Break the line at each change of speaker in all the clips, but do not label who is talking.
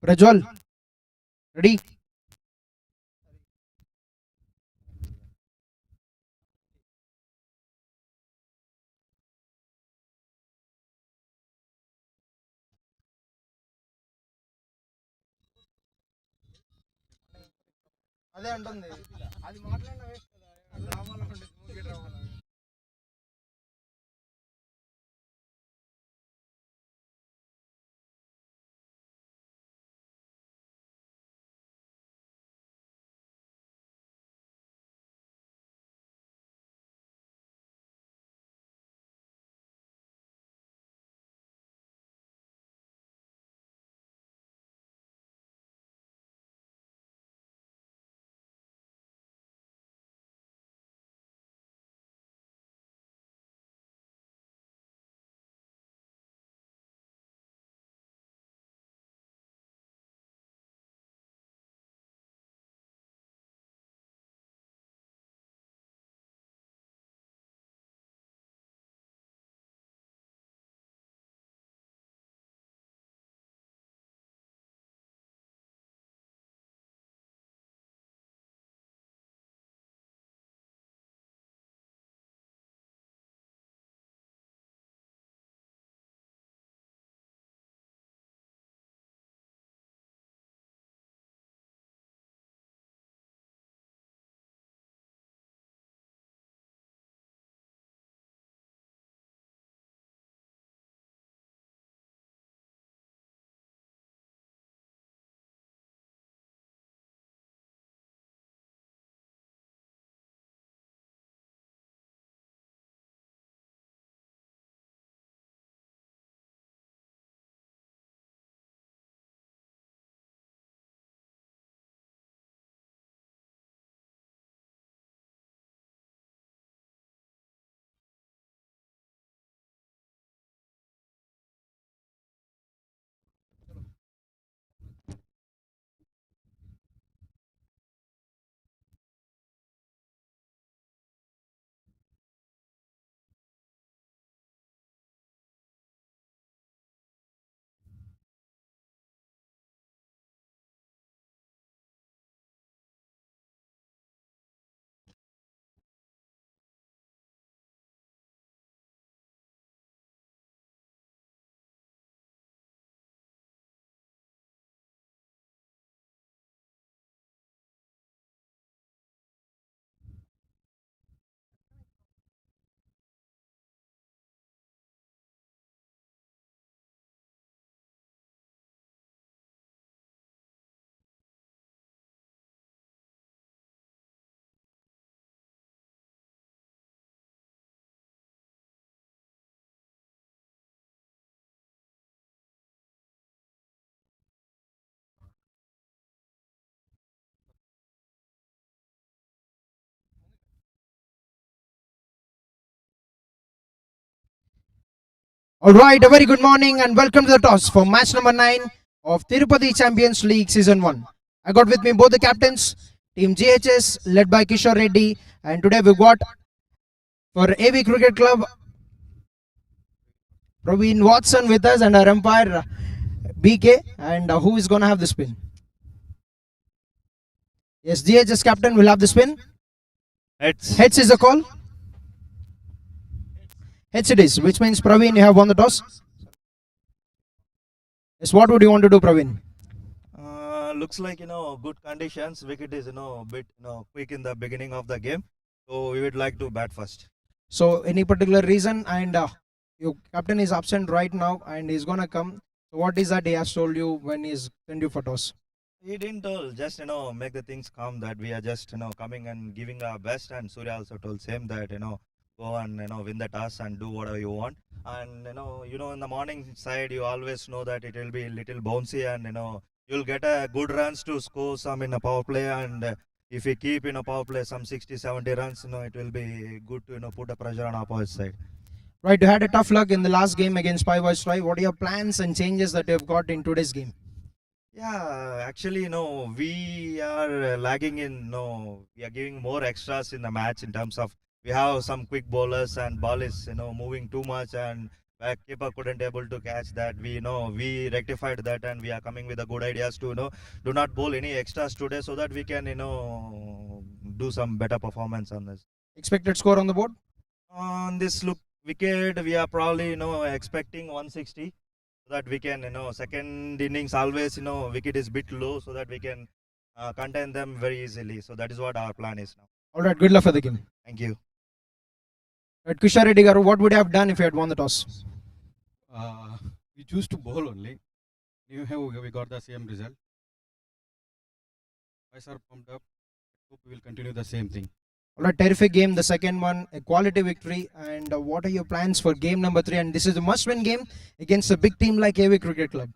Prajwal, ready? అదే అంటుంది అది మాట్లాడిన వేస్ట్ కదా డ్రామాలో ఉండేది మూవీ డ్రామాలో All right, a very good morning and welcome to the toss for match number 9 of Tirupati Champions League Season 1. I got with me both the captains, Team GHS led by Kishore Reddy, and today we've got for AV Cricket Club Praveen Watson with us and our umpire BK, and who is going to have the spin? Yes, GHS captain will have the spin. Heads is the call. Heads it is, which means Praveen, you have won the toss. Yes, what would you want to do, Praveen?
Looks like good conditions. Wicket is a bit quick in the beginning of the game, so we would like to bat first.
So, any particular reason? And your captain is absent right now, and he's gonna come. So, what is that he has told you when he's sent you for toss?
He didn't tell, just make the things calm that we are just coming and giving our best. And Surya also told same that go and win the toss and do whatever you want. And in the morning side you always know that it will be a little bouncy and you'll get a good runs to score some in a power play. And if we keep in a power play some 60-70 runs, it will be good to put a pressure on opposite side.
Right, you had a tough luck in the last game against Pai Boys Try. What are your plans and changes that you've got in today's game?
Yeah, actually, we are lagging in, we are giving more extras in the match in terms of we have some quick bowlers and ball is, moving too much and keeper couldn't able to catch that. We rectified that, and we are coming with the good ideas to do not bowl any extras today, so that we can do some better performance on this.
Expected score on the board?
On this wicket, we are probably expecting 160, so that we can second innings always wicket is bit low, so that we can contain them very easily. So that is what our plan is now.
All right, good luck for the game.
Thank you.
Right, Kishore Reddy garu, what would you have done if you had won the toss?
We choose to bowl only. We got the same result. Guys are pumped up. Hope we will continue the same thing.
All right, terrific game, the second one, a quality victory. And what are your plans for game number 3? And this is a must-win game against a big team like AV Cricket Club.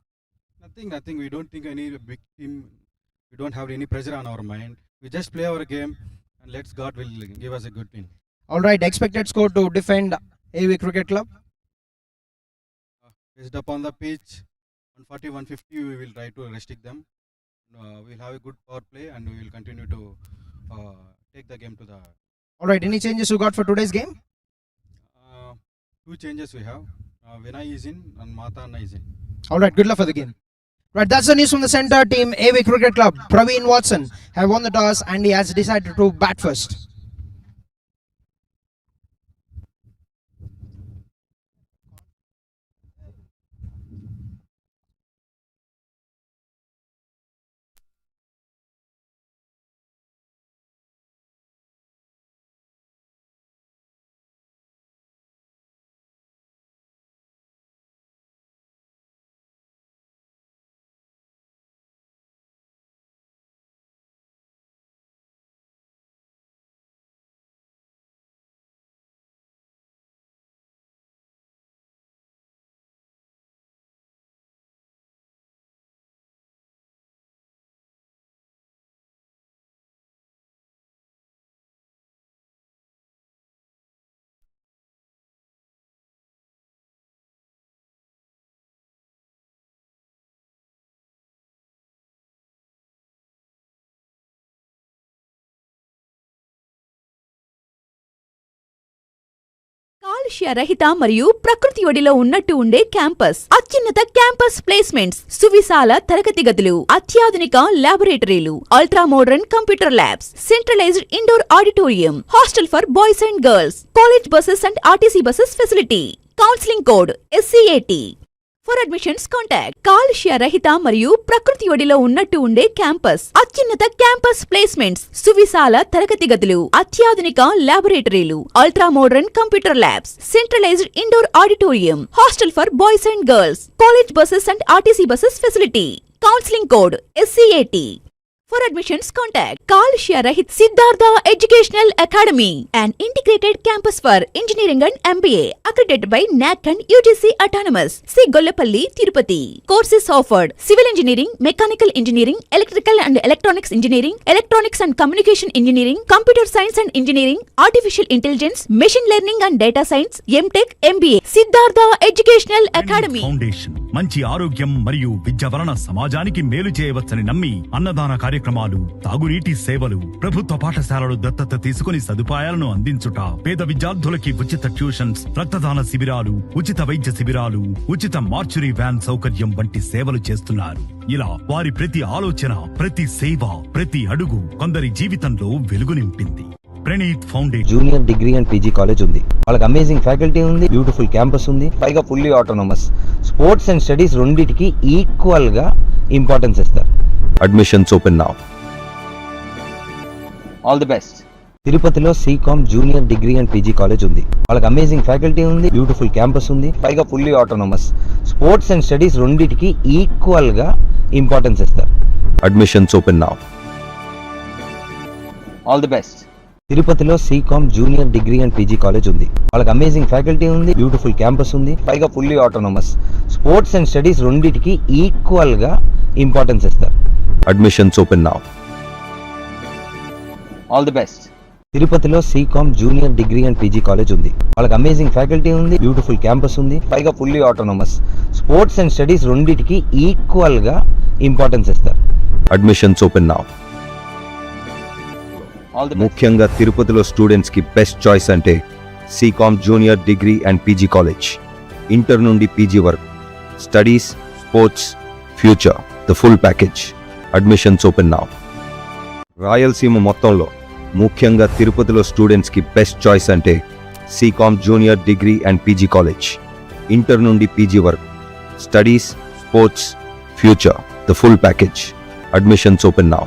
Nothing. We don't think any big team. We don't have any pressure on our mind. We just play our game, and let's God will give us a good win.
All right, expected score to defend AV Cricket Club?
Based upon the pitch, 140, 150, we will try to restrict them. We'll have a good power play, and we will continue to take the game to the.
All right, any changes you got for today's game?
2 changes we have. Vinay is in and Matana is in.
All right, good luck for the game. Right, that's the news from the center team. AV Cricket Club, Praveen Watson have won the toss and he has decided to bat first.
కాలుష్య రహిత మరియు ప్రకృతి ఒడిలో ఉన్నట్టు ఉండే campus, అత్యున్నత campus placements, సువిశాల తరగతి గదులు, అత్యాధునిక ల్యాబొరేటరీలు, ultra modern computer labs, centralised indoor auditorium, hostel for boys and girls, college buses and RTC buses facility, counselling code SCAT. For admissions contact కాలుష్య రహిత మరియు ప్రకృతి ఒడిలో ఉన్నట్టు ఉండే క్యాంపస్, అత్యున్నత క్యాంపస్ ప్లేస్మెంట్స్, సువిశాల తరగతి గదులు, అత్యాధునిక ల్యాబొరేటరీలు, ultra modern computer labs, centralised indoor auditorium, hostel for boys and girls, college buses and RTC buses facility, counselling code SCAT. For admissions contact కాలుష్య రహిత Siddhartha educational academy, an integrated campus for engineering and MBA accredited by NAC and UGC autonomous. See Gollapalli, Tirupati. Courses offered: civil engineering, mechanical engineering, electrical and electronics engineering, electronics and communication engineering, computer science and engineering, artificial intelligence, machine learning and data science, MTech, MBA. Siddhartha educational academy
foundation మంచి ఆరోగ్యం మరియు విద్య వలన సమాజానికి మేలు చేయవచ్చని నమ్మి అన్నదాన కార్యక్రమాలు, తాగునీటి సేవలు, ప్రభుత్వ పాఠశాలలు దత్తత తీసుకుని సదుపాయాలను అందించుట, పేద విద్యార్థులకి ఉచిత ట్యూషన్స్, రక్తదాన శిబిరాలు, ఉచిత వైద్య శిబిరాలు, ఉచిత మార్చురీ వ్యాన్ సౌకర్యం వంటి సేవలు చేస్తున్నారు. ఇలా వారి ప్రతి ఆలోచన, ప్రతి సేవ, ప్రతి అడుగు కొందరి జీవితంలో వెలుగు నింపింది. Praneeth foundation
junior degree and PG college ఉంది. వాళ్ళకి అమేజింగ్ ఫ్యాకల్టీ ఉంది, బ్యూటిఫుల్ క్యాంపస్ ఉంది, పైగా fully autonomous. Sports and studies రెండింటికి ఈక్వల్ గా ఇంపార్టెన్స్ ఇస్తారు. Admissions open now. All the best. తిరుపతిలో Sicom junior degree and PG college ఉంది. వాళ్ళకి అమేజింగ్ ఫ్యాకల్టీ ఉంది, బ్యూటిఫుల్ క్యాంపస్ ఉంది, పైగా fully autonomous. Sports and studies రెండింటికి ఈక్వల్ గా ఇంపార్టెన్స్ ఇస్తారు. Admissions open now. All the best. తిరుపతిలో Sicom junior degree and PG college ఉంది. వాళ్ళకి అమేజింగ్ ఫ్యాకల్టీ ఉంది, బ్యూటిఫుల్ క్యాంపస్ ఉంది, పైగా fully autonomous. Sports and studies రెండింటికి ఈక్వల్ గా ఇంపార్టెన్స్ ఇస్తారు. Admissions open now. All the best. తిరుపతిలో Sicom junior degree and PG college ఉంది. వాళ్ళకి అమేజింగ్ ఫ్యాకల్టీ ఉంది, బ్యూటిఫుల్ క్యాంపస్ ఉంది, పైగా fully autonomous. Sports and studies రెండింటికి ఈక్వల్ గా ఇంపార్టెన్స్ ఇస్తారు. Admissions open now. ముఖ్యంగా తిరుపతిలో స్టూడెంట్స్ కి బెస్ట్ చాయిస్ అంటే Sicom junior degree and PG college. Inter నుండి పీజీ వరకు studies, sports, future, the full package. Admissions open now. Rayalaseema మొత్తంలో ముఖ్యంగా తిరుపతిలో స్టూడెంట్స్కి బెస్ట్ చాయిస్ అంటే Sicom junior degree and PG college. Inter నుండి పీజీ వరకు studies, sports, future, the full package. Admissions open now.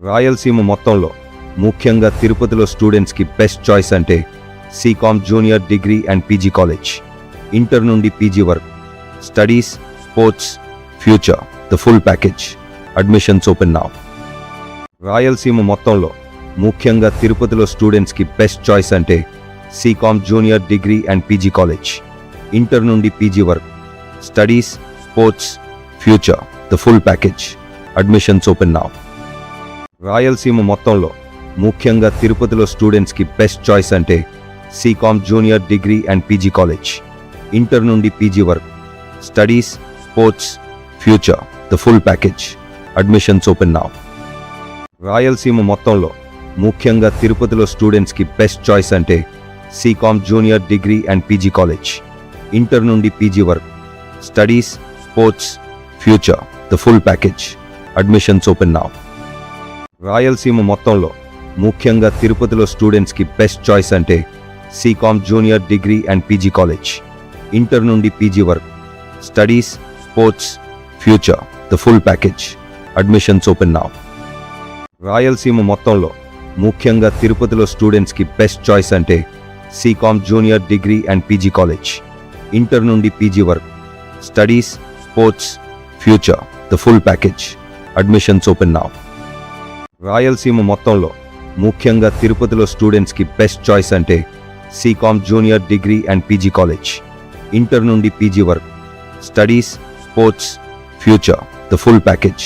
Rayalaseema మొత్తంలో ముఖ్యంగా తిరుపతిలో స్టూడెంట్స్కి బెస్ట్ చాయిస్ అంటే Sicom junior degree and PG college. Inter నుండి పీజీ వరకు studies, sports, future, the full package. Admissions open now. Rayalaseema మొత్తంలో ముఖ్యంగా తిరుపతిలో స్టూడెంట్స్కి బెస్ట్ చాయిస్ అంటే Sicom junior degree and PG college. Inter నుండి పీజీ వరకు studies, sports, future, the full package. Admissions open now. Rayalaseema మొత్తంలో ముఖ్యంగా తిరుపతిలో స్టూడెంట్స్కి బెస్ట్ చాయిస్ అంటే Sicom junior degree and PG college. Inter నుండి పీజీ వరకు studies, sports, future, the full package. Admissions open now. Rayalaseema మొత్తంలో ముఖ్యంగా తిరుపతిలో స్టూడెంట్స్కి బెస్ట్ చాయిస్ అంటే Sicom junior degree and PG college. Inter నుండి పీజీ వరకు studies, sports, future, the full package. Admissions open now. Rayalaseema మొత్తంలో ముఖ్యంగా తిరుపతిలో స్టూడెంట్స్కి బెస్ట్ చాయిస్ అంటే Sicom junior degree and PG college. Inter నుండి పీజీ వరకు studies, sports, future, the full package. Admissions open now. Rayalaseema మొత్తంలో ముఖ్యంగా తిరుపతిలో స్టూడెంట్స్కి బెస్ట్ చాయిస్ అంటే Sicom junior degree and PG college. Inter నుండి పీజీ వరకు studies, sports, future, the full package. Admissions open now. Rayalaseema మొత్తంలో ముఖ్యంగా తిరుపతిలో స్టూడెంట్స్కి బెస్ట్ చాయిస్ అంటే Sicom junior degree and PG college. Inter నుండి పీజీ వరకు studies, sports, future, the full package.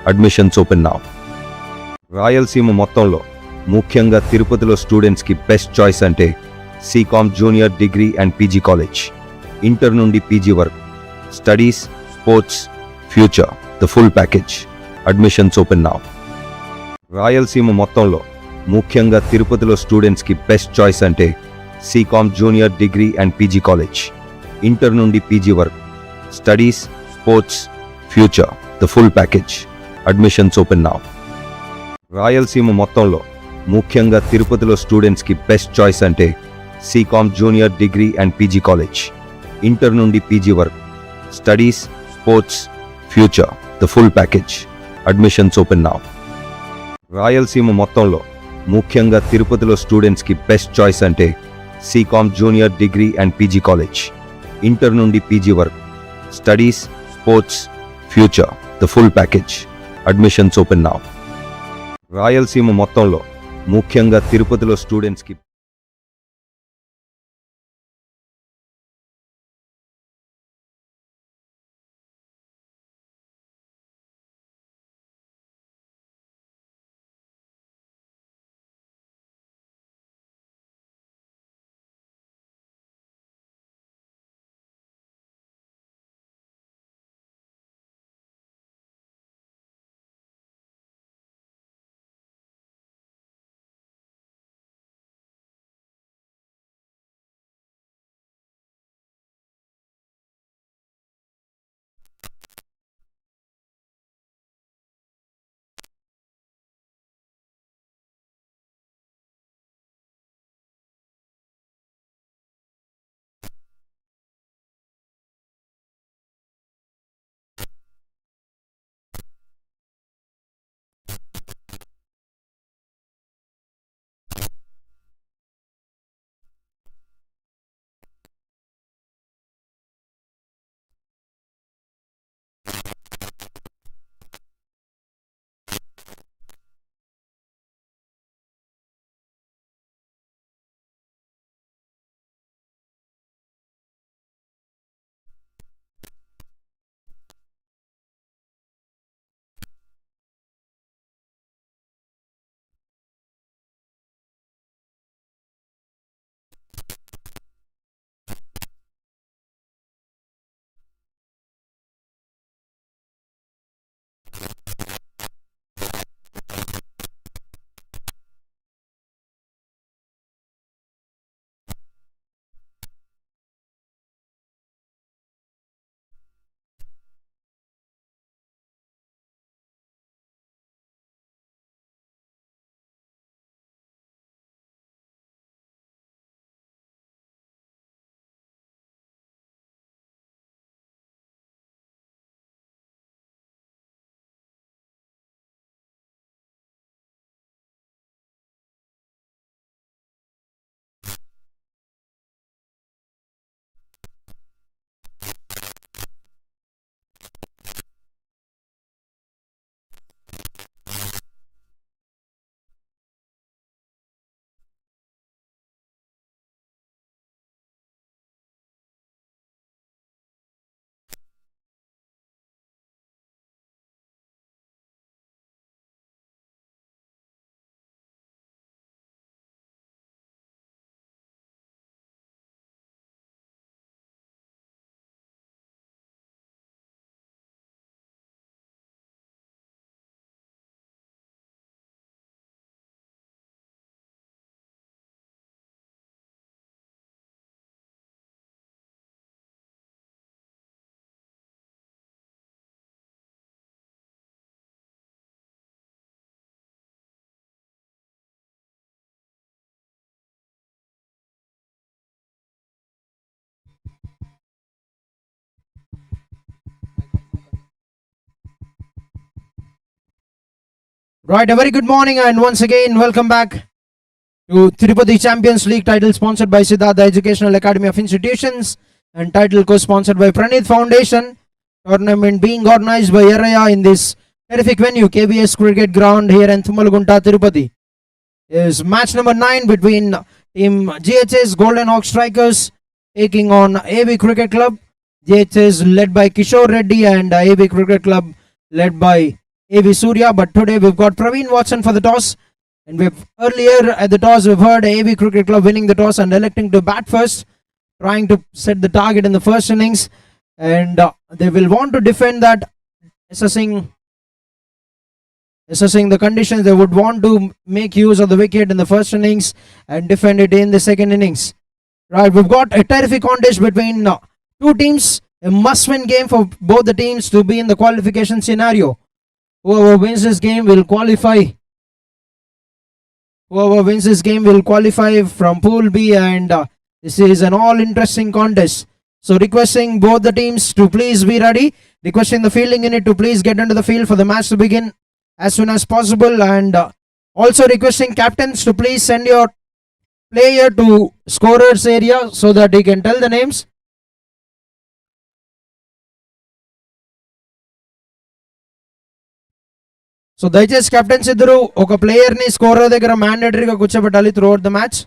Admissions open now. Rayalaseema మొత్తంలో ముఖ్యంగా తిరుపతిలో స్టూడెంట్స్కి బెస్ట్ చాయిస్ అంటే Sicom junior degree and PG college. Inter నుండి పీజీ వరకు studies, sports, future, the full package. Admissions open now. Rayalaseema మొత్తంలో ముఖ్యంగా తిరుపతిలో స్టూడెంట్స్కి బెస్ట్ చాయిస్ అంటే Sicom junior degree and PG college. Inter నుండి పీజీ వరకు studies, sports, future, the full package. Admissions open now. Rayalaseema మొత్తంలో ముఖ్యంగా తిరుపతిలో స్టూడెంట్స్కి బెస్ట్ చాయిస్ అంటే Sicom junior degree and PG college. Inter నుండి పీజీ వరకు studies, sports, future, the full package. Admissions open now. Rayalaseema మొత్తంలో ముఖ్యంగా తిరుపతిలో స్టూడెంట్స్కి బెస్ట్ చాయిస్ అంటే Sicom junior degree and PG college. Inter నుండి పీజీ వరకు studies, sports, future, the full package. Admissions open now. Rayalaseema మొత్తంలో ముఖ్యంగా తిరుపతిలో స్టూడెంట్స్కి
Right, a very good morning and once again welcome back to Tirupati Champions League, title sponsored by Siddhartha Educational Academy of Institutions and title co-sponsored by Pranith Foundation. Tournament being organized by Yaraya in this terrific venue, KBS Cricket Ground here in Thumalgunta, Tirupati. Is match number 9 between team GHS Golden Hawk Strikers taking on AB Cricket Club. GHS led by Kishore Reddy and AB Cricket Club led by AB Surya. But today we've got Praveen Watson for the toss. And we've earlier at the toss we've heard AB Cricket Club winning the toss and electing to bat first, trying to set the target in the first innings. And they will want to defend that, assessing the conditions. They would want to make use of the wicket in the first innings and defend it in the second innings. Right, we've got a terrific contest between two teams, a must-win game for both the teams to be in the qualification scenario. Whoever wins this game will qualify. From Pool B, and this is an all-interesting contest. So requesting both the teams to please be ready. Requesting the fielding unit to please get into the field for the match to begin as soon as possible, and also requesting captains to please send your player to scorers area so that he can tell the names. So దయచేసి captains ఇద్దరు ఒక player ని scorer దగ్గర మ్యాండేటరీగా కూర్చోబెట్టాలి throughout the match.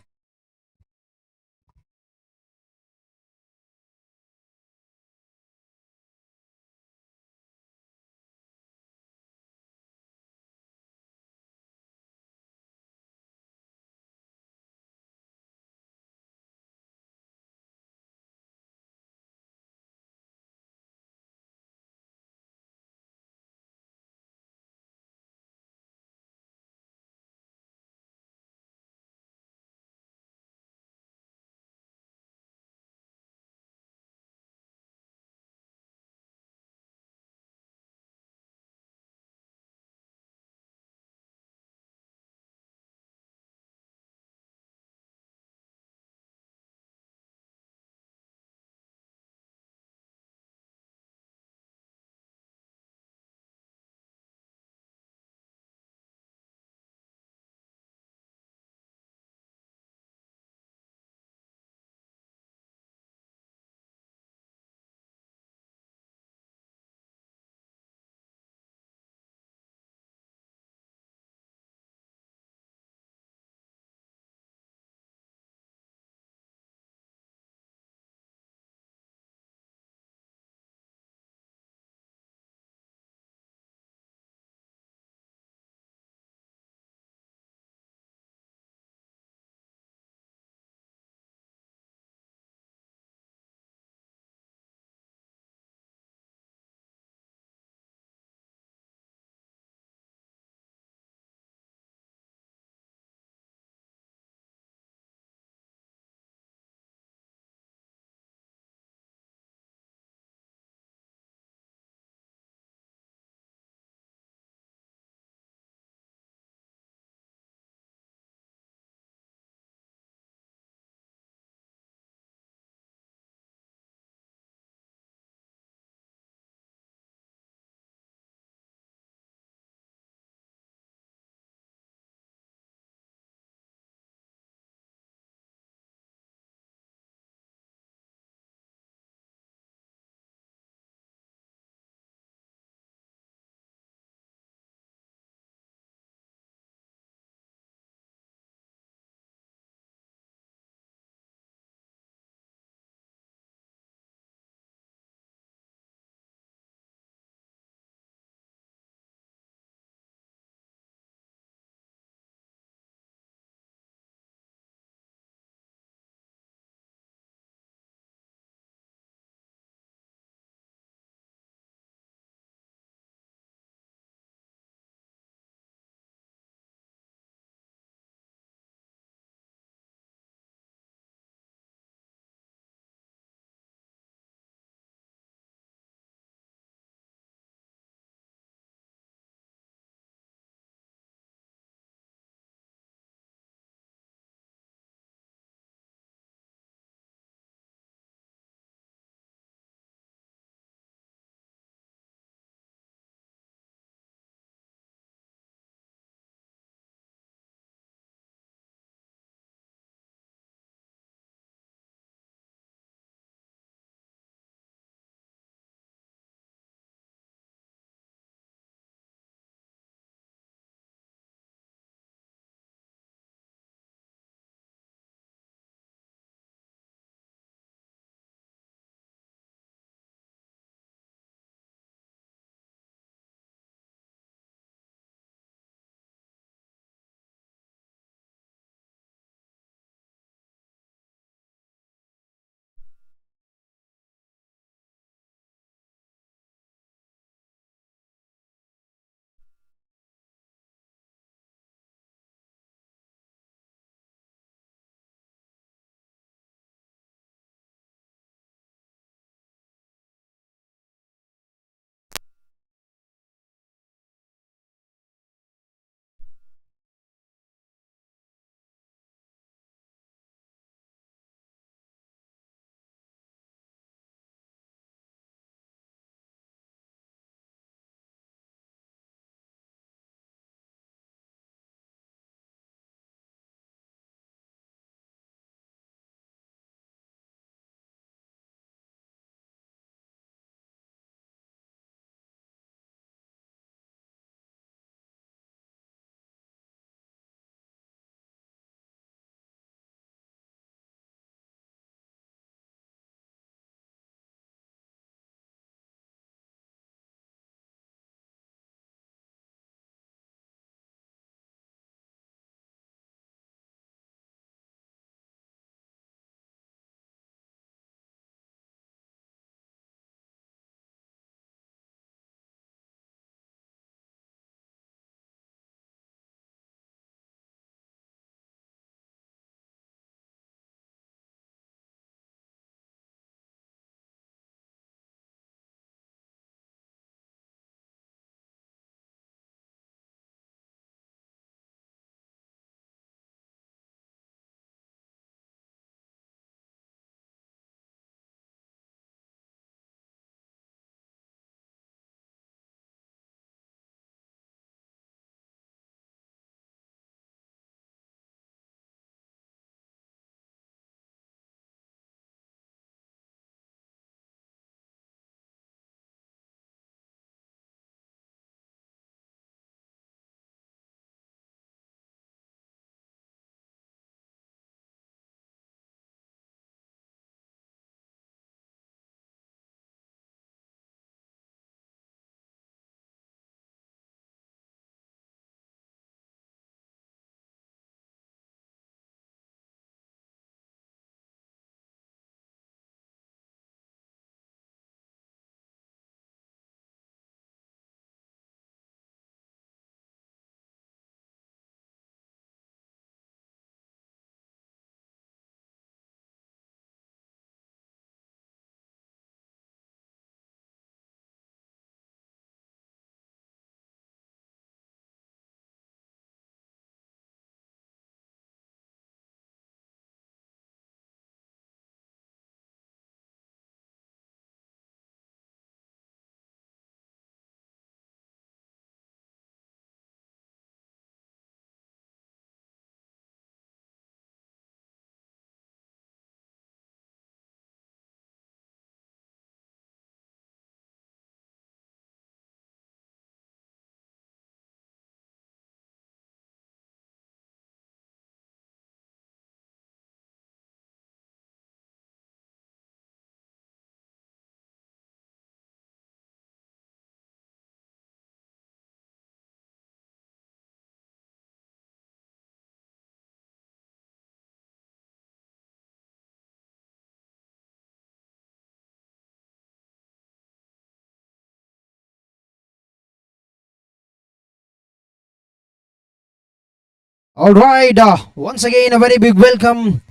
All right, once again, a very big welcome.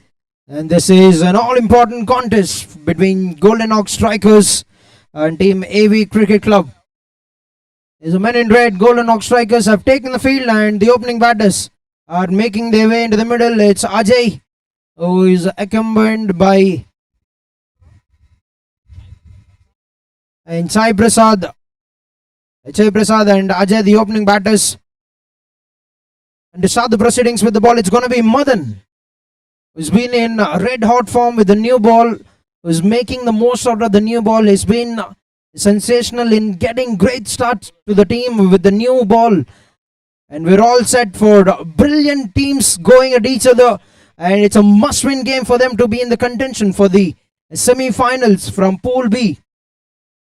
And this is an all important contest between Golden Ox Strikers and Team AV Cricket Club. As the men in red, Golden Ox Strikers have taken the field, and the opening batters are making their way into the middle. It's Ajay, who is accompanied by Sai Prasad. Sai Prasad and Ajay, the opening batters. And to start the proceedings with the ball, it's going to be Madan, who's been in red hot form with the new ball, who's making the most out of the new ball. He's been sensational in getting great starts to the team with the new ball. And we're all set for brilliant teams going at each other. And it's a must-win game for them to be in the contention for the semi-finals from Pool B.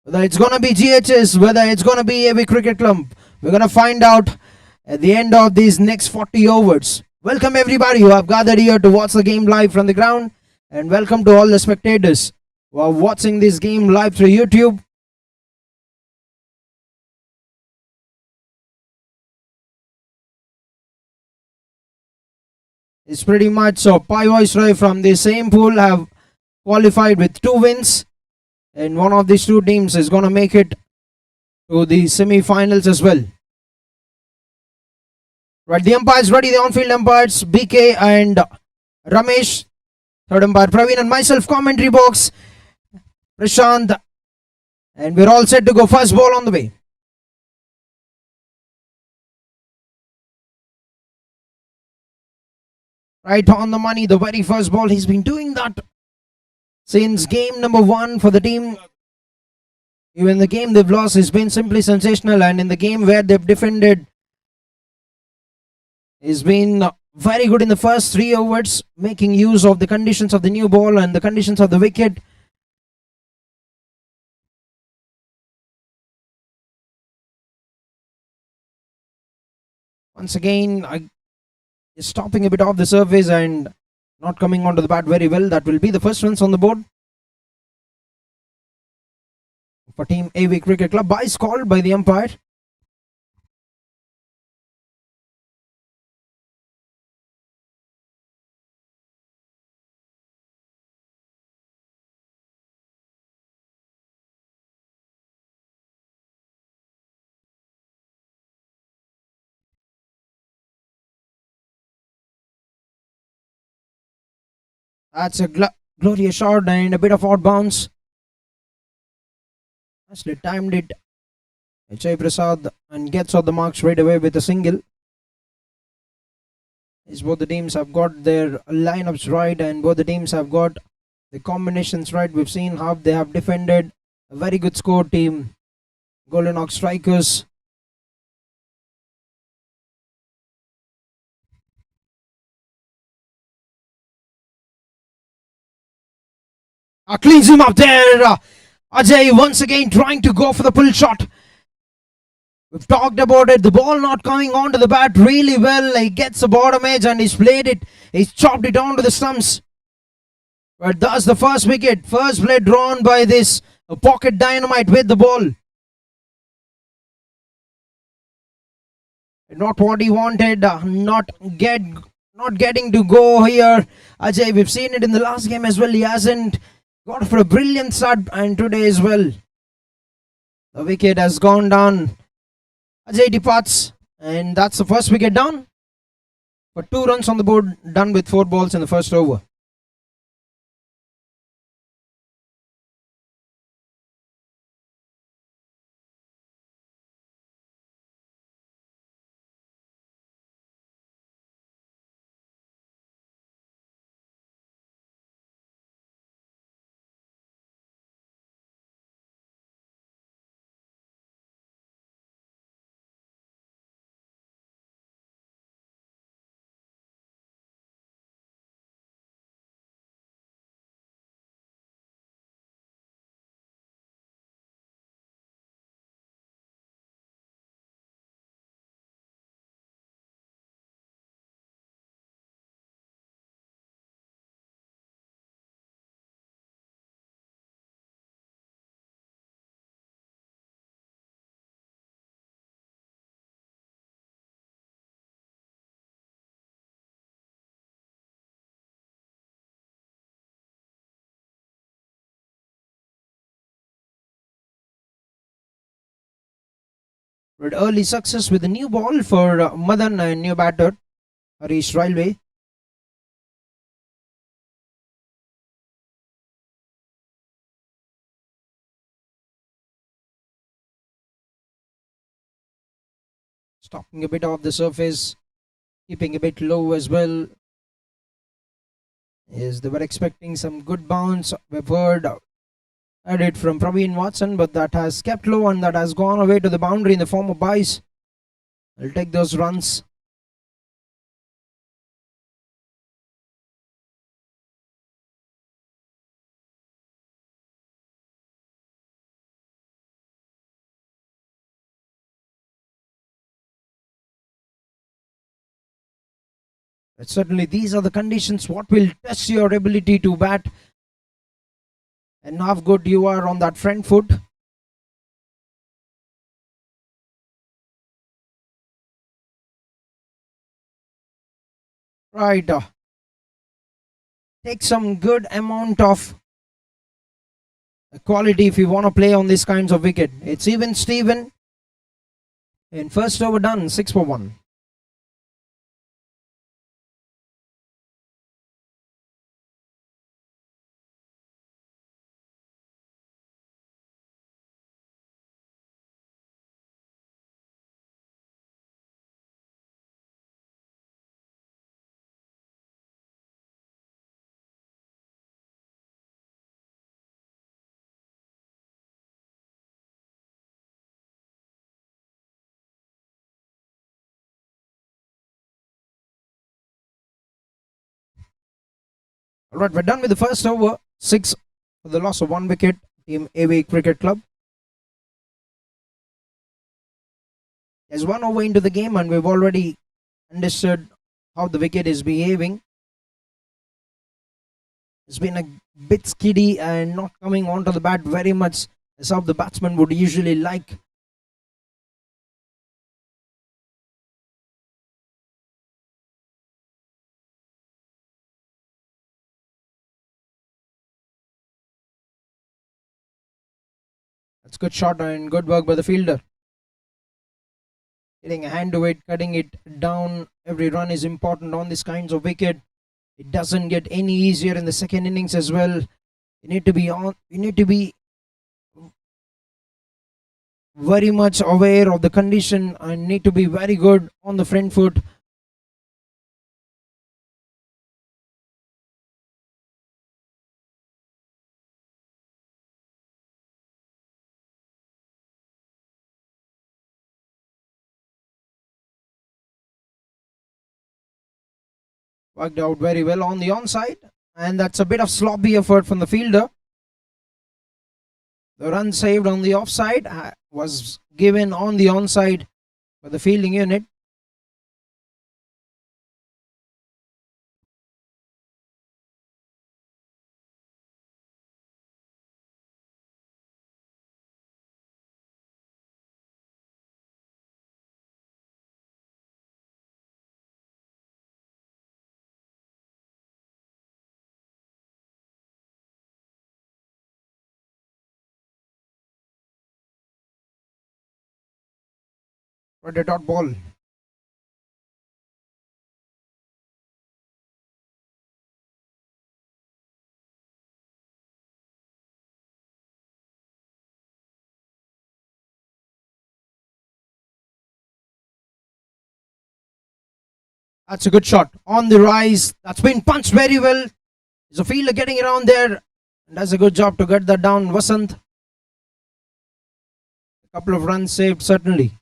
Whether it's going to be GHS, whether it's going to be AV Cricket Club, we're going to find out at the end of these next 40 overs. Welcome everybody who have gathered here to watch the game live from the ground, and welcome to all the spectators who are watching this game live through YouTube. It's pretty much so. Pai Viceroy from the same pool have qualified with 2 wins, and one of these 2 teams is going to make it to the semi-finals as well. Right, the umpires ready, the on-field umpires, BK and Ramesh, third umpire Praveen, and myself, commentary box, Prashant, and we're all set to go. First ball on the way. Right on the money, the very first ball. He's been doing that since game number 1 for the team. Even the game they've lost has been simply sensational, and in the game where they've defended, he's been very good in the first 3 overs, making use of the conditions of the new ball and the conditions of the wicket. Once again, stopping a bit off the surface and not coming onto the bat very well. That will be the first runs on the board for Team AV Cricket Club. Byes called by the umpire. That's a glorious shot and a bit of odd bounce. Nicely timed it. Jai Prasad and gets off the mark straight away with a single. As both the teams have got their lineups right and both the teams have got the combinations right. We've seen how they have defended. A very good score, team Golden Ox Strikers. Cleans him up there. Ajay once again trying to go for the pull shot. We've talked about it. The ball not coming onto the bat really well. He gets the bottom edge and he's played it. He's chopped it onto the stumps. But that's the first wicket. First play drawn by this pocket dynamite with the ball. Not what he wanted. Not getting to go here. Ajay, we've seen it in the last game as well. He hasn't got for a brilliant start, and today as well. The wicket has gone down. Ajay departs, and that's the first wicket down. For 2 runs on the board, done with 4 balls in the first over. With early success with a new ball for Madan and new batter Harish Railway. Stopping a bit off the surface, keeping a bit low as well. Yes, they were expecting some good bounce. We've heard it from Praveen Watson, but that has kept low and that has gone away to the boundary in the form of byes. I'll take those runs. But certainly, these are the conditions what will test your ability to bat and how good you are on that front foot. Right. Take some good amount of quality if you want to play on these kinds of wicket. It's even Steven in first over done, 6 for 1. Alright, we're done with the first over. 6 for the loss of 1 wicket. Team AV Cricket Club. There's 1 over into the game and we've already understood how the wicket is behaving. It's been a bit skiddy and not coming onto the bat very much as how the batsman would usually like. That's good shot and good work by the fielder. Getting a hand to it, cutting it down. Every run is important on these kinds of wicket. It doesn't get any easier in the second innings as well. You need to be on. You need to be very much aware of the condition and need to be very good on the front foot. Worked out very well on the onside, and that's a bit of sloppy effort from the fielder. The run saved on the offside was given on the onside by the fielding unit. For the dot ball. That's a good shot on the rise. That's been punched very well. Is a fielder getting around there and does a good job to get that down. Vasant. A couple of runs saved, certainly.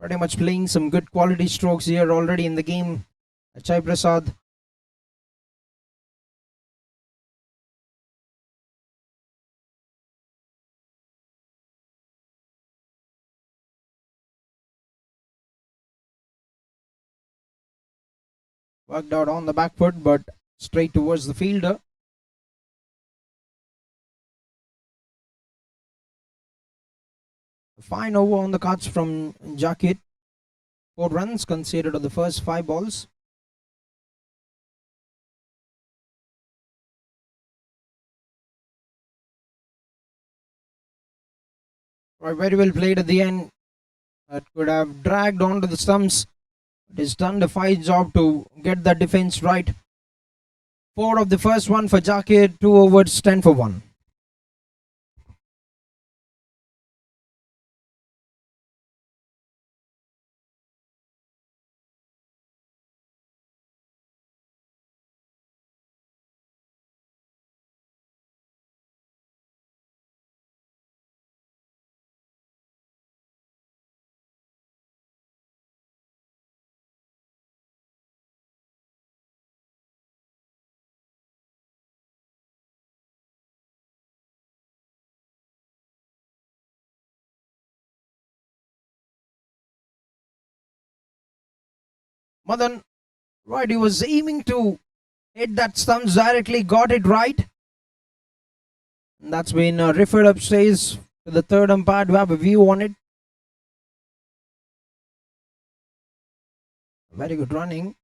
Pretty much playing some good quality strokes here already in the game. Achai Prasad. Worked out on the back foot, but straight towards the fielder. A fine over on the cards from Jakit. 4 runs conceded on the first 5 balls. Very well played at the end. That could have dragged onto the stumps. It has done the fine job to get that defense right. 4 of the first one for Jakir, 2 overs, 10 for 1. Madan, right, he was aiming to hit that stumps directly, got it right. And that's been referred upstairs to the third umpire to have a view on it. Very good running.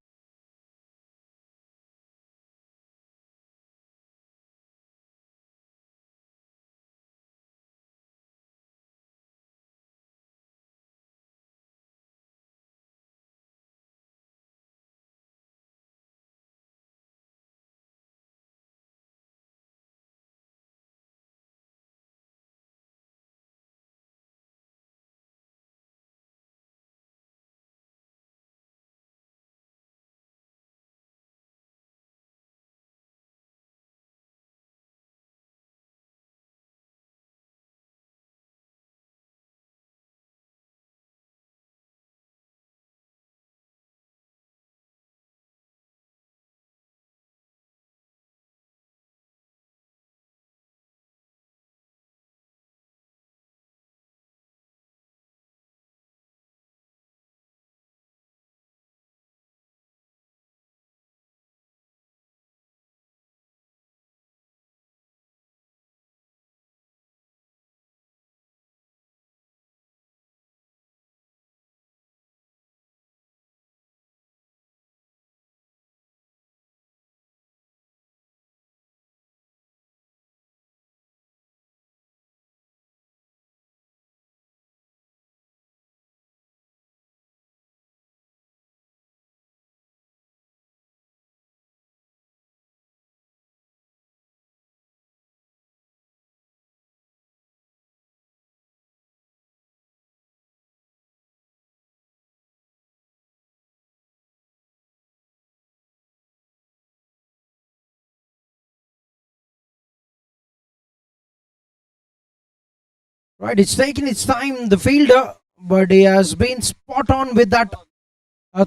Right, it's taken its time, the fielder, but he has been spot on with that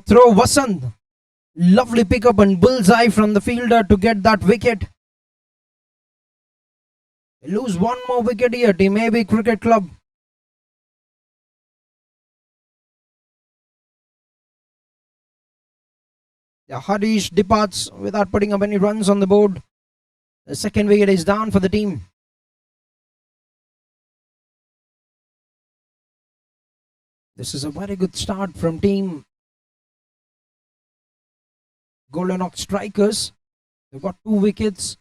throw. Vasant, lovely pickup and bullseye from the fielder to get that wicket. They lose one more wicket here, Team AB Cricket Club. Yeah, Harish departs without putting up any runs on the board. The second wicket is down for the team. This is a very good start from Team Golden Ox Strikers. They've got 2 wickets,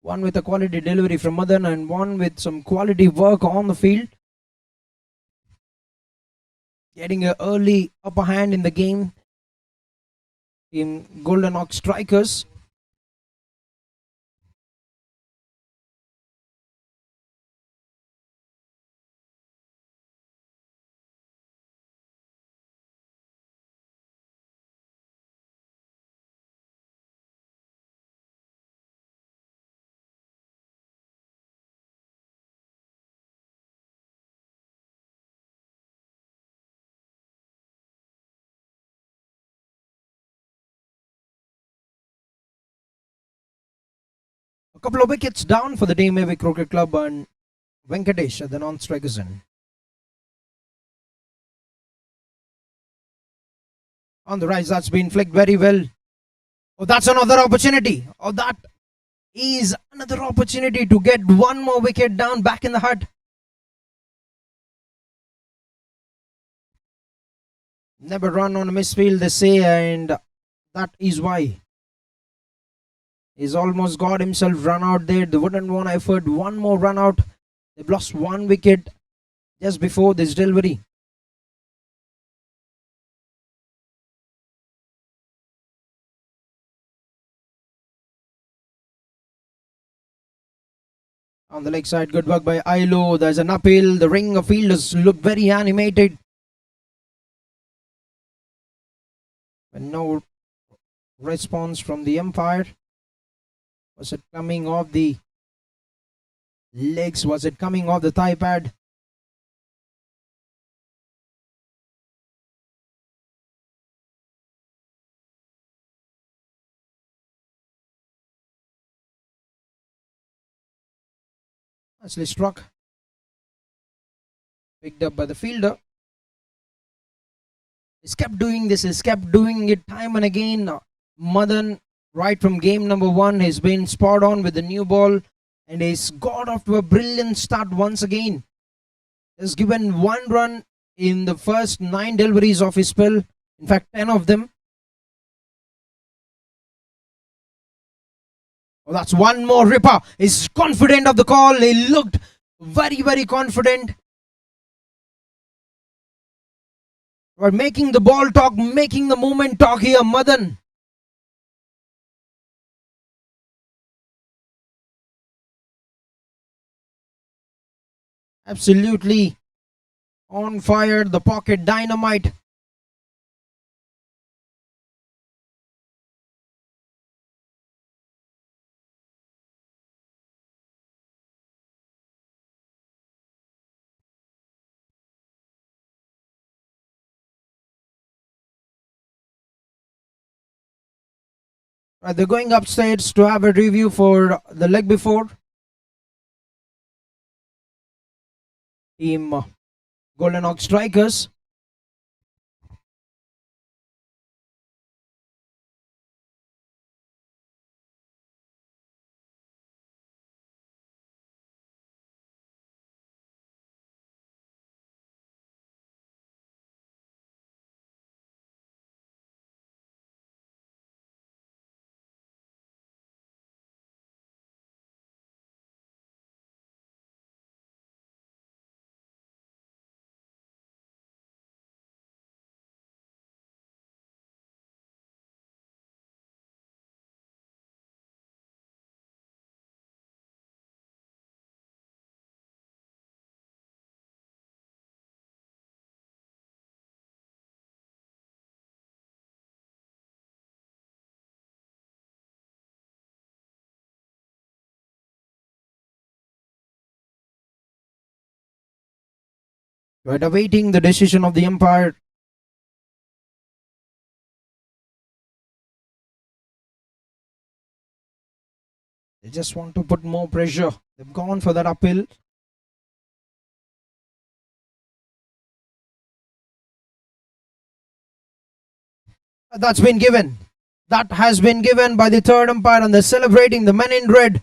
one with a quality delivery from Madan and one with some quality work on the field. Getting an early upper hand in the game. Team Golden Ox Strikers. A couple of wickets down for the Team AB Cricket Club and Venkatesh at the non-strikers end. On the rise, that's been flicked very well. Oh, that's another opportunity. Oh, that is another opportunity to get one more wicket down back in the hut. Never run on a misfield, they say, and that is why. He's almost got himself run out there. They wouldn't want to effort one more run out. They've lost 1 wicket. just before this delivery. On the leg side, good work by Ailo. There's an uphill. The ring of fielders look very animated. But no response from the umpire. Was it coming off the legs? Was it coming off the thigh pad? Nicely struck. Picked up by the fielder. He's kept doing this. He's kept doing it time and again. Madan, right from game number 1, has been spot on with the new ball and he's got off to a brilliant start once again. Has given 1 run in the first 9 deliveries of his spell. In fact, 10 of them. Oh, that's one more ripper. He's confident of the call. He looked very, very confident. But making the ball talk, making the movement talk here, Madan. Absolutely on fire, the pocket dynamite. Right, they're going upstairs to have a review for the leg before. Team Golden Ox Strikers. Right, awaiting the decision of the umpire. They just want to put more pressure. They've gone for that uphill. That's been given. That has been given by the third umpire, and they're celebrating the men in red.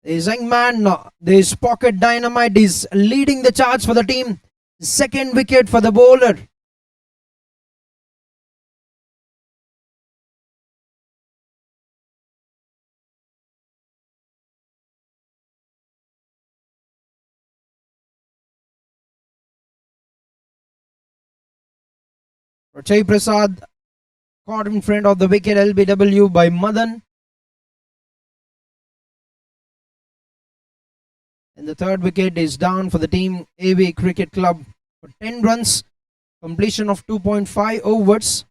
This young man, this pocket dynamite, is leading the charge for the team. Second wicket for the bowler. Rajay Prasad caught in front of the wicket LBW by Madan. And the third wicket is down for the team AV Cricket Club for 10 runs, completion of 2.5 overs.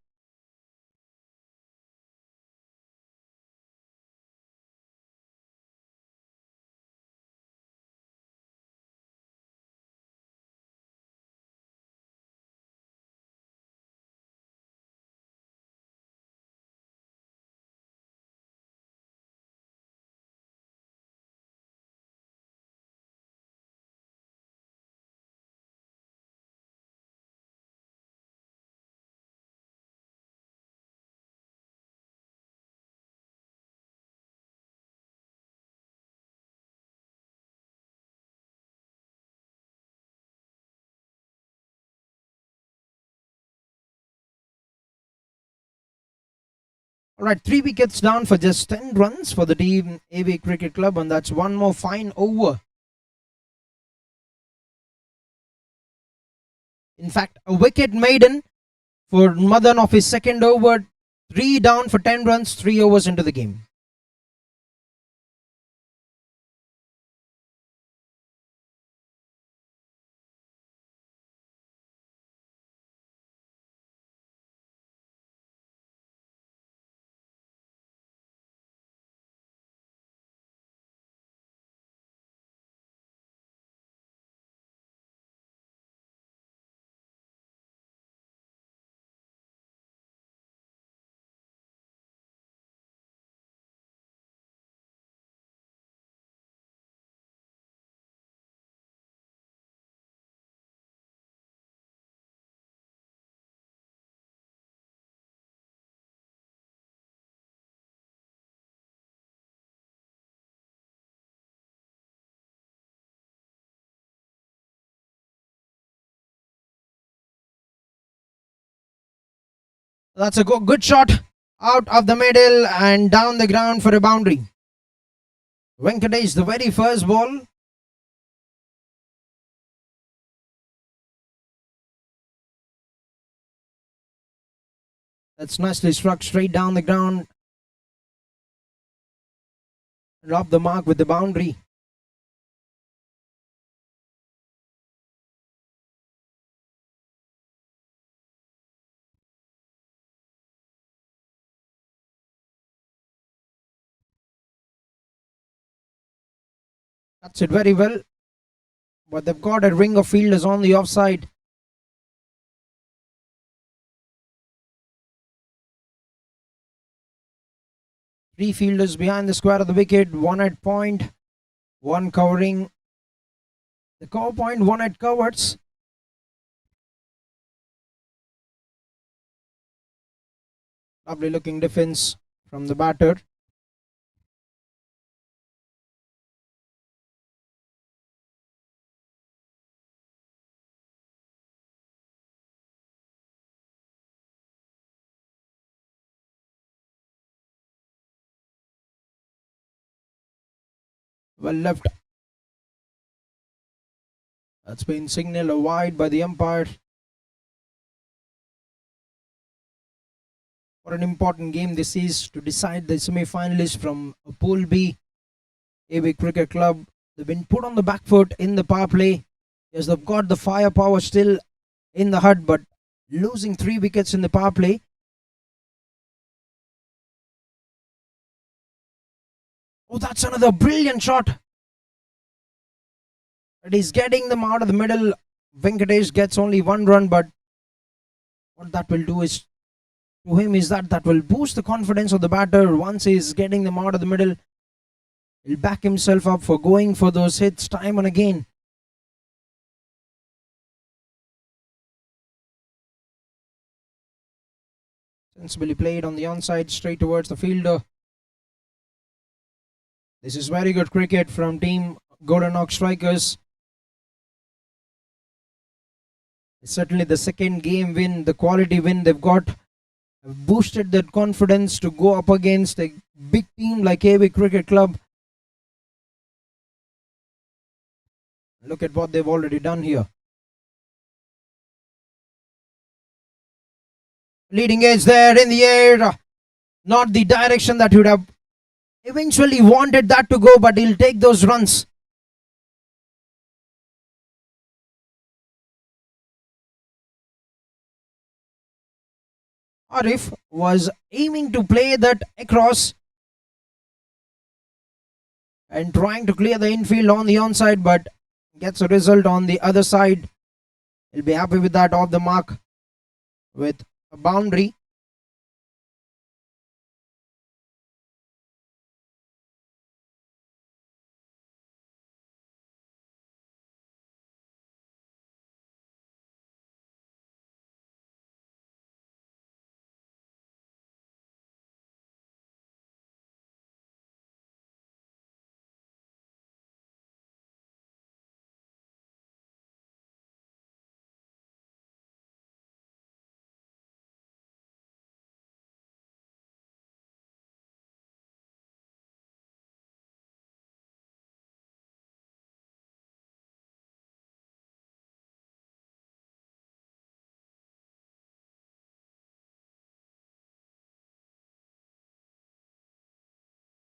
Alright, 3 wickets down for just 10 runs for the team AV Cricket Club, and that's one more fine over In fact, a wicket maiden for Madan of his second over. 3 down for 10 runs, 3 overs into the game. That's a good shot out of the middle and down the ground for a boundary. Venkatesh, the very first ball. That's nicely struck straight down the ground. Off the mark with the boundary. Cuts it very well. But they've got a ring of fielders on the offside. Three fielders behind the square of the wicket. One at point. One covering the cover point. One at coverts. Lovely looking defense from the batter. Well left. That's been signaled a wide by the umpire. For an important game this is to decide the semi-finalists from Pool B, AB Cricket Club. They've been put on the back foot in the power play. Yes, they've got the firepower still in the hut, but losing 3 wickets in the power play. Oh, that's another brilliant shot. It is getting them out of the middle. Venkatesh gets only 1 run, but what that will do is to him is that will boost the confidence of the batter. Once he's getting them out of the middle, he'll back himself up for going for those hits time and again. Sensibly played on the onside, straight towards the fielder. This is very good cricket from team Golden Ox Strikers. It's certainly the second game win, the quality win they've got, boosted their confidence to go up against a big team like AB Cricket Club. Look at what they've already done here. Leading edge there in the air. Not the direction that would have eventually wanted that to go, but he'll take those runs. Arif was aiming to play that across and trying to clear the infield on the onside, but gets a result on the other side. He'll be happy with that, off the mark with a boundary.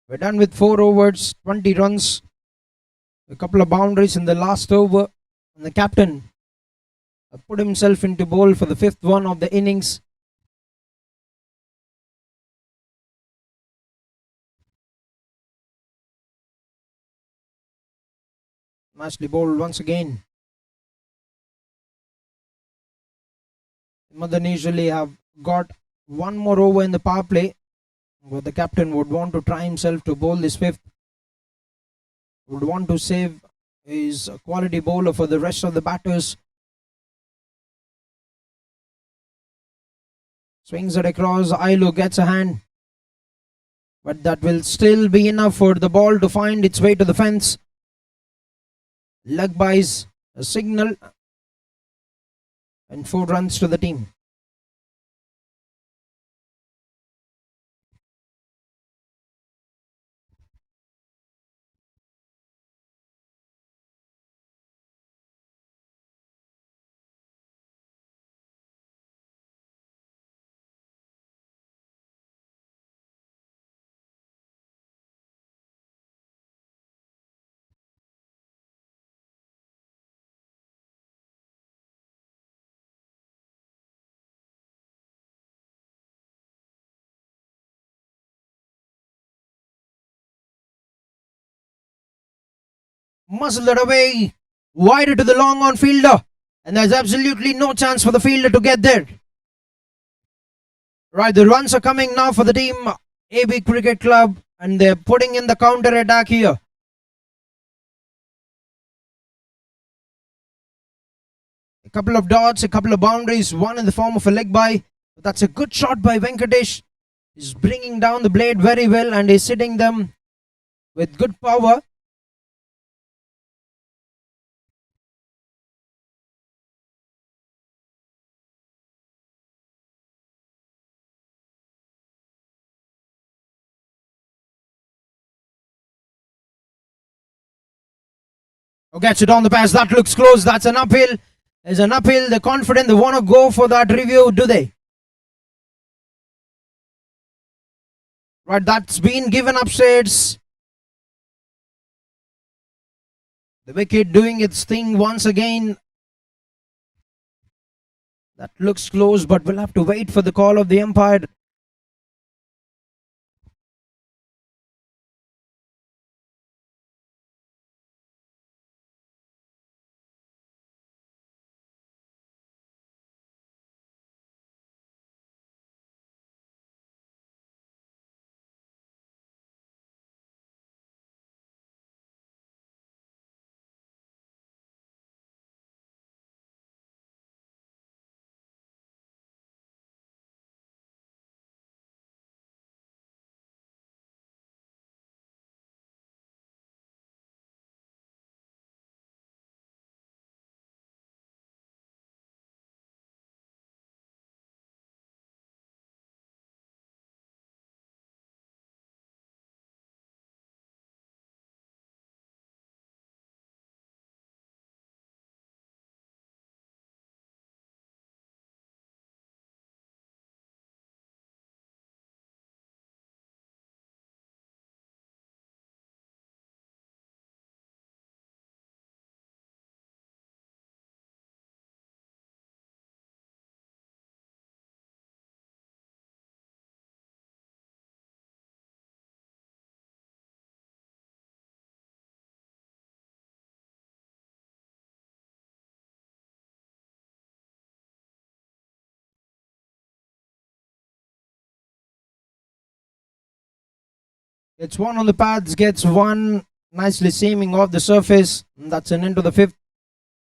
We're done with 4 overs, 20 runs, a couple of boundaries in the last over, and the captain put himself into bowl for the 5th one of the innings. Nicely bowled once again. Madan usually have got one more over in the power play, but the captain would want to try himself to bowl this 5th. Would want to save his quality bowler for the rest of the batters. Swings it across. Ailu gets a hand, but that will still be enough for the ball to find its way to the fence. Leg buys a signal, and 4 runs to the team. Muscle that away, wider to the long on fielder, and there's absolutely no chance for the fielder to get there. Right, the runs are coming now for the team AB Cricket Club, and they're putting in the counter attack here. A couple of dots, a couple of boundaries, one in the form of a leg by. That's a good shot by Venkatesh. He's bringing down the blade very well and he's hitting them with good power. Oh, gets it on the pass. That looks close. That's an uphill. There's an uphill. They're confident. They want to go for that review, do they? Right, that's been given upstairs. The wicket doing its thing once again. That looks close, but we'll have to wait for the call of the umpire. Gets one on the pads, gets one nicely seaming off the surface. And that's an into the 5th.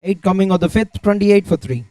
8 coming of the 5th, 28 for 3.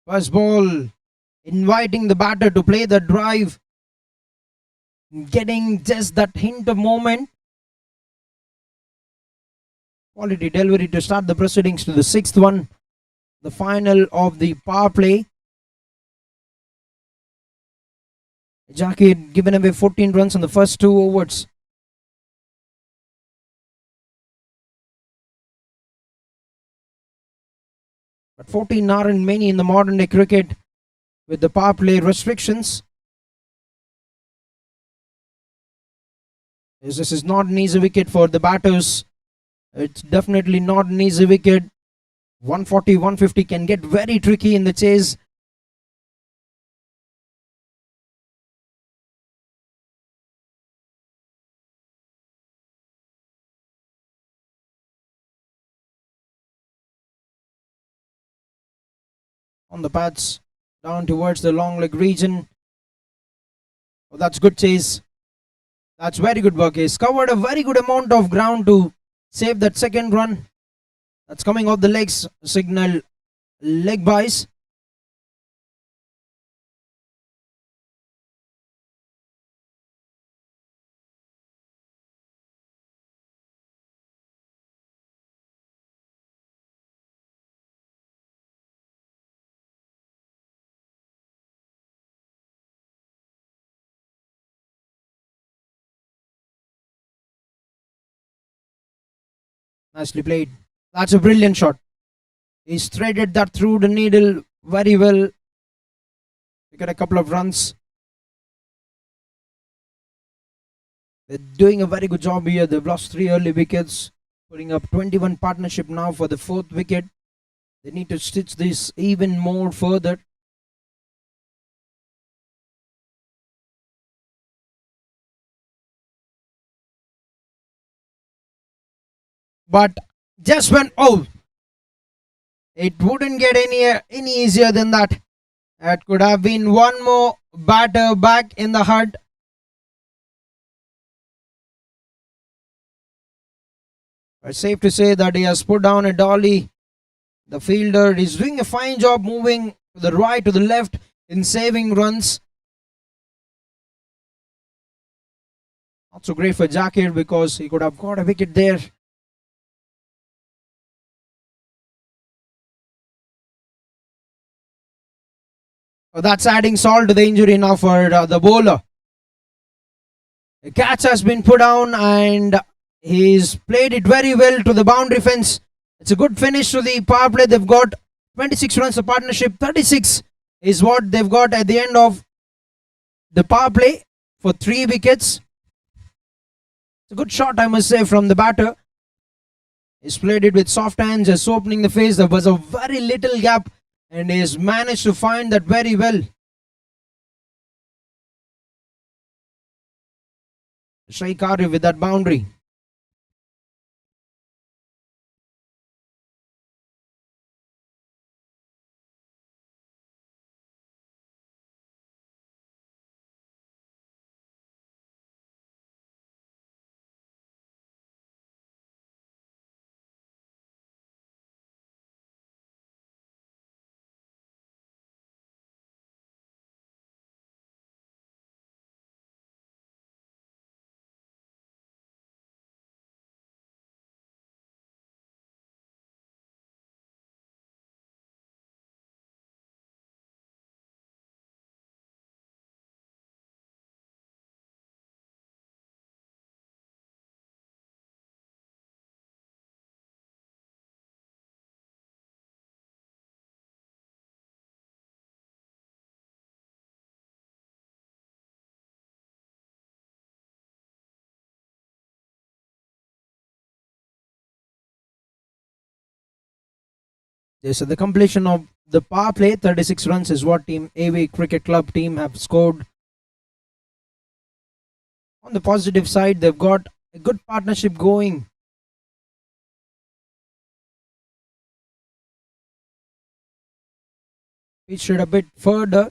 First ball, inviting the batter to play the drive, getting just that hint of moment. Quality delivery to start the proceedings to the sixth one, the final of the power play. Jackie had given away 14 runs on the first 2 overs. But 14 aren't many in the modern day cricket with the power play restrictions. This is not an easy wicket for the batters. It's definitely not an easy wicket. 140, 150 can get very tricky in the chase. On the pads, down towards the long leg region. Oh, that's good chase. That's very good work. He's covered a very good amount of ground to save that second run. That's coming off the legs, signal leg byes. Nicely played. That's a brilliant shot. He's threaded that through the needle very well. We got a couple of runs. They're doing a very good job here. They've lost 3 early wickets, putting up 21 partnership now for the 4th wicket. They need to stitch this even more further. But just when, oh, it wouldn't get any easier than that. That could have been one more batter back in the hut. It's safe to say that he has put down a dolly. The fielder is doing a fine job moving to the right, to the left in saving runs. Not so great for Jakir because he could have got a wicket there. So that's adding salt to the injury now for the bowler. The catch has been put down and he's played it very well to the boundary fence. It's a good finish to the power play. They've got 26 runs of partnership. 36 is what they've got at the end of the power play for 3 wickets. It's a good shot, I must say, from the batter. He's played it with soft hands, just opening the face. There was a very little gap and he's managed to find that very well. Shaikari with that boundary. So the completion of the power play, 36 runs is what Team AV Cricket Club team have scored. On the positive side, they've got a good partnership going. Pitched it a bit further.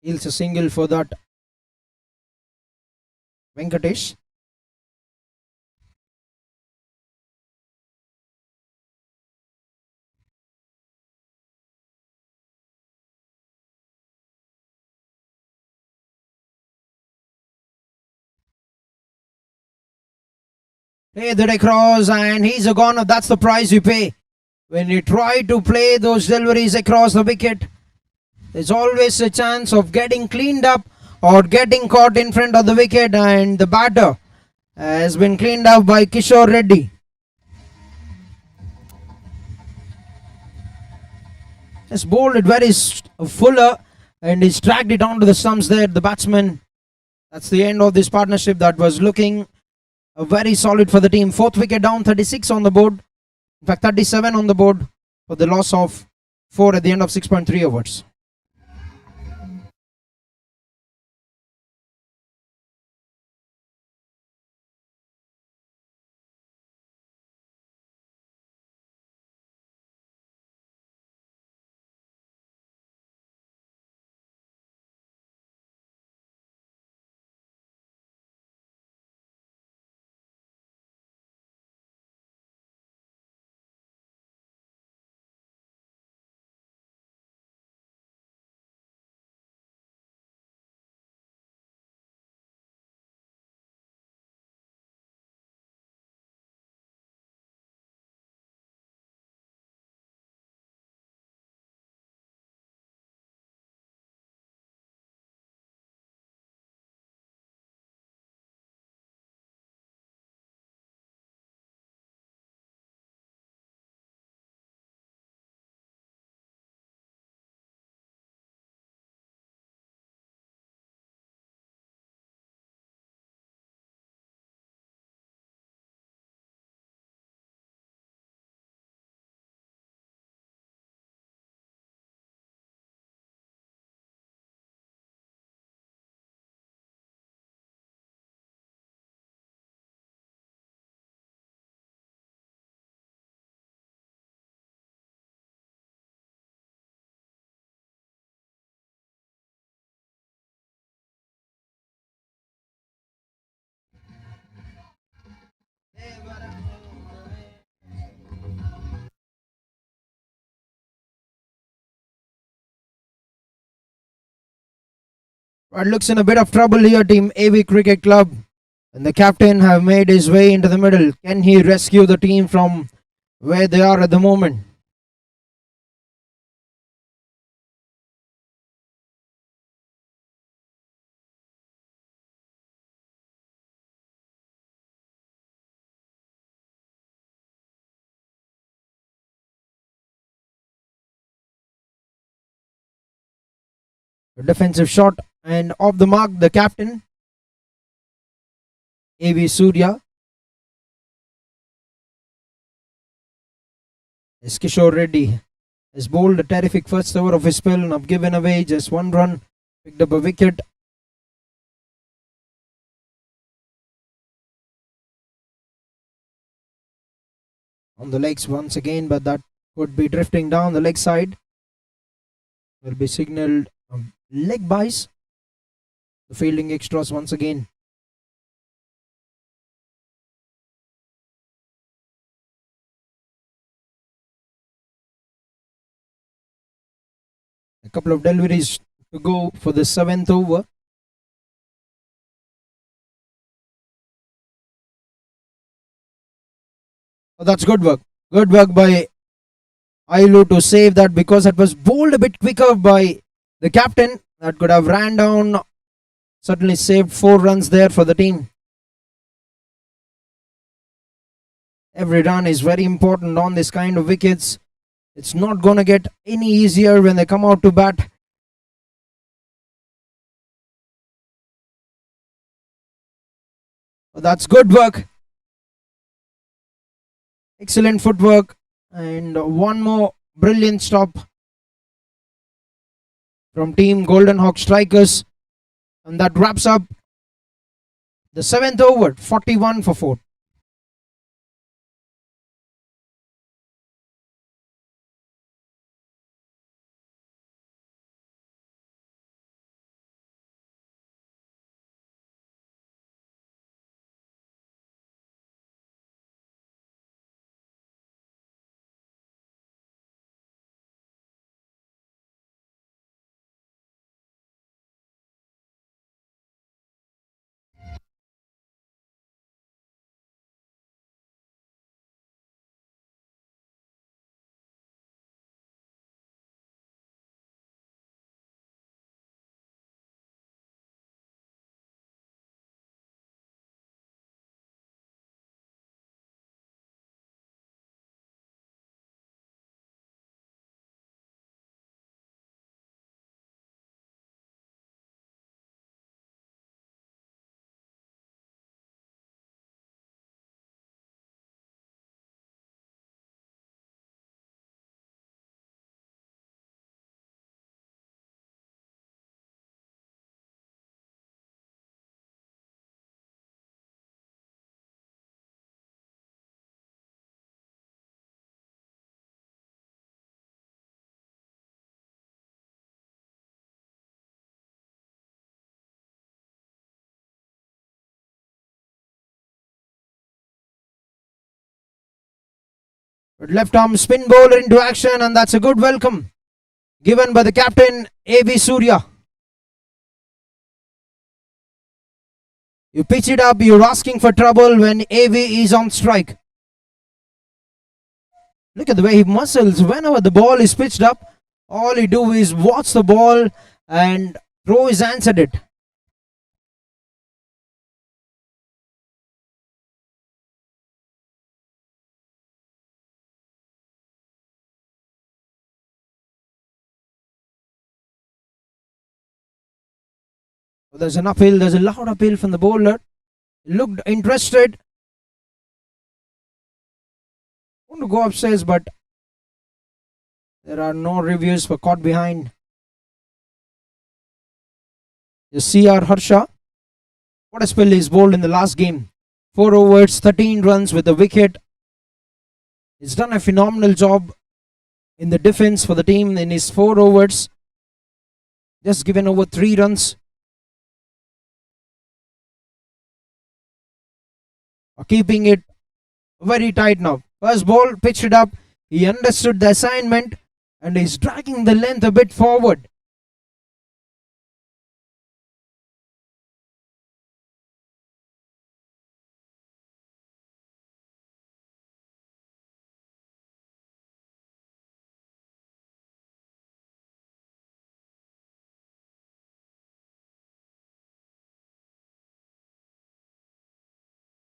Heels a single for that Venkatesh. Play that across, and he's a goner. That's the price you pay when you try to play those deliveries across the wicket. There's always a chance of getting cleaned up or getting caught in front of the wicket, and the batter has been cleaned up by Kishore Reddy. Has bowled it very fuller, and he's dragged it onto the stumps there, the batsman. That's the end of this partnership that was looking very solid for the team. Fourth wicket down, 36 on the board. In fact, 37 on the board for the loss of 4 at the end of 6.3 overs. But looks in a bit of trouble here, team AV Cricket Club. And the captain have made his way into the middle. Can he rescue the team from where they are at the moment? A defensive shot and off the mark, the captain, AV Surya. Is Kishore Reddy has bowled a terrific first over of his spell and have given away just one run, picked up a wicket. On the legs once again, but that could be drifting down the leg side. Will be signalled leg byes. The fielding extras once again. A couple of deliveries to go for the 7th over. Oh, that's good work. Good work by Ailu to save that, because it was bowled a bit quicker by the captain. That could have ran down. Certainly saved 4 runs there for the team. Every run is very important on this kind of wickets. It's not going to get any easier when they come out to bat. Oh, that's good work. Excellent footwork. And one more brilliant stop from Team Golden Hawk Strikers. And that wraps up the 7th over, 41 for 4. With left arm spin bowler into action, and that's a good welcome given by the captain A.V. Surya. You pitch it up, you're asking for trouble when A.V. is on strike. Look at the way he muscles whenever the ball is pitched up. All he do is watch the ball and throw his hands at it. There's an uphill, there's a loud appeal from the bowler. Looked interested. Want to go upstairs, but there are no reviews for caught behind. You see our Harsha. What a spell is bowled in the last game. 4 overs, 13 runs with a wicket. He's done a phenomenal job in the defense for the team in his 4 overs. Just given over 3 runs. Keeping it very tight now. First ball, pitched it up. He understood the assignment and is dragging the length a bit forward.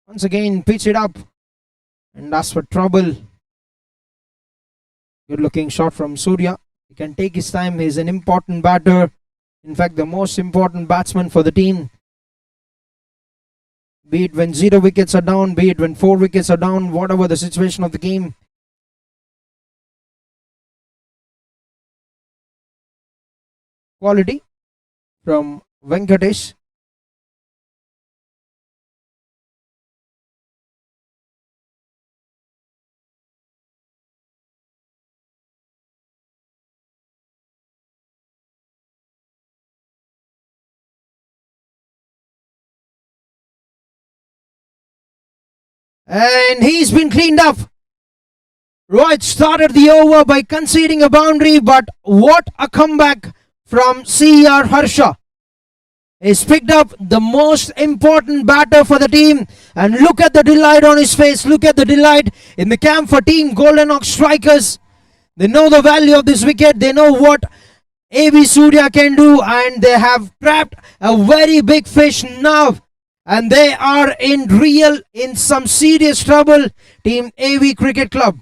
Once again, pitch it up and ask for trouble. Good looking shot from Surya. He can take his time. He's an important batter. In fact, the most important batsman for the team. Be it when 0 wickets are down, be it when 4 wickets are down, whatever the situation of the game. Quality from Venkatesh. And he's been cleaned up. Rohit started the over by conceding a boundary, but what a comeback from CR Harsha. He's picked up the most important batter for the team, and look at the delight on his face. Look at the delight in the camp for Team Golden Ox Strikers. They know the value of this wicket. They know what A.V. Surya can do, and they have trapped a very big fish now. And they are in some serious trouble, Team A.V. Cricket Club.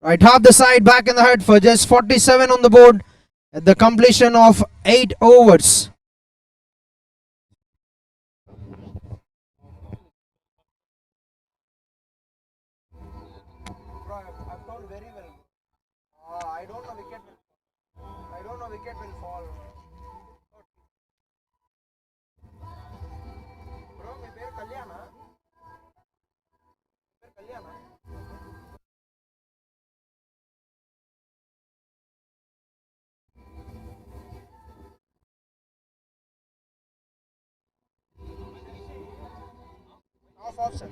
Right, half the side back in the hut for just 47 on the board at the completion of 8 overs. I've told very well. I don't know wicket will fall. Bro, my name Kalyana. Kalyana. Off option.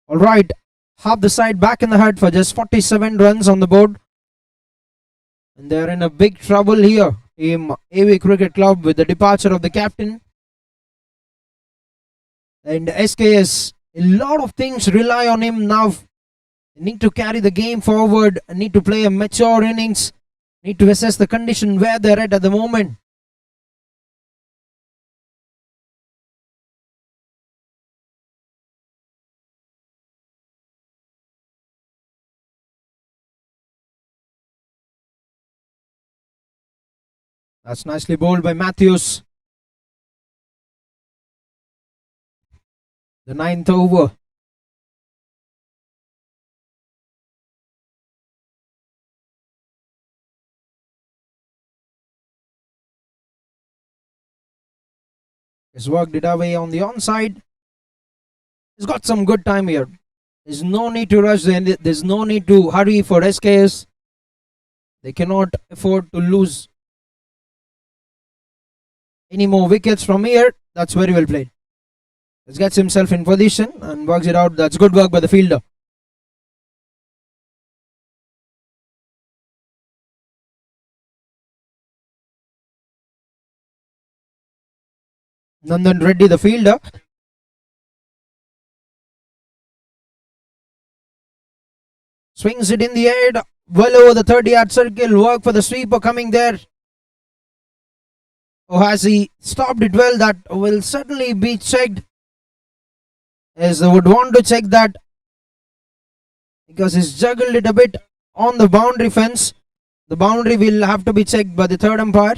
All right, half the side back in the hut for just 47 runs on the board. And they're in a big trouble here. Team AV Cricket Club with the departure of the captain. And SKS, a lot of things rely on him now. They need to carry the game forward, need to play a mature innings, need to assess the condition where they're at the moment. That's nicely bowled by Matthews. The 9th over. He's worked it away on the onside. He's got some good time here. There's no need to rush. There's no need to hurry for SKS. They cannot afford to lose any more wickets from here. That's very well played. He gets himself in position and works it out. That's good work by the fielder. Nandan Reddy, the fielder. Swings it in the air, well over the 30-yard circle. Work for the sweeper coming there. Oh, has he stopped it well? That will certainly be checked. As they would want to check that because he's juggled it a bit on the boundary fence. The boundary will have to be checked by the third umpire.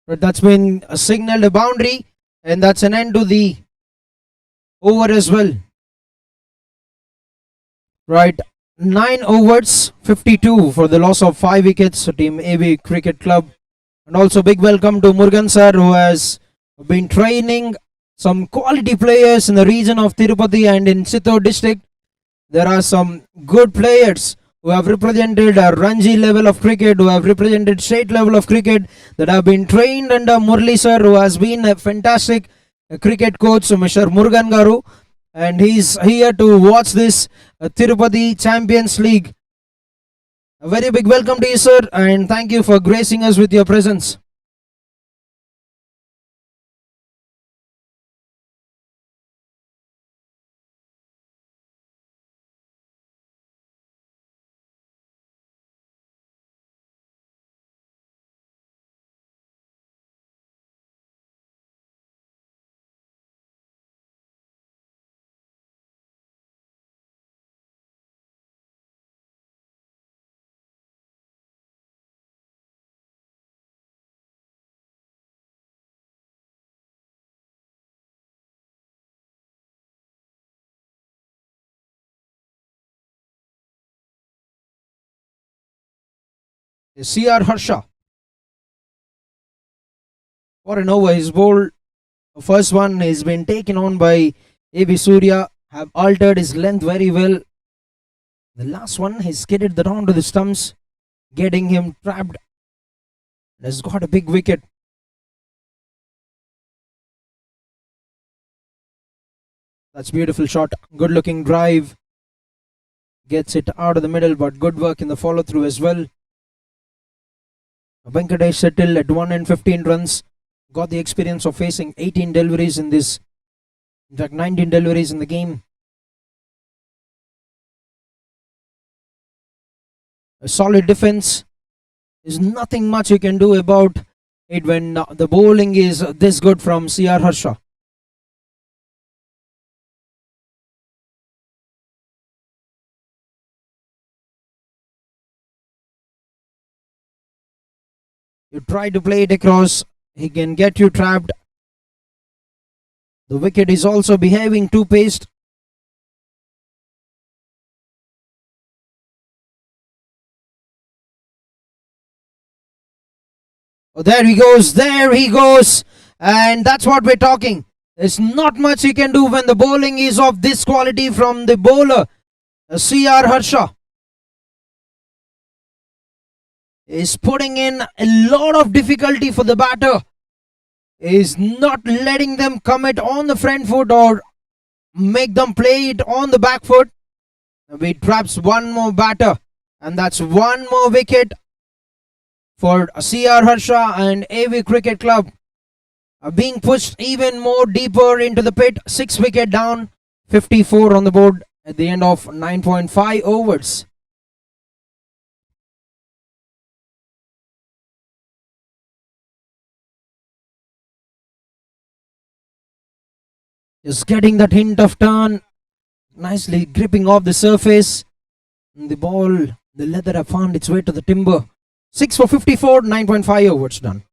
But that's been signaled a boundary, and that's an end to the over as well. Right, 9 overs, 52 for the loss of 5 wickets. Team AV Cricket Club. And also big welcome to Murugan sir, who has been training some quality players in the region of Tirupati and in Chittor district. There are some good players who have represented a Ranji level of cricket, who have represented state level of cricket, that have been trained under Murli sir, who has been a fantastic cricket coach, Mr. Murugan Garu, and he's here to watch this Tirupati Champions League. A very big welcome to you, sir, and thank you for gracing us with your presence. CR Harsha. For an over, his ball, first one has been taken on by AB Surya, have altered his length very well. The last one, he skidded the round to the stumps, getting him trapped. Has got a big wicket. That's beautiful shot. Good looking drive. Gets it out of the middle, but good work in the follow through as well. Venkatesh settled at 115 runs. Got the experience of facing 18 deliveries in this. In fact, 19 deliveries in the game. A solid defense. There's nothing much you can do about it when the bowling is this good from CR Harsha. You try to play it across, he can get you trapped. The wicket is also behaving too paced. Oh, there he goes, and that's what we're talking. There's not much he can do when the bowling is of this quality from the bowler, CR Harsha. Is putting in a lot of difficulty for the batter. Is not letting them commit on the front foot or make them play it on the back foot. We traps one more batter, and that's one more wicket for CR Harsha and AV Cricket Club. Being pushed even more deeper into the pit. 6 wicket down, 54 on the board at the end of 9.5 overs. Just getting that hint of turn, nicely gripping off the surface. The ball, the leather have found its way to the timber. 6 for 54, 9.5 overs done.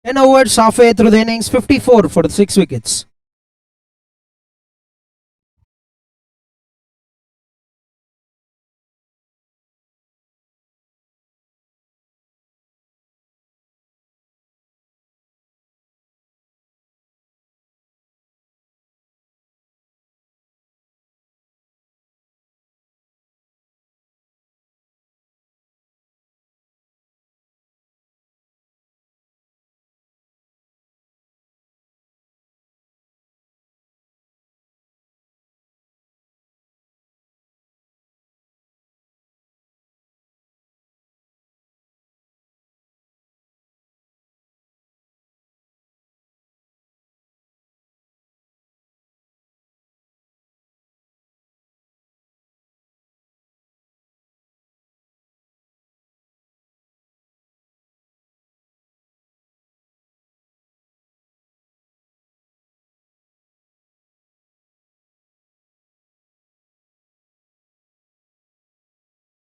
10 overs halfway through the innings, 54 for the 6 wickets.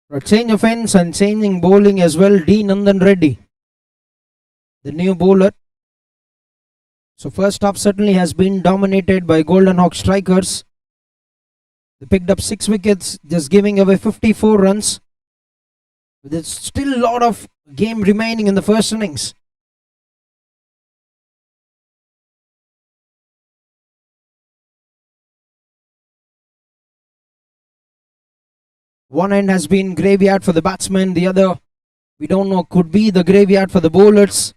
For a change of ends and changing bowling as well, D. Nandan Reddy, the new bowler. So first half certainly has been dominated by Golden Hawk strikers. They picked up 6 wickets, just giving away 54 runs. There's still a lot of game remaining in the first innings. One end has been graveyard for the batsmen, the other, we don't know, could be the graveyard for the bowlers.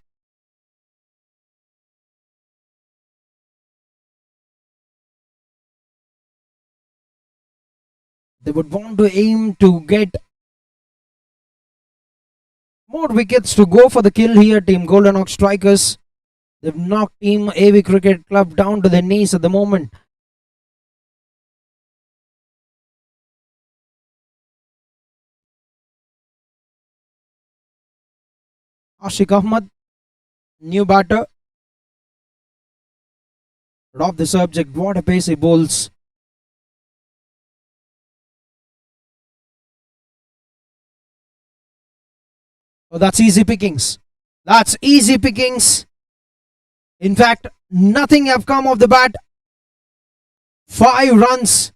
They would want to aim to get more wickets to go for the kill here, Team Golden Hawk strikers. They've knocked Team AV Cricket Club down to their knees at the moment. Ashik Ahmad, new batter. But off the subject, what a pace he bowls. Oh, that's easy pickings. That's easy pickings. In fact, nothing have come off the bat. 5 runs.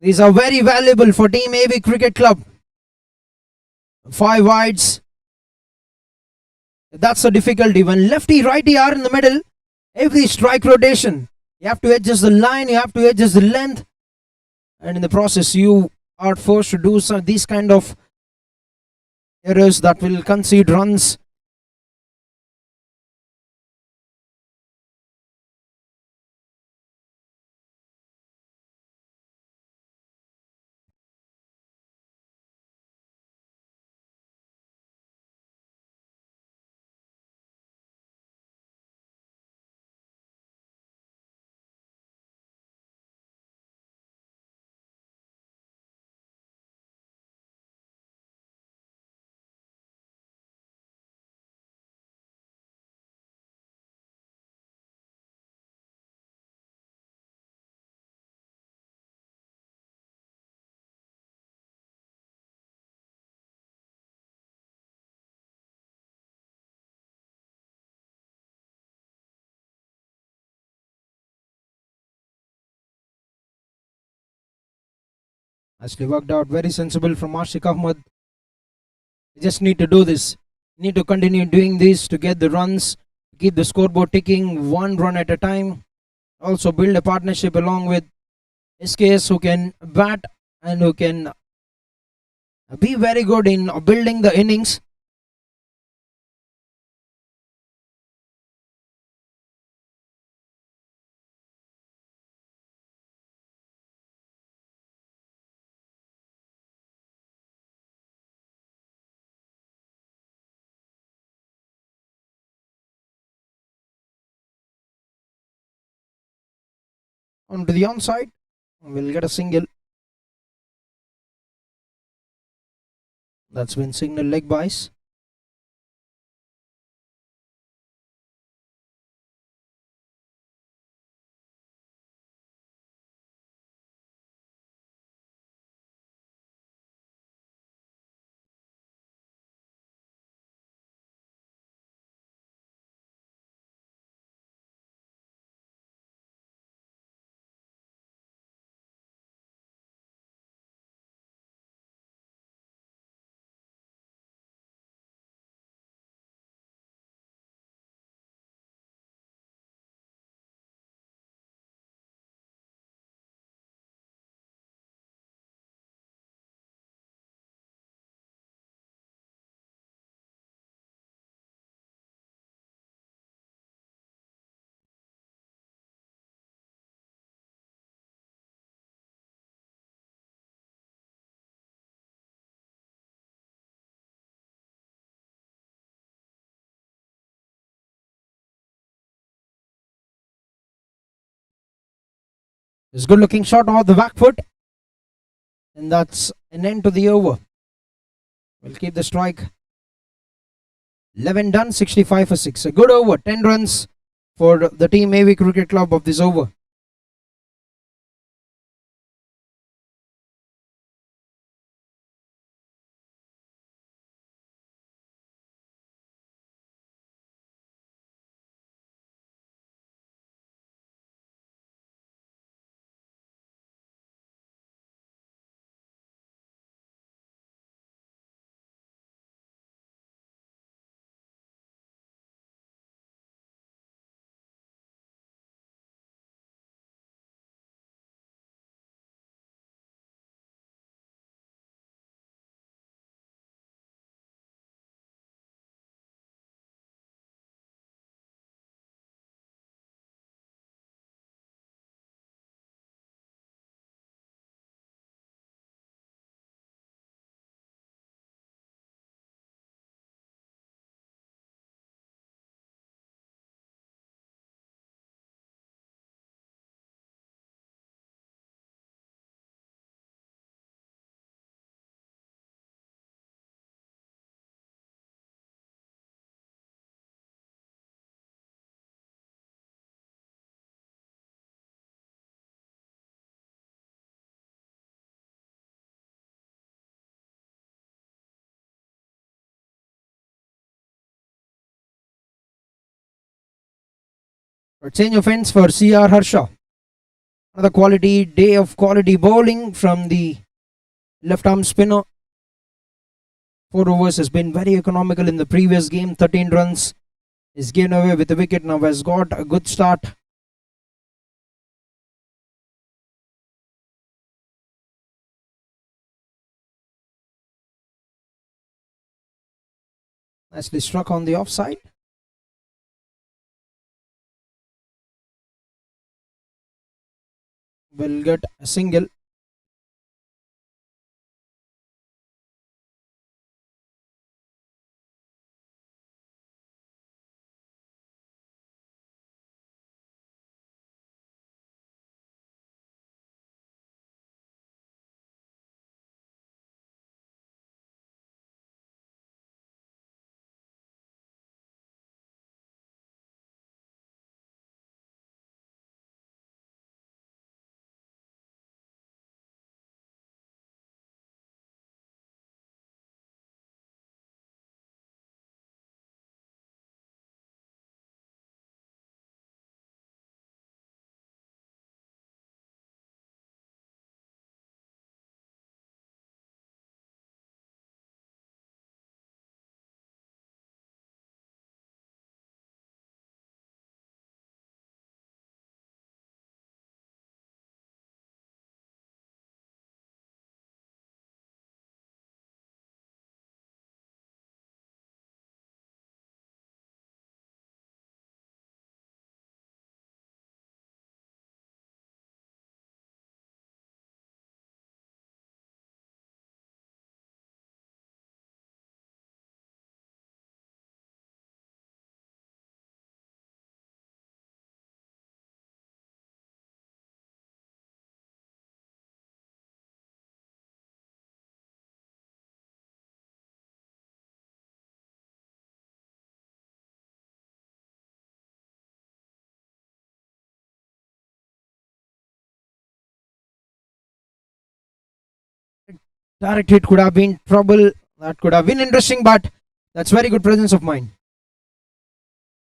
These are very valuable for Team AV Cricket Club. 5 wides. That's a difficulty. When lefty righty are in the middle, every strike rotation, you have to adjust the line, you have to adjust the length, and in the process, you are forced to do some these kind of errors that will concede runs. Actually worked out very sensible from Ashik Ahmad. You just need to do this. You need to continue doing this to get the runs, keep the scoreboard ticking 1 run at a time. Also build a partnership along with SKS who can bat and who can be very good in building the innings. Onto the onside, we'll get a single. That's been signal leg byes. It's good looking shot off the back foot. And that's an end to the over. We'll keep the strike. 11 done, 65 for 6. A good over, 10 runs for the team AV Cricket Club of this over. A change of ends for CR Harsha. Another quality day of quality bowling from the left arm spinner. 4 overs has been very economical in the previous game. 13 runs is given away with a wicket. Now has got a good start. Nicely struck on the offside. Will get a single. Direct hit could have been trouble. That could have been interesting, but that's very good presence of mind.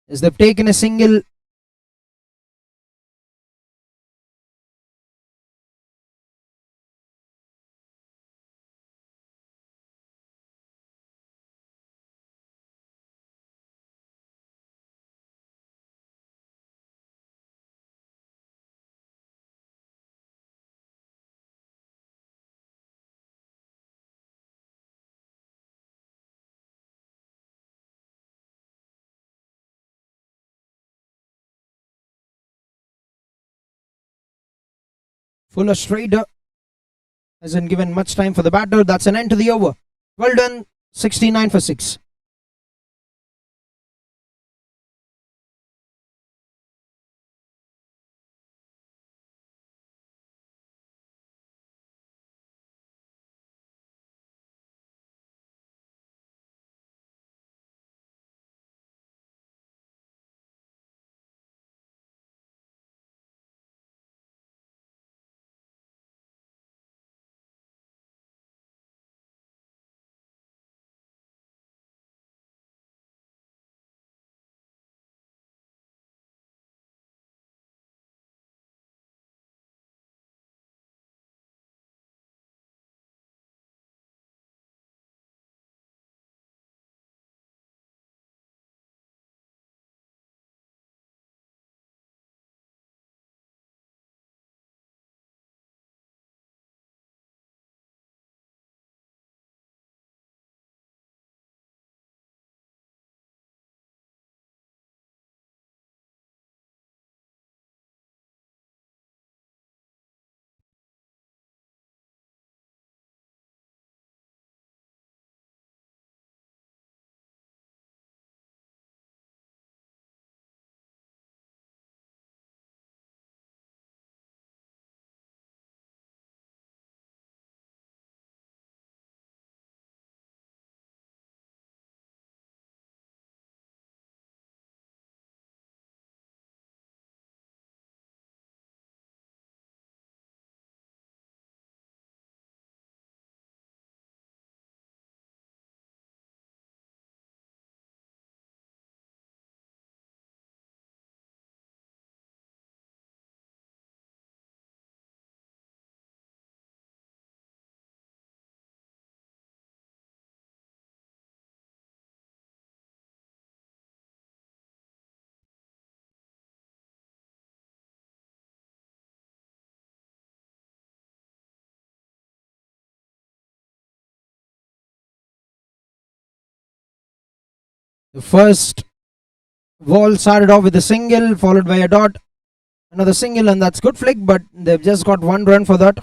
As they've taken a single. Fuller straighter hasn't given much time for the batter. That's an end to the over. Well done, 69 for 6. The first ball started off with a single, followed by a dot. Another single, and that's good flick, but they've just got 1 run for that.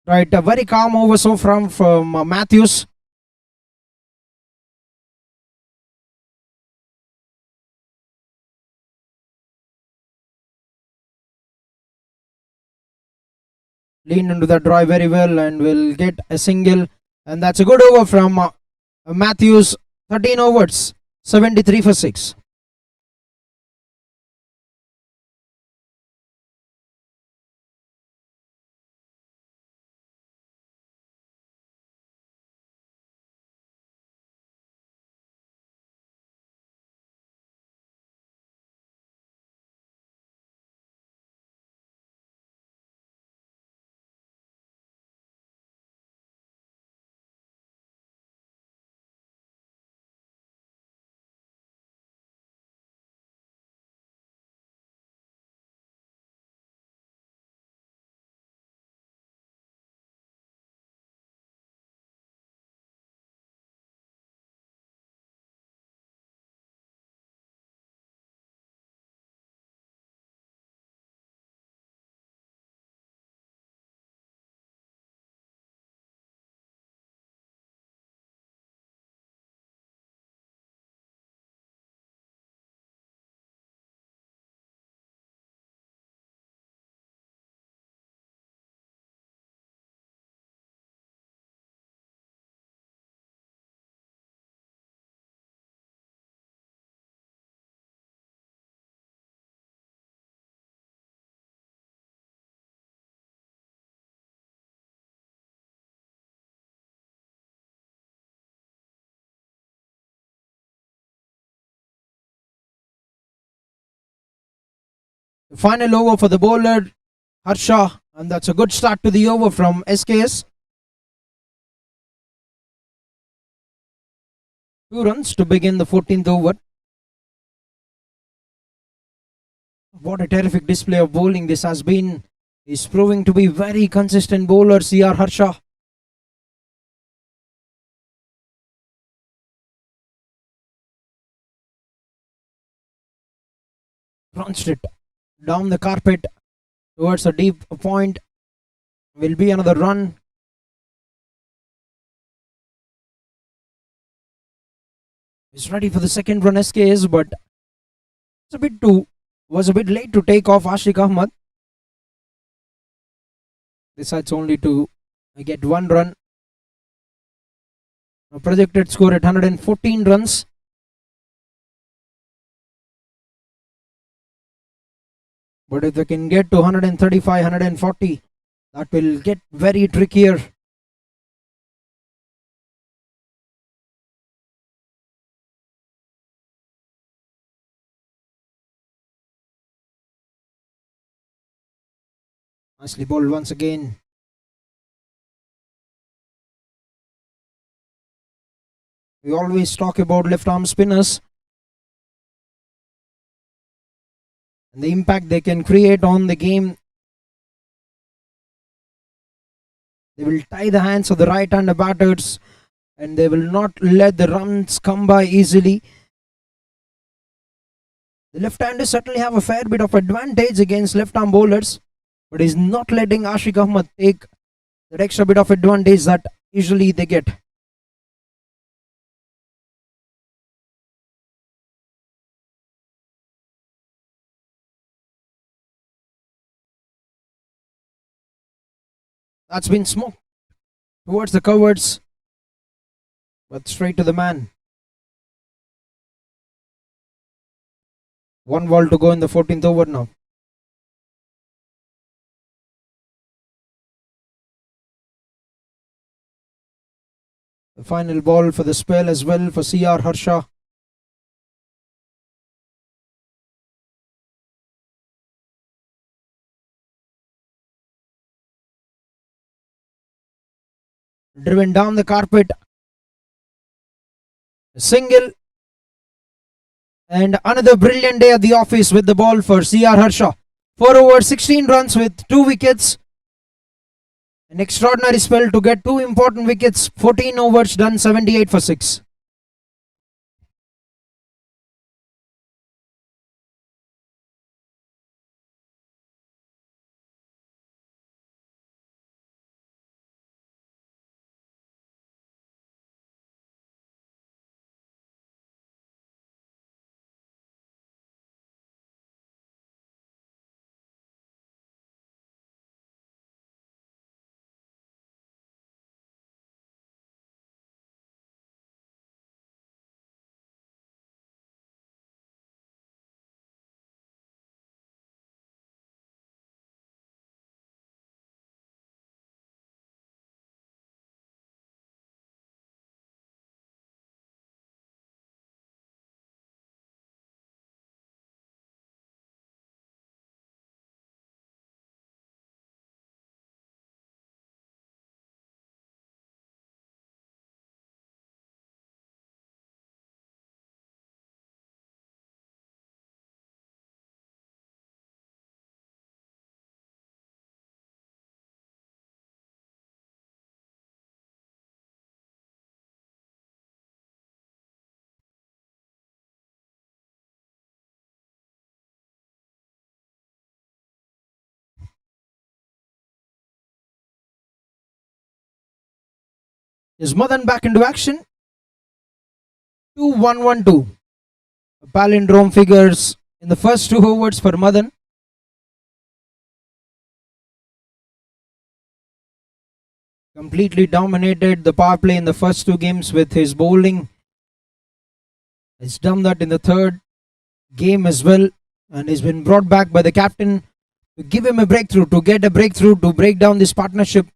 Right, a very calm over so from Matthews. Leaned into the drive very well and will get a single, and that's a good over from Matthews. 13 overs, 73 for 6. The final over for the bowler, Harsha, and that's a good start to the over from SKS. 2 runs to begin the 14th over. What a terrific display of bowling this has been. He's proving to be very consistent bowler, CR Harsha. Crunched it down the carpet towards a deep point. Will be another run. He's ready for the second run, SKS, but was a bit late to take off Ashik Ahmad. Decides only to get 1 run. A projected score at 114 runs. But if they can get to 135, 140, that will get very trickier. Nicely bowled once again. We always talk about left arm spinners and the impact they can create on the game. They will tie the hands of the right-hander batters and they will not let the runs come by easily. The left-handers certainly have a fair bit of advantage against left-arm bowlers, but he's not letting Ashik Ahmad take that extra bit of advantage that usually they get. That's been smoked towards the coverts, but straight to the man. 1 ball to go in the 14th over now. The final ball for the spell as well for CR Harsha. driven down the carpet. A single. And another brilliant day at the office with the ball for CR Harsha. 4 overs, 16 runs with 2 wickets. An extraordinary spell to get 2 important wickets. 14 overs done, 78 for 6. Is Madan back into action? 2-1-1-2. Palindrome figures in the first 2 overs for Madan. Completely dominated the power play in the first 2 games with his bowling. He's done that in the third game as well, and he's been brought back by the captain to give him a breakthrough, to get a breakthrough, to break down this partnership.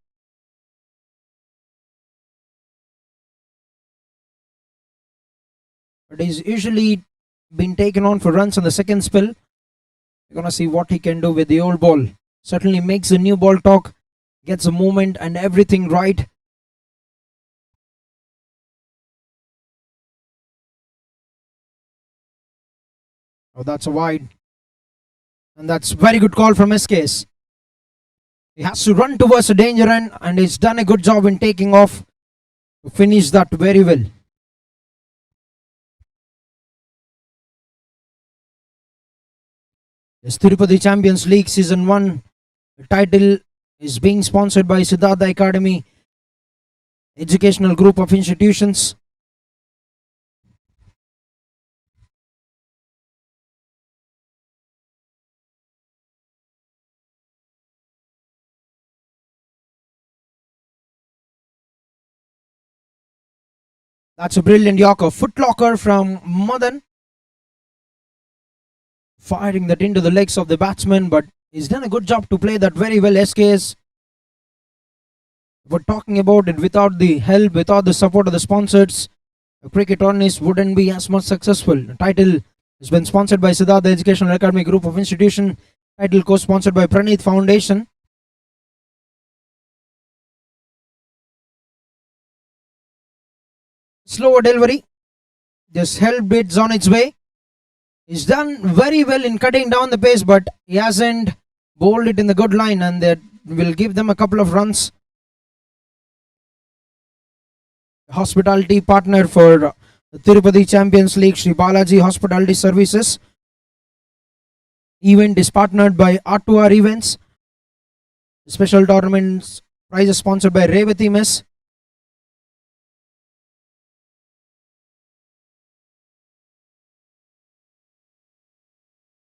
But he's usually been taken on for runs on the second spell. We're gonna see what he can do with the old ball. Certainly makes the new ball talk, gets the movement and everything right. Oh, that's a wide. And that's very good call from SKS. He has to run towards the danger end, and he's done a good job in taking off to finish that very well. This Tirupati Champions League Season 1 title is being sponsored by Siddhartha Academy Educational Group of Institutions. That's a brilliant Yorker. Footlocker from Madan. Firing that into the legs of the batsman, but he's done a good job to play that very well. SKS. We're talking about it, without the help, without the support of the sponsors, a cricket tournament wouldn't be as much successful. The title has been sponsored by Siddhartha Educational Academy Group of Institution. Title co-sponsored by Praneeth Foundation. Slower delivery. Just helped it on its way. He's done very well in cutting down the pace, but he hasn't bowled it in the good line, and that will give them a couple of runs. Hospitality partner for the Tirupati Champions League, Sri Balaji Hospitality Services. Event is partnered by R2R Events. Special tournaments prize is sponsored by Revati Mess.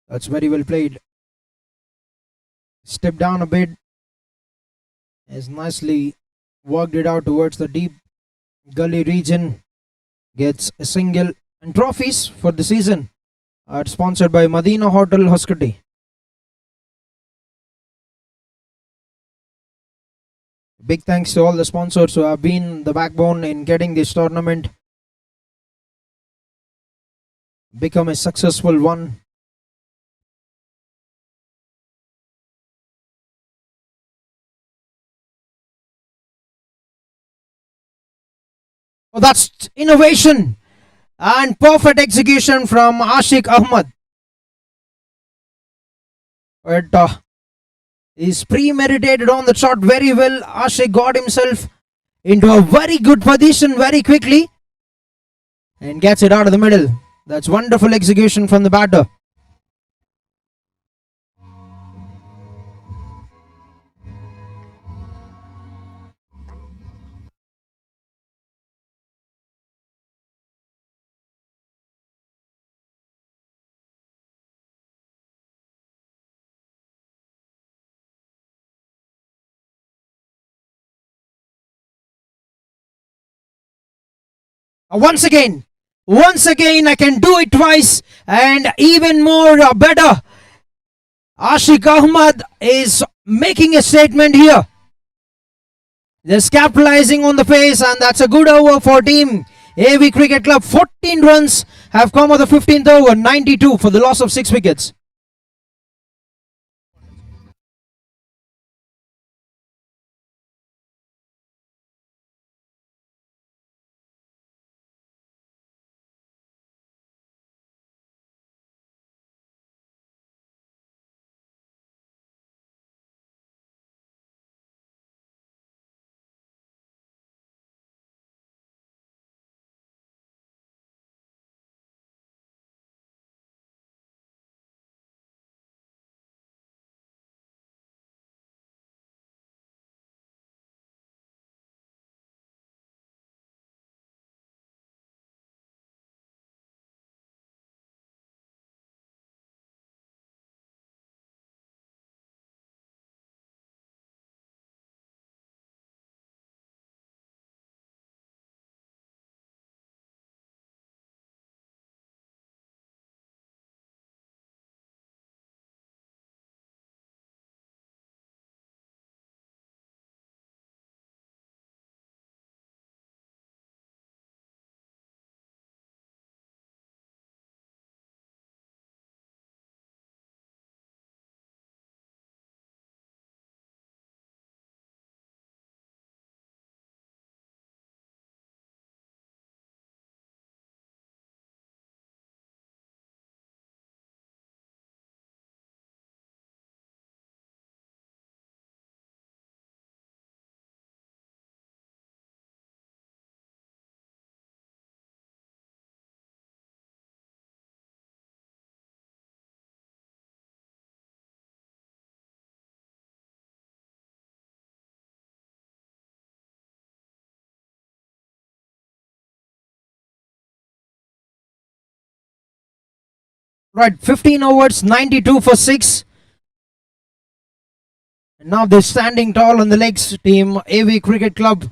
That's very well played. Step down a bit. Has nicely worked it out towards the deep gully region. Gets a single. And trophies for the season are sponsored by Madina Hotel Hoskati. Big thanks to all the sponsors who have been the backbone in getting this tournament become a successful one. Oh, that's innovation and perfect execution from Ashik Ahmad. But he's premeditated on the shot very well. Ashik got himself into a very good position very quickly and gets it out of the middle. That's wonderful execution from the batter. Once again, I can do it twice and even more better. Ashik Ahmad is making a statement here. Just capitalizing on the pace, and that's a good over for team AV Cricket Club. 14 runs have come of the 15th over, 92 for the loss of 6 wickets. Right, 15 overs, 92 for 6. And now they're standing tall on the legs, team AV Cricket Club.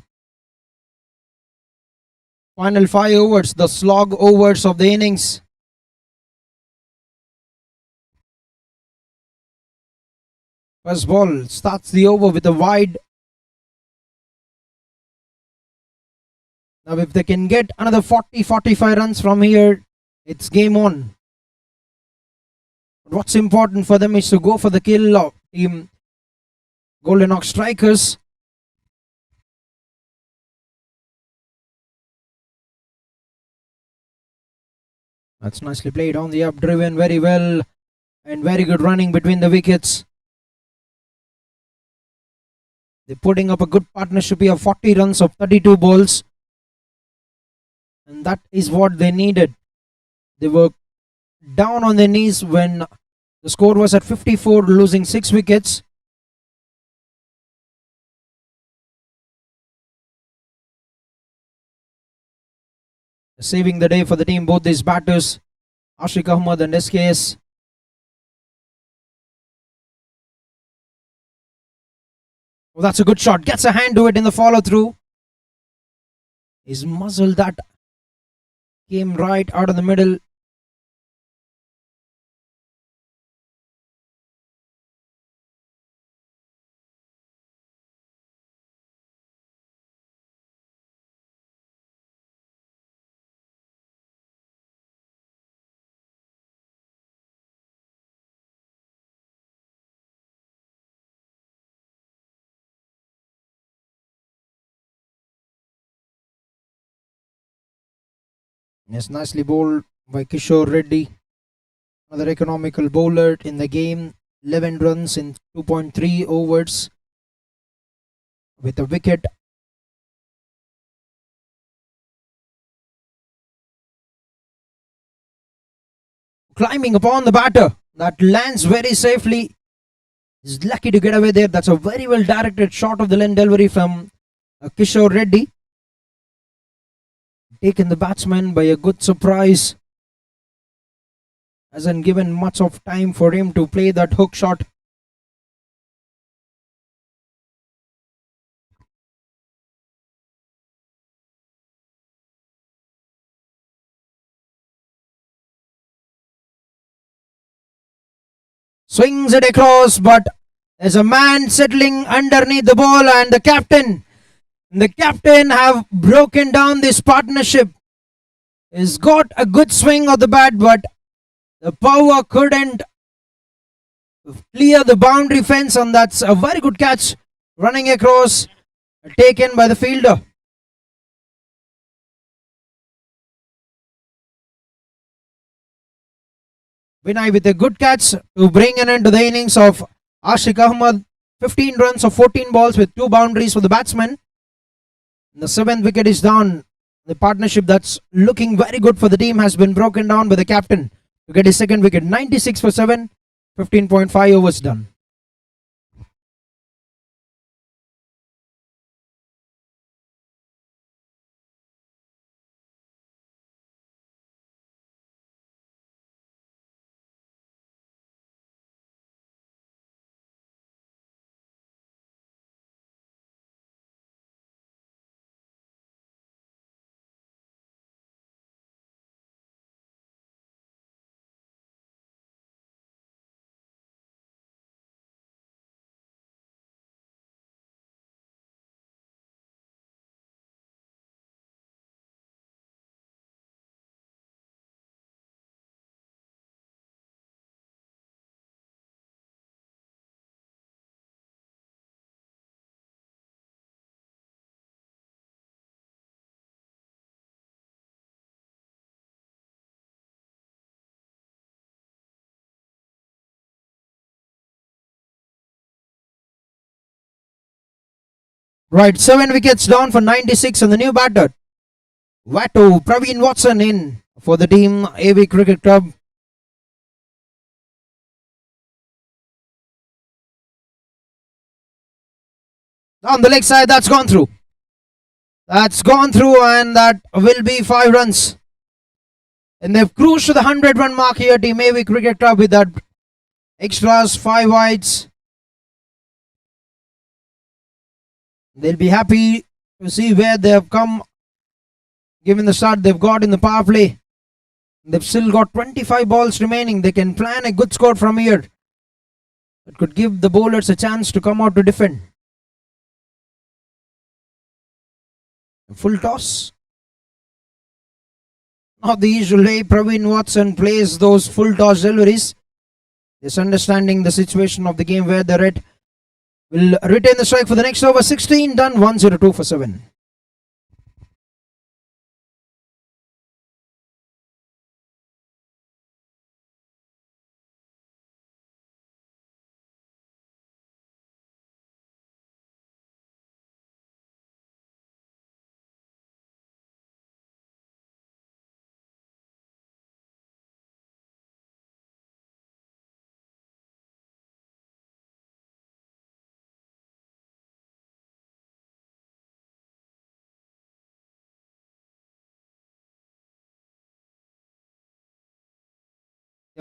Final 5 overs, the slog overs of the innings. First ball starts the over with a wide. Now, if they can get another 40-45 runs from here, it's game on. What's important for them is to go for the kill of team Golden Ox Strikers. That's nicely played on the up, driven very well, and very good running between the wickets. They're putting up a good partnership here, 40 runs of 32 balls. And that is what they needed. They were down on their knees when the score was at 54, losing 6 wickets. Saving the day for the team, both these batters, Ashik Ahmad and SKS. Oh, that's a good shot. Gets a hand to it in the follow through. He's muzzled that. Came right out of the middle. Yes, nicely bowled by Kishore Reddy. Another economical bowler in the game. 11 runs in 2.3 overs with a wicket. Climbing upon the batter. That lands very safely. He's lucky to get away there. That's a very well directed shot of the length delivery from Kishore Reddy. Taken the batsman by a good surprise. Hasn't given much of time for him to play that hook shot. Swings it across, but there's a man settling underneath the ball, and the captain have broken down this partnership. He's got a good swing of the bat, but the power couldn't clear the boundary fence, and that's a very good catch running across, taken by the fielder. Vinay with a good catch to bring an end to the innings of Ashik Ahmad. 15 runs of 14 balls with 2 boundaries for the batsman. The 7th wicket is down. The partnership that's looking very good for the team has been broken down by the captain to get his 2nd wicket. 96 for 7, 15.5 overs done. Right, 7 wickets down for 96 and the new batter. Watto, Praveen Watson in for the team AV Cricket Club. On the leg side, that's gone through. That's gone through, and that will be 5 runs. And they've cruised to the 100-run mark here, Team AV Cricket Club, with that extras, 5 wides. They'll be happy to see where they have come, given the start they've got in the power play. They've still got 25 balls remaining. They can plan a good score from here. It could give the bowlers a chance to come out to defend. Full toss. Not the usual way Praveen Watson plays those full toss deliveries. Just understanding the situation of the game where the red will retain the strike for the next over. 16 done, 102 for 7.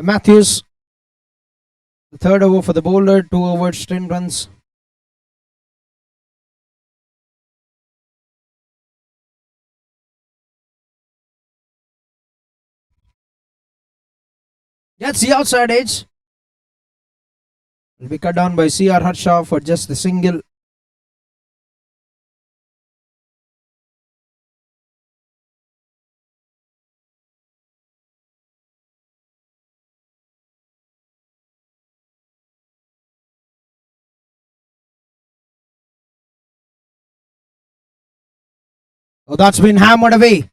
Matthews, the 3rd over for the bowler, 2 overs, 10 runs. Gets the outside edge. Will be cut down by CR Harsha for just the single. Oh, that's been hammered away.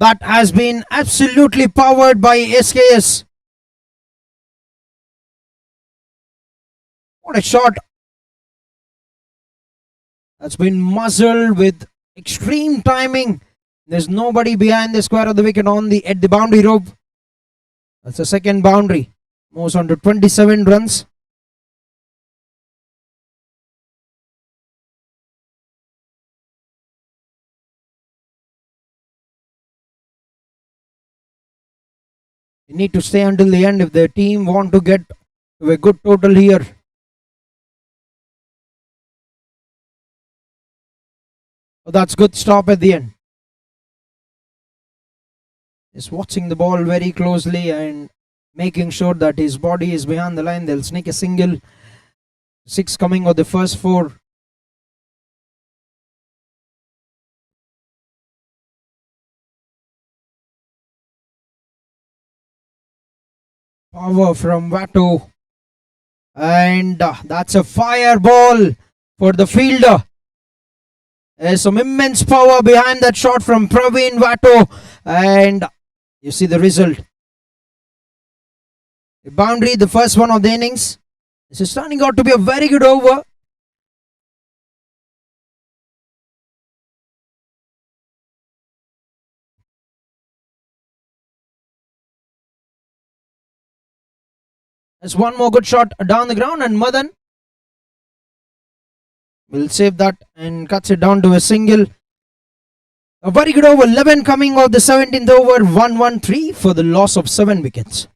That has been absolutely powered by SKS. What a shot. That's been muzzled with extreme timing. There's nobody behind the square of the wicket at the boundary rope. That's the second boundary. Moves on to 27 runs. They need to stay until the end if their team want to get to a good total here. Oh, that's good stop at the end. Is watching the ball very closely and making sure that his body is behind the line. They'll sneak a single. 6 coming of the first 4. Power from Vato. And that's a fireball for the fielder. There's some immense power behind that shot from Praveen Vato. And you see the result. The boundary, the first one of the innings. This is turning out to be a very good over. There's one more good shot down the ground, and Madan will save that and cuts it down to a single. A very good over. 11 coming of the 17th over. 1-1-3 for the loss of 7 wickets.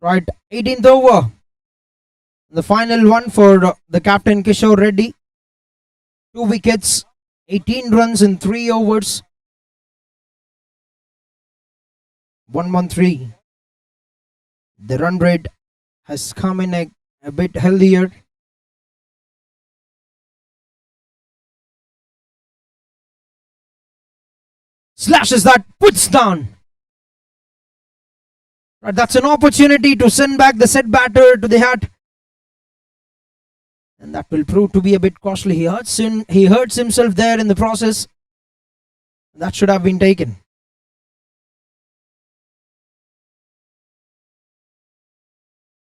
Right, 18th over. The final one for the captain Kishore Reddy. 2 wickets, 18 runs in 3 overs. 1-1-3. The run rate has come in a bit healthier. Slashes that, puts down. Right, that's an opportunity to send back the set batter to the hat. And that will prove to be a bit costly. He hurts himself there in the process. That should have been taken.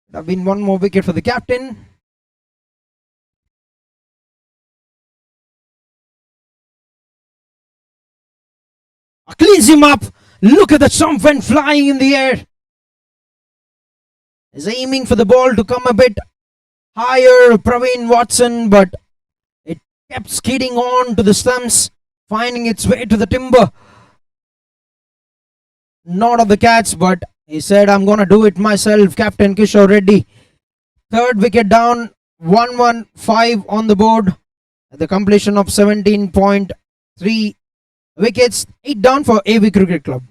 Should have been one more wicket for the captain. Cleans him up. Look at the stump went flying in the air. Is aiming for the ball to come a bit higher, Praveen Watson, but it kept skidding on to the stumps, finding its way to the timber. Not of the catch, but he said, I'm going to do it myself, Captain Kishore Reddy. Third wicket down, 1-1-5 on the board at the completion of 17.3 wickets, 8 down for AV Cricket Club.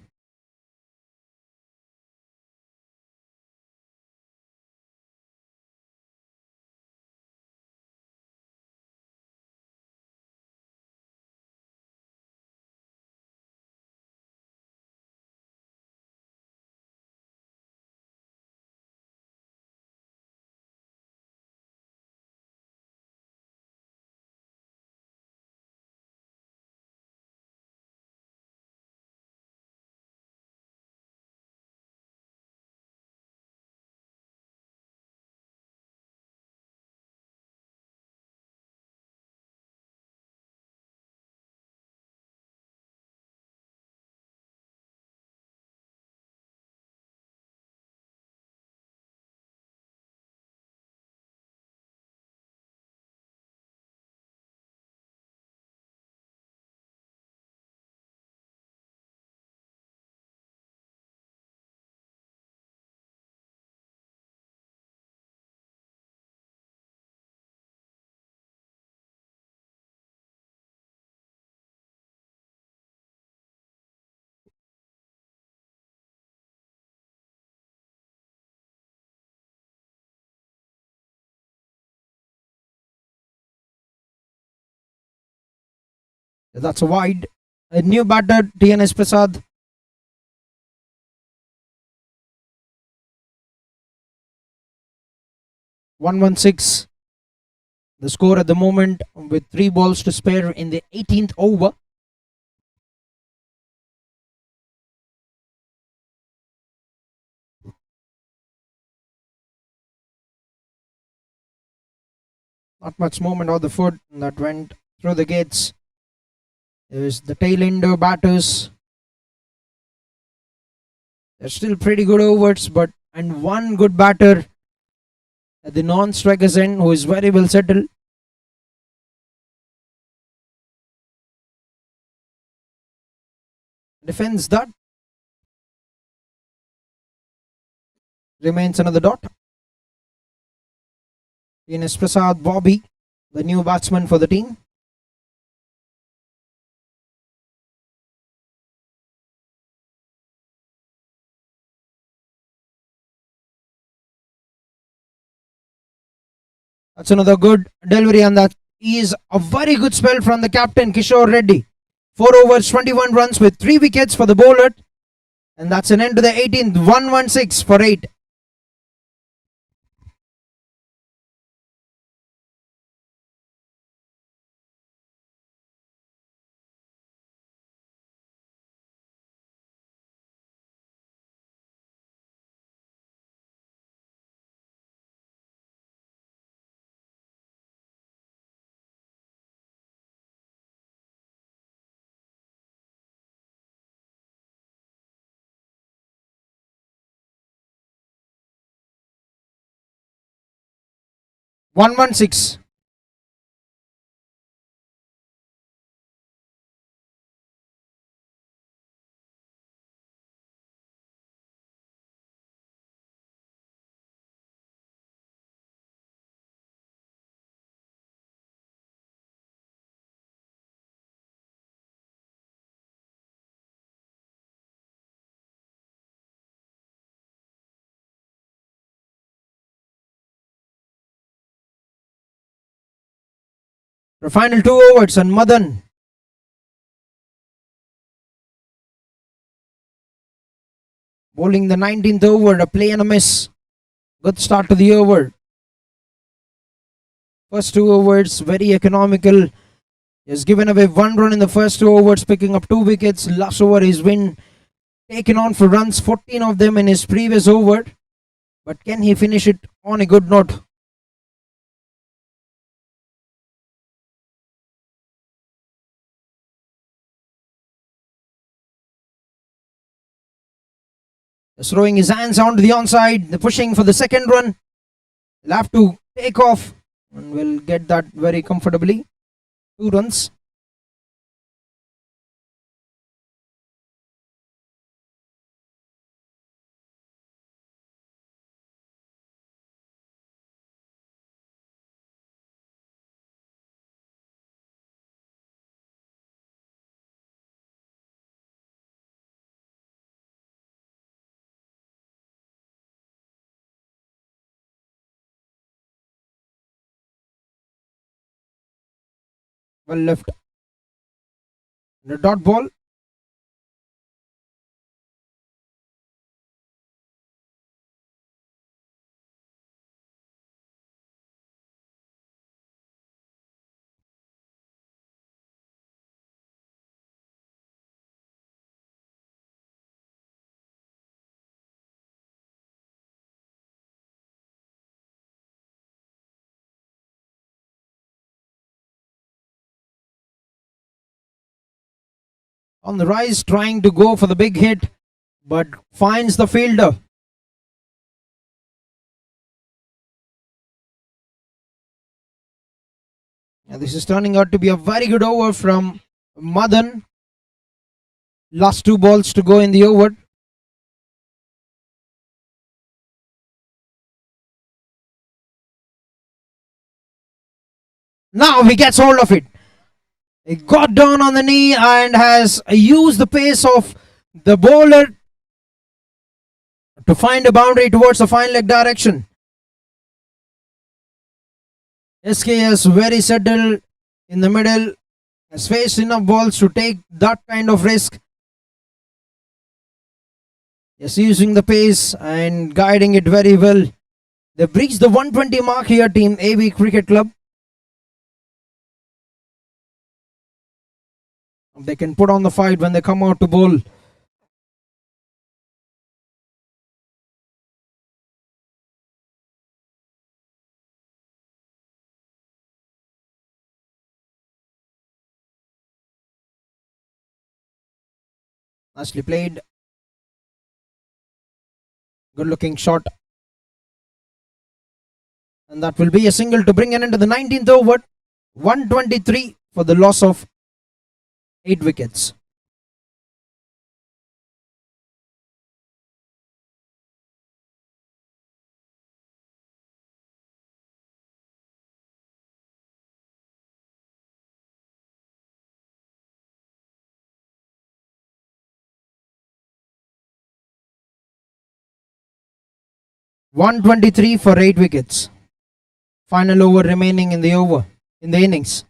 That's a wide. A new batter, TNS Prasad. (116). The score at the moment with 3 balls to spare in the 18th over. Not much movement of the foot that went through the gates. There's the tail ender batters. They're still pretty good overs, and one good batter at the non-striker's end who is very well settled. Defends that. Remains another dot. TNS Prasad Bobby, the new batsman for the team. That's another good delivery, and that is a very good spell from the captain Kishore Reddy. 4 overs, 21 runs with 3 wickets for the bowler, and that's an end to the 18th. 116 for 8. One 116. The final 2 overs, and Madan bowling the 19th over, a play and a miss. Good start to the over. First 2 overs, very economical. He has given away 1 run in the first 2 overs, picking up 2 wickets. Last over, he's been taken on for runs, 14 of them in his previous over. But can he finish it on a good note? He's throwing his hands onto the onside. They're pushing for the second run. They'll have to take off, and will get that very comfortably. 2 runs. Well left. The dot ball. On the rise, trying to go for the big hit, but finds the fielder. And this is turning out to be a very good over from Madan. Last 2 balls to go in the over. Now he gets hold of it. He got down on the knee and has used the pace of the bowler to find a boundary towards the fine leg direction. SKS very settled in the middle. has faced enough balls to take that kind of risk. Just using the pace and guiding it very well. They've reached the 120 mark here, Team AB Cricket Club. They can put on the fight when they come out to bowl. Nicely played. Good looking shot. And that will be a single to bring an end to the 19th over. 123 for the loss of 8 wickets. (123 for 8 wickets). Final over remaining in the innings.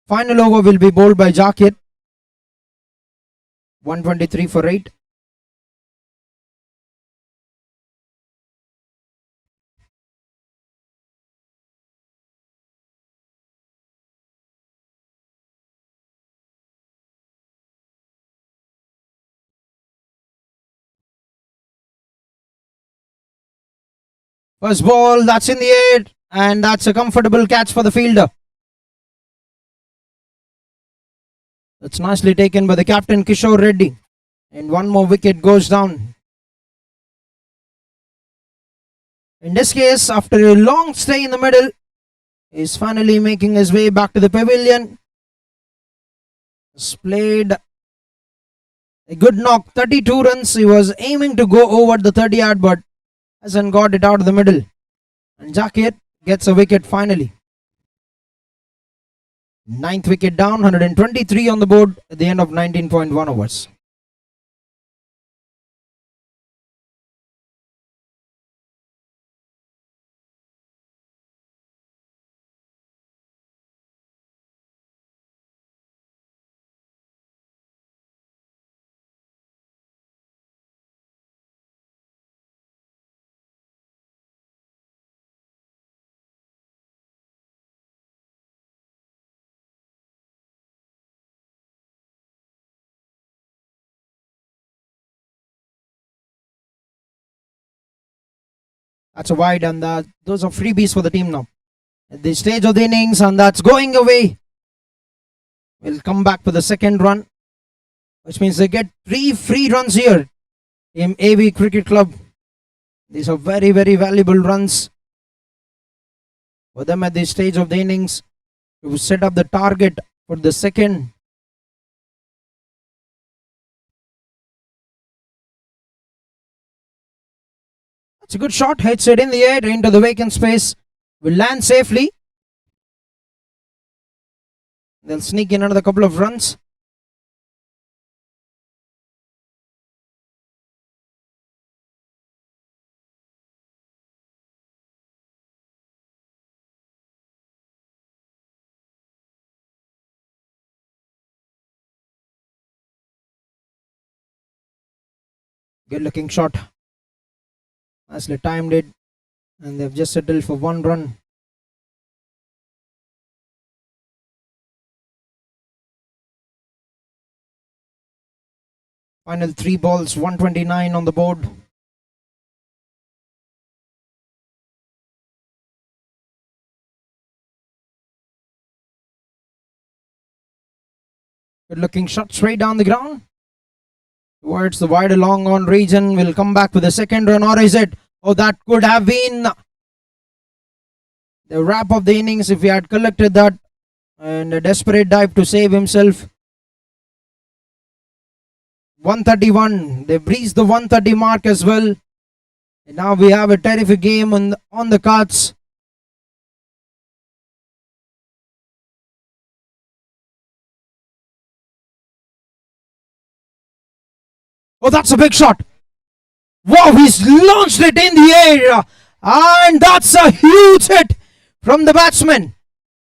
Final over will be bowled by Jakir. 123 for 8. First ball, that's in the air, and that's a comfortable catch for the fielder. That's nicely taken by the captain Kishore Reddy. And one more wicket goes down. In this case, after a long stay in the middle, he's finally making his way back to the pavilion. He's played a good knock, 32 runs. He was aiming to go over the 30 yard, but hasn't got it out of the middle. And Jakir gets a wicket finally. 9th wicket down, 123 on the board at the end of 19.1 overs. That's a wide, and those are freebies for the team now. At this stage of the innings, and that's going away. We'll come back for the second run, which means they get 3 free runs here in AB Cricket Club. These are very, very valuable runs for them at this stage of the innings to set up the target for the second. It's a good shot, hits it in the air into the vacant space. Will land safely. They'll sneak in another couple of runs. Good looking shot. Nicely timed it, and they've just settled for 1 run. Final 3 balls, 129 on the board. Good looking shot straight down the ground towards the wider long on region. Will come back with the second run, or is it? Oh, that could have been the wrap of the innings if he had collected that. and a desperate dive to save himself. 131. They breached the 130 mark as well. And now we have a terrific game on the cards. Oh, that's a big shot. Wow, he's launched it in the air. And that's a huge hit from the batsman.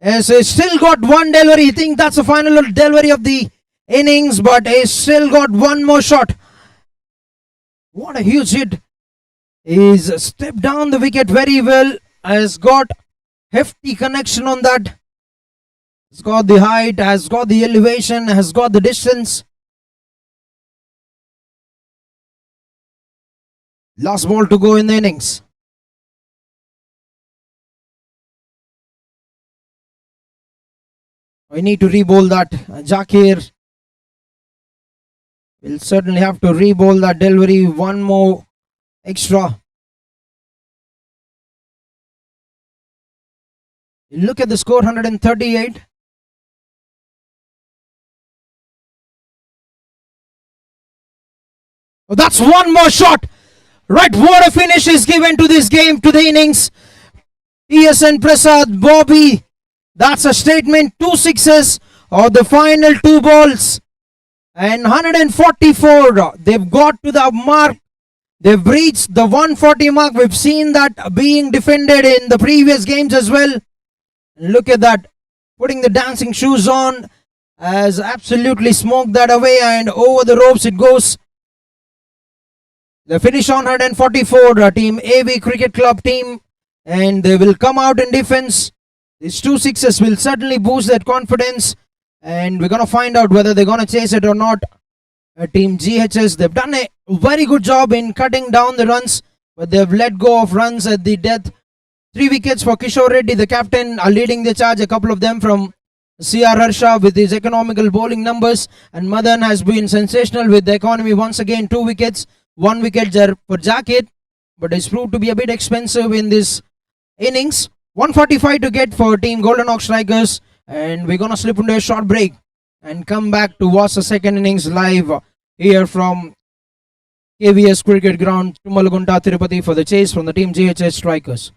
Yes, he's still got one delivery. I think that's the final delivery of the innings, but he's still got one more shot. What a huge hit. He's stepped down the wicket very well. Has got hefty connection on that. Has got the height, has got the elevation, has got the distance. Last ball to go in the innings. We need to re-bowl that. Jakir will certainly have to re-bowl that delivery. One more extra. Look at the score, 138. Oh, that's one more shot. Right, what a finish is given to this game, to the innings. TSN Prasad, Bobby. That's a statement. 2 sixes of the final 2 balls. And 144. They've got to the mark. They've reached the 140 mark. We've seen that being defended in the previous games as well. Look at that. Putting the dancing shoes on. Has absolutely smoked that away, and over the ropes it goes. They finish on 144, team AV Cricket Club team, and they will come out in defense. These 2 sixes will certainly boost their confidence, and we're going to find out whether they're going to chase it or not. Team GHS, they've done a very good job in cutting down the runs, but they've let go of runs at the death. 3 wickets for Kishore Reddy, the captain, are leading the charge. A couple of them from CR Harsha with his economical bowling numbers, and Madan has been sensational with the economy once again. 2 wickets. 1 wicket for Jakir, but it's proved to be a bit expensive in this innings. 145 to get for Team Golden Hawk Strikers, and we're gonna slip into a short break and come back to watch the second innings live here from KVS Cricket Ground, Tumalagunta, Tirupati, for the chase from the Team GHS Strikers.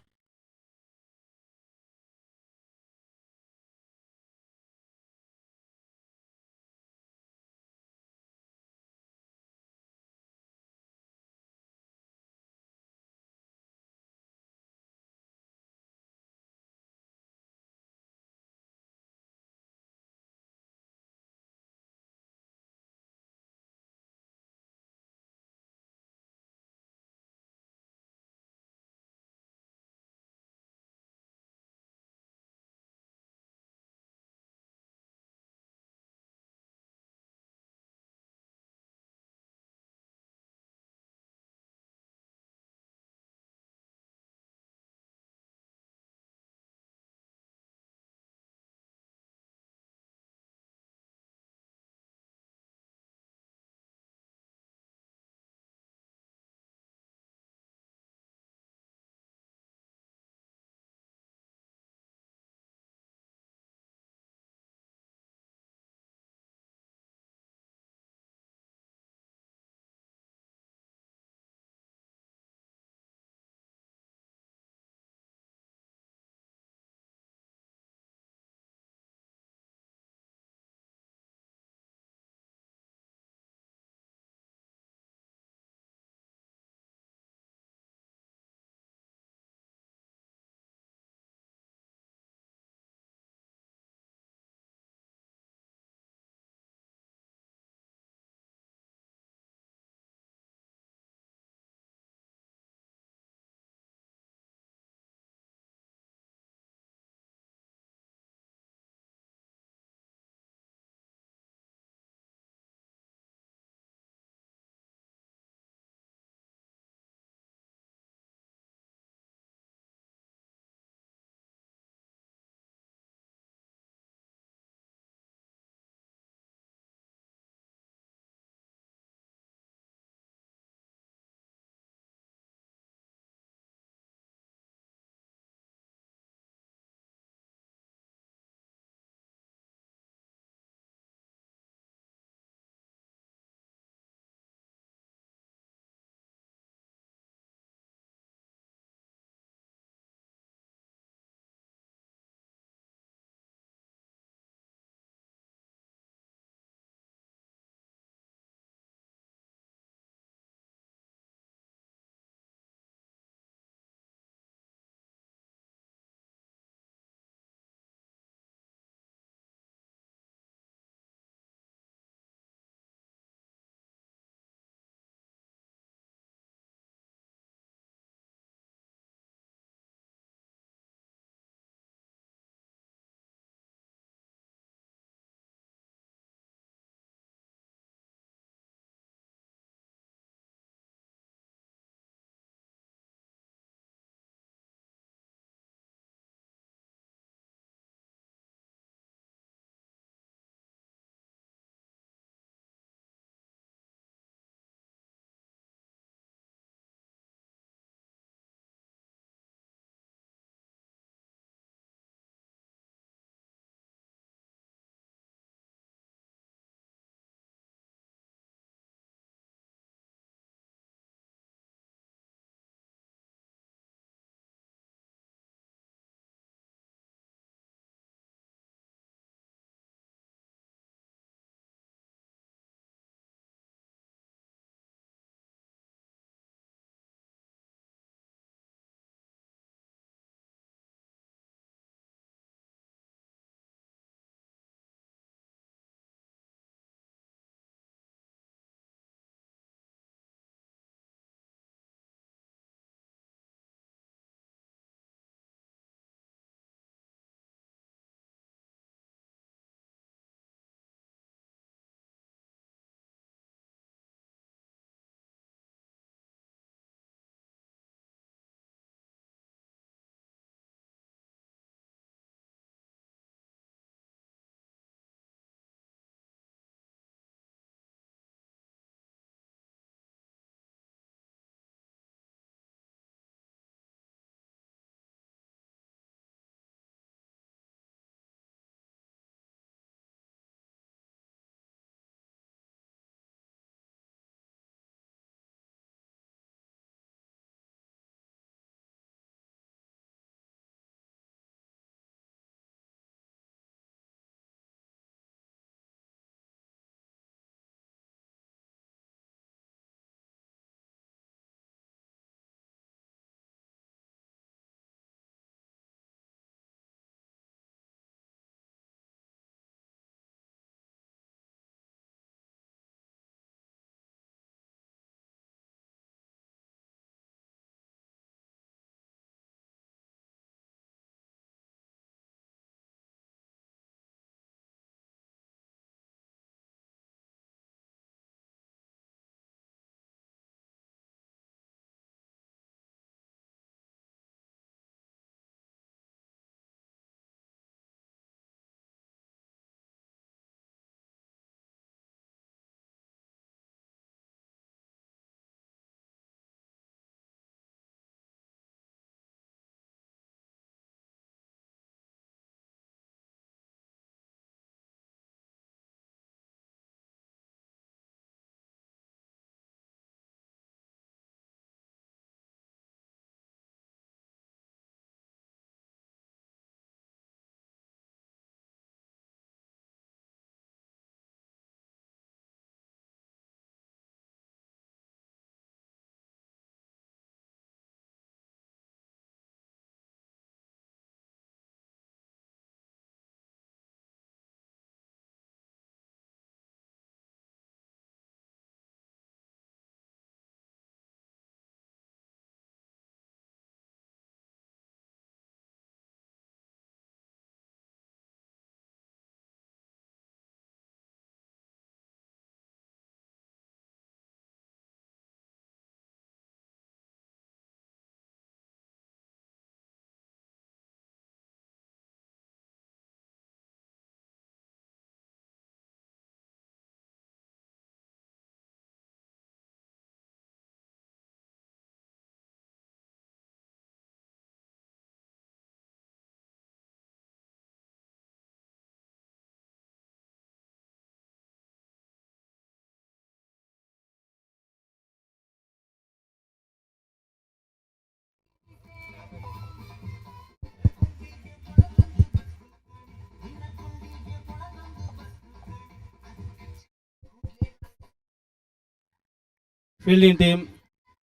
fielding team,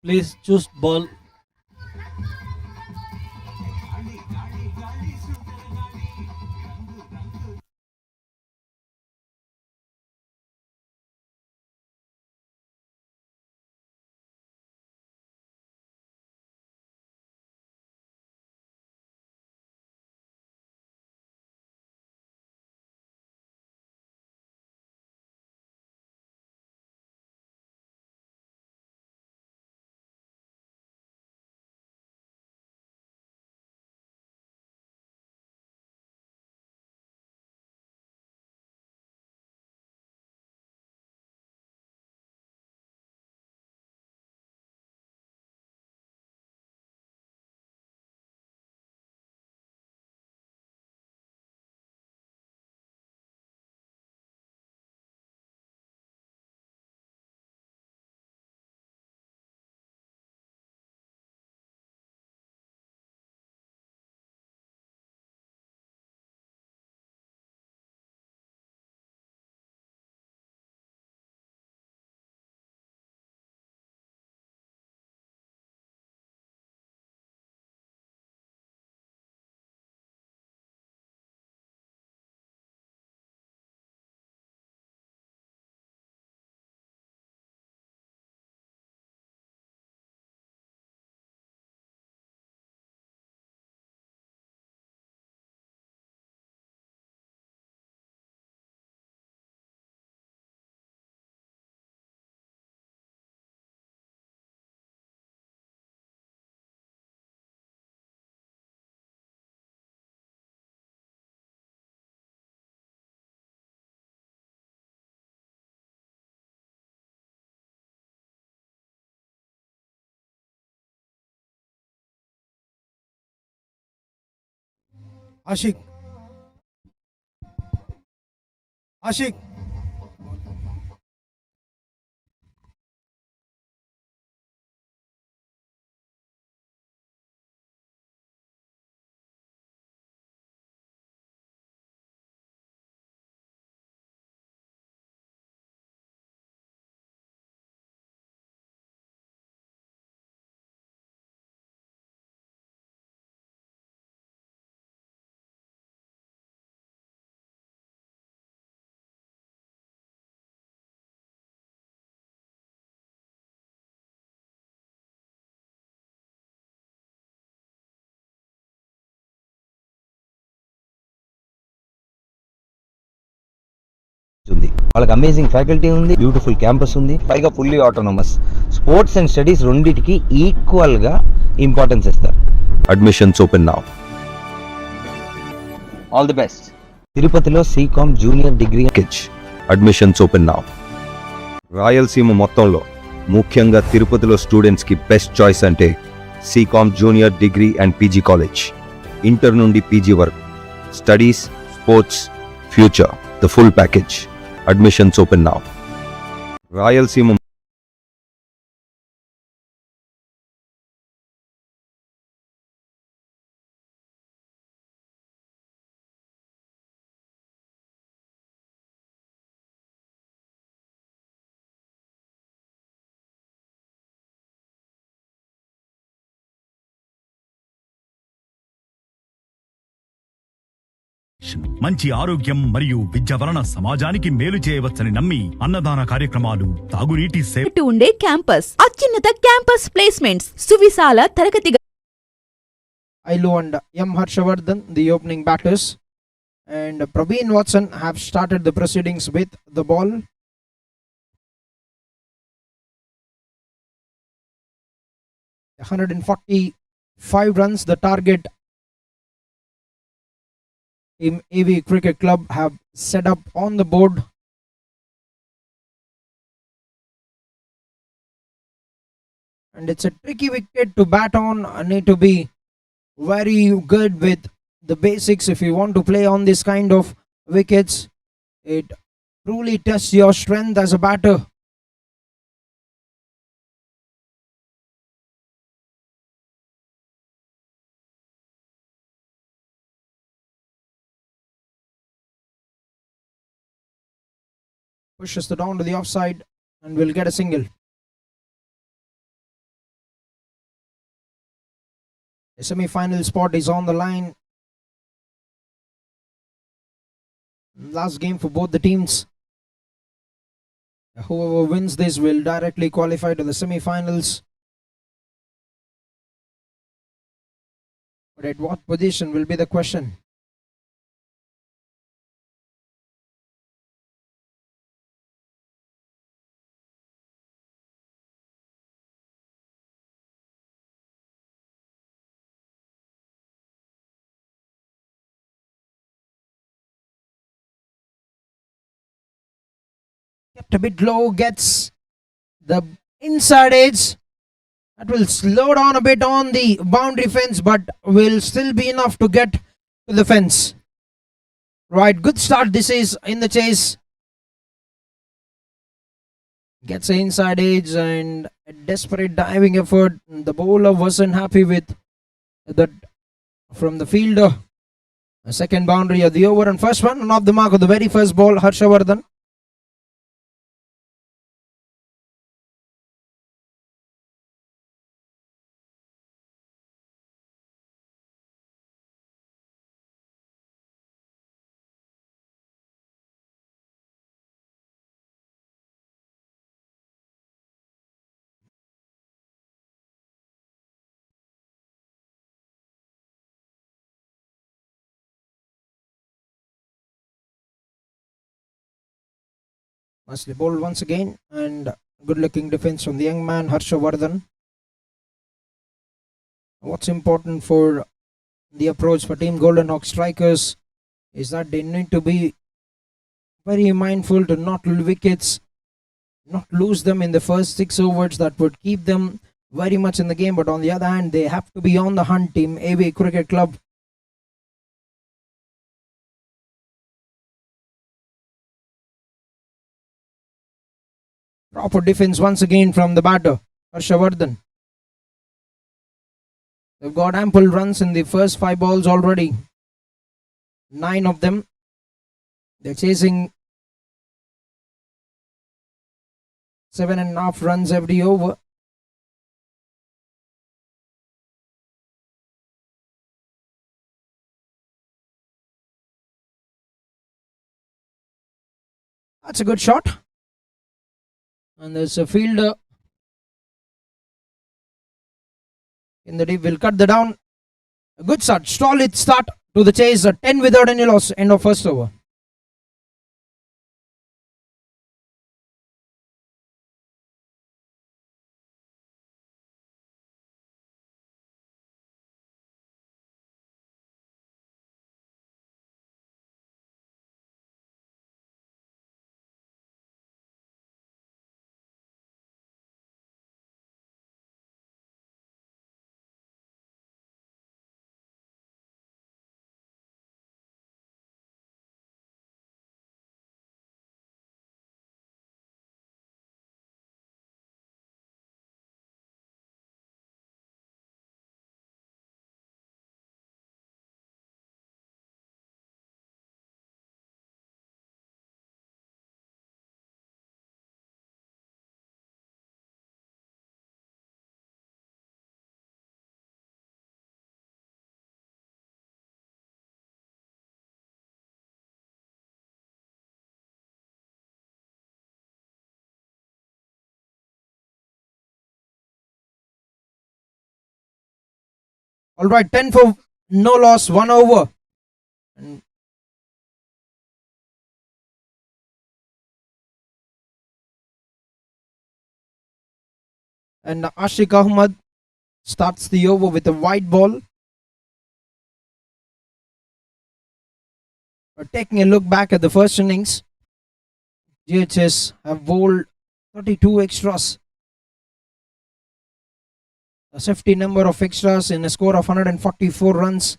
please choose ball.
Ashik. Ashik.
ఉంది. వాళ్ళకి amazing faculty ఉంది, beautiful campus ఉంది, పైగా fully autonomous. Sports and studies రెండిటికి equal గా importance ఇస్తారు. Admissions open now. All the best. తిరుపతిలో Sicom junior degree admissions open now. Rayalaseema మొత్తంలో ముఖ్యంగా తిరుపతిలో స్టూడెంట్స్ కి బెస్ట్ చాయిస్ అంటే Sicom junior degree and PG college. Inter నుండి పీజీ వరకు studies, sports, future, the full package. Admissions open now. Rayalaseema
మంచి ఆరోగ్యం మరియు విద్య వలన సమాజానికి మేలు చేయవచ్చని నమ్మి అన్నదాన కార్యక్రమాలు, తాగునీటి సేవ
ఉన్నట్టు ఉండే క్యాంపస్ అత్యున్నత క్యాంపస్ ప్లేస్మెంట్స్ సువిశాల తరగతి
Ailu and M. Harshavardhan, the opening batters. And Praveen Watson have started the proceedings with the ball. $145 runs, the target Team AV Cricket Club have set up on the board. And it's a tricky wicket to bat on. Need to be very good with the basics if you want to play on this kind of wickets. It truly tests your strength as a batter. Pushes it down to the offside and will get a single. The semi-final spot is on the line. Last game for both the teams. Whoever wins this will directly qualify to the semi-finals. But at what position will be the question? Kept a bit low, gets the inside edge. That will slow down a bit on the boundary fence, but will still be enough to get to the fence. Right, good start this is in the chase. Gets the inside edge and a desperate diving effort. The bowler wasn't happy with that from the fielder. The second boundary of the over and first one off the mark of the very first ball, Harshavardhan. Nicely bowled once again, and good looking defense from the young man Harshavardhan. What's important for the approach for Team Golden Hawk strikers is that they need to be very mindful to not wickets, not lose them in the first 6 overs. That would keep them very much in the game. But on the other hand, they have to be on the hunt. Team AV Cricket Club. Proper defense once again from the batter, Harshavardhan. They've got ample runs in the first 5 balls already. 9 of them. They're chasing 7.5 runs every over. That's a good shot. And there's a fielder in the deep. Will cut the down. A good start. Solid start to the chase. A 10 without any loss. End of first over. All right, 10 for no loss, 1 over. And Ashik Ahmad starts the over with a wide ball. Taking a look back at the first innings, GHS have bowled 32 extras. A safety number of extras in a score of 144 runs.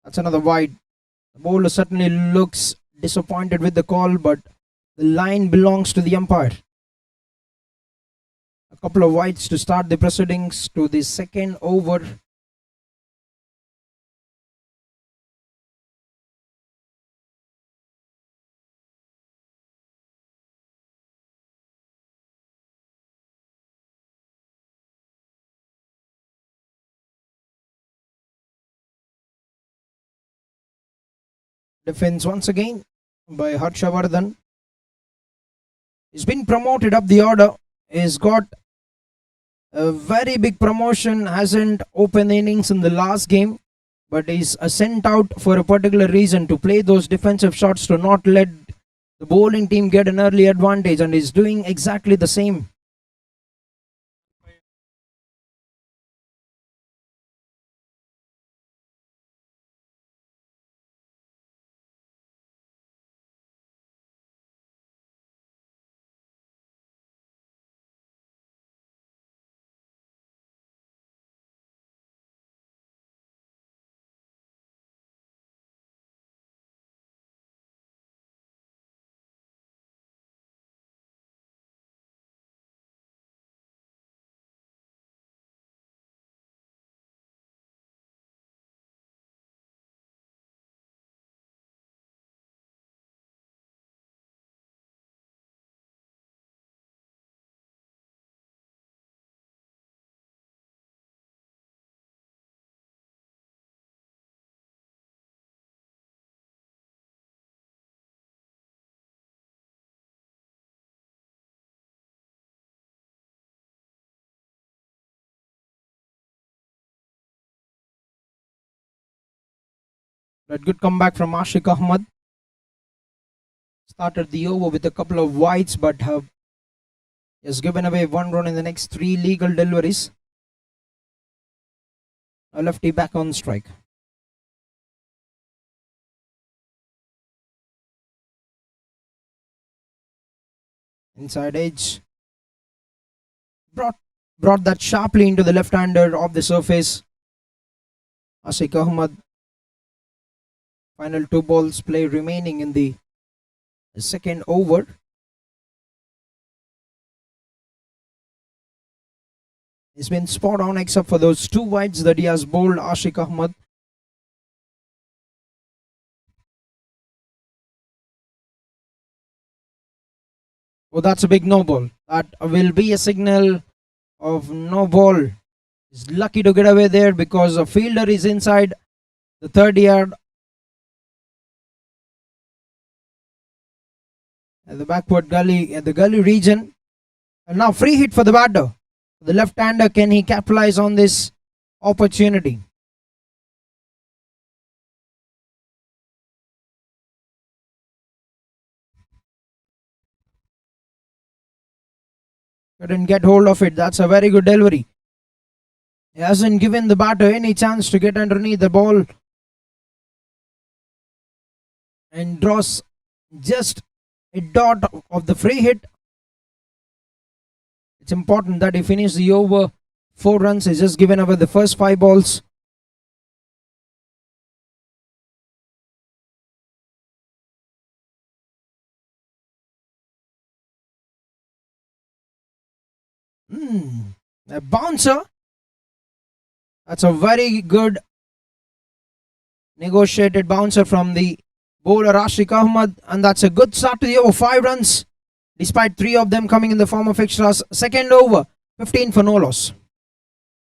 That's another wide. The bowler certainly looks disappointed with the call, but the line belongs to the umpire. A couple of wides to start the proceedings to the second over. defense once again by Harshavardhan. He's been promoted up the order. He's got a very big promotion, hasn't opened innings in the last game, but he's sent out for a particular reason, to play those defensive shots, to not let the bowling team get an early advantage, and he's doing exactly the same. That good comeback from Ashik Ahmed. Started the over with a couple of wides, but has given away 1 run in the next 3 legal deliveries. A lefty back on strike. Inside edge. Brought that sharply into the left-hander off the surface. Ashik Ahmed. Final 2 balls play remaining in the second over. He's been spot on except for those 2 wides that he has bowled Ashik Ahmed. Oh, that's a big no ball. That will be a signal of no ball. He's lucky to get away there because a fielder is inside the 3rd yard. At the backward gully, at the gully region. And now free hit for the batter. The left-hander, can he capitalize on this opportunity? Couldn't get hold of it. That's a very good delivery. He hasn't given the batter any chance to get underneath the ball. And draws just a dot of the free hit. It's important that he finish the over 4 runs. He's just given away the first 5 balls. A bouncer. That's a very good negotiated bouncer from the bowler Ashik Ahmed, and that's a good start to the over. 5 runs despite 3 of them coming in the form of extras. Second over, 15 for no loss.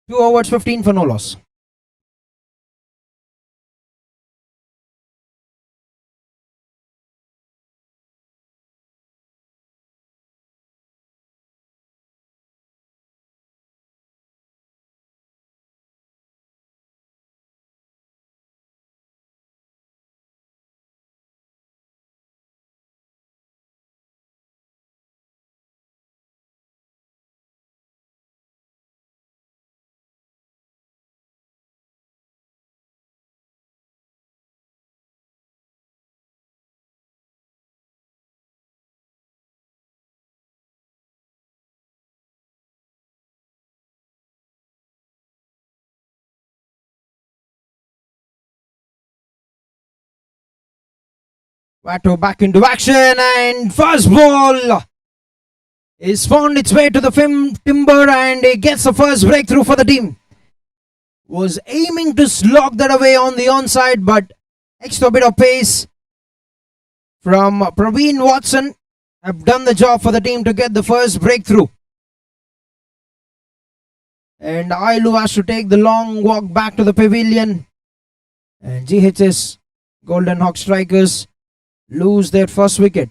2 overs, 15 for no loss. Watto back into action, and first ball is found its way to the timber, and he gets the first breakthrough for the team. Was aiming to slog that away on the onside, but extra bit of pace from Praveen Watson have done the job for the team to get the first breakthrough. And Ailu has to take the long walk back to the pavilion, and GHS Golden Hawk strikers lose their first wicket.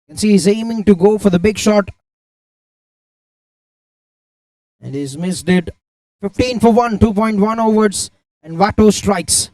You can see he's aiming to go for the big shot. And he's missed it. 15 for 1, 2.1 overs, and Vato strikes.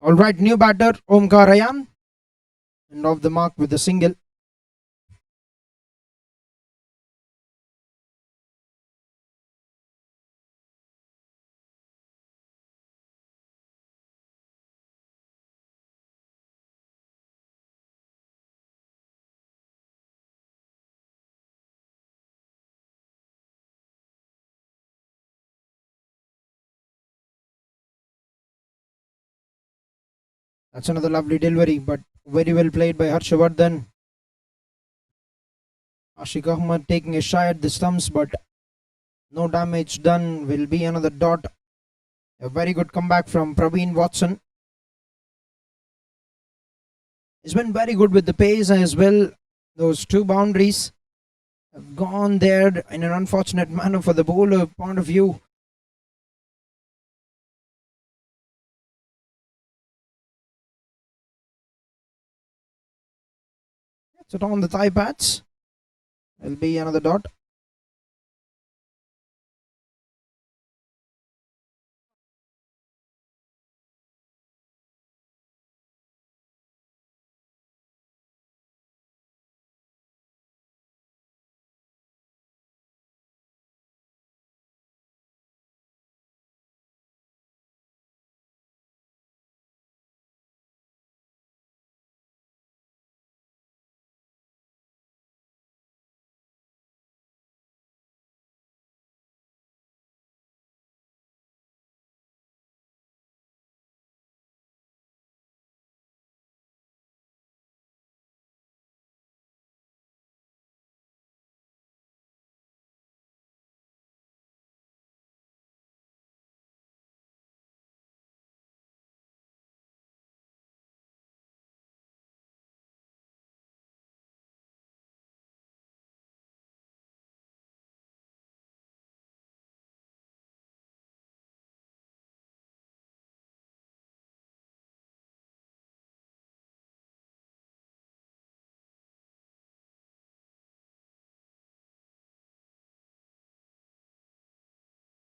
All right, new batter Omkar Ayan, and off the mark with a single. That's another lovely delivery, but very well played by Harshavardhan. Ashik Ahmad taking a shy at the stumps, but no damage done. Will be another dot. A very good comeback from Praveen Watson. He's been very good with the pace as well. Those two boundaries have gone there in an unfortunate manner for the bowler point of view. Gets it on the thigh pads. Will be another dot.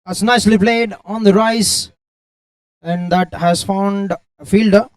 That's nicely played on the rise, and that has found a fielder.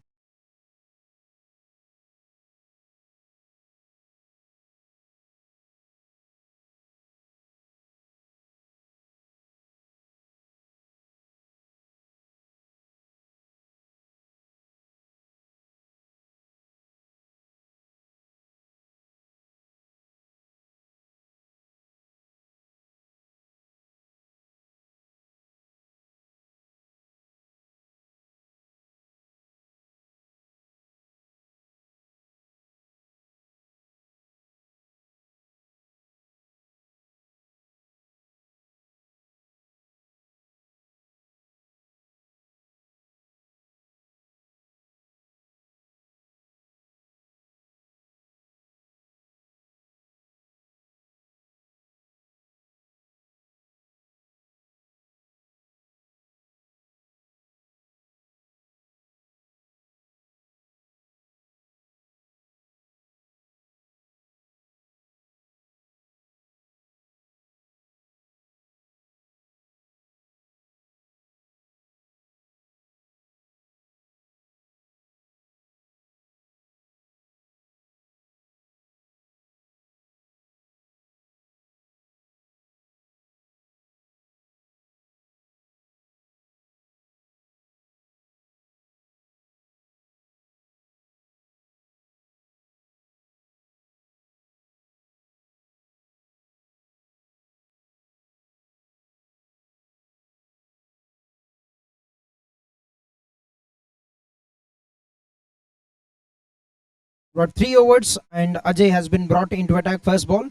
Got 3 overs, and Ajay has been brought into attack. First ball.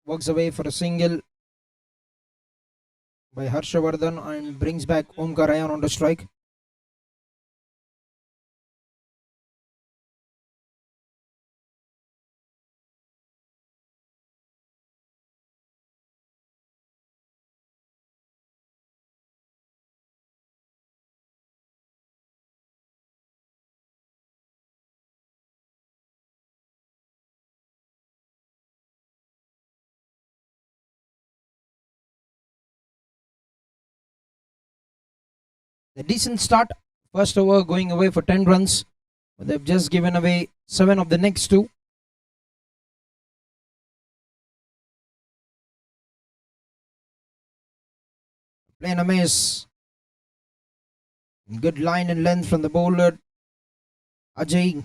Works away for a single by Harshavardhan and brings back Omkar Rayan on the strike. A decent start. First over going away for 10 runs. But they've just given away 7 of the next 2. Playing a miss. Good line and length from the bowler. Ajay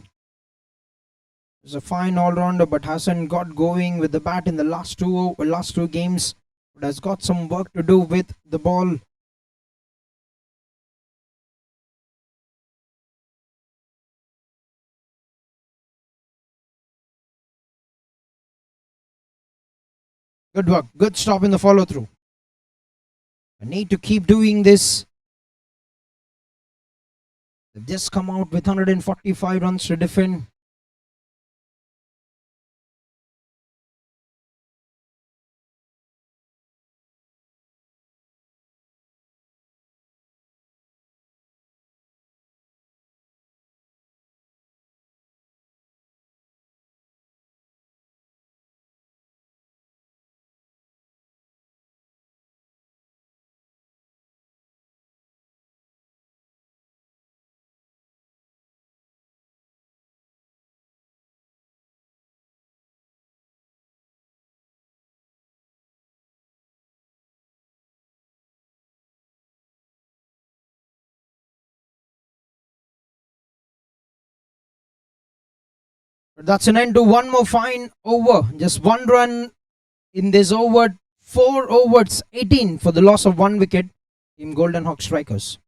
is a fine all-rounder, but hasn't got going with the bat in the last two games. But has got some work to do with the ball. Good work. Good stop in the follow-through. I need to keep doing this. They've just come out with 145 runs to defend. But that's an end to one more fine over. Just 1 run in this over. 4 overs, 18 for the loss of 1 wicket. Team Golden Hawk Strikers.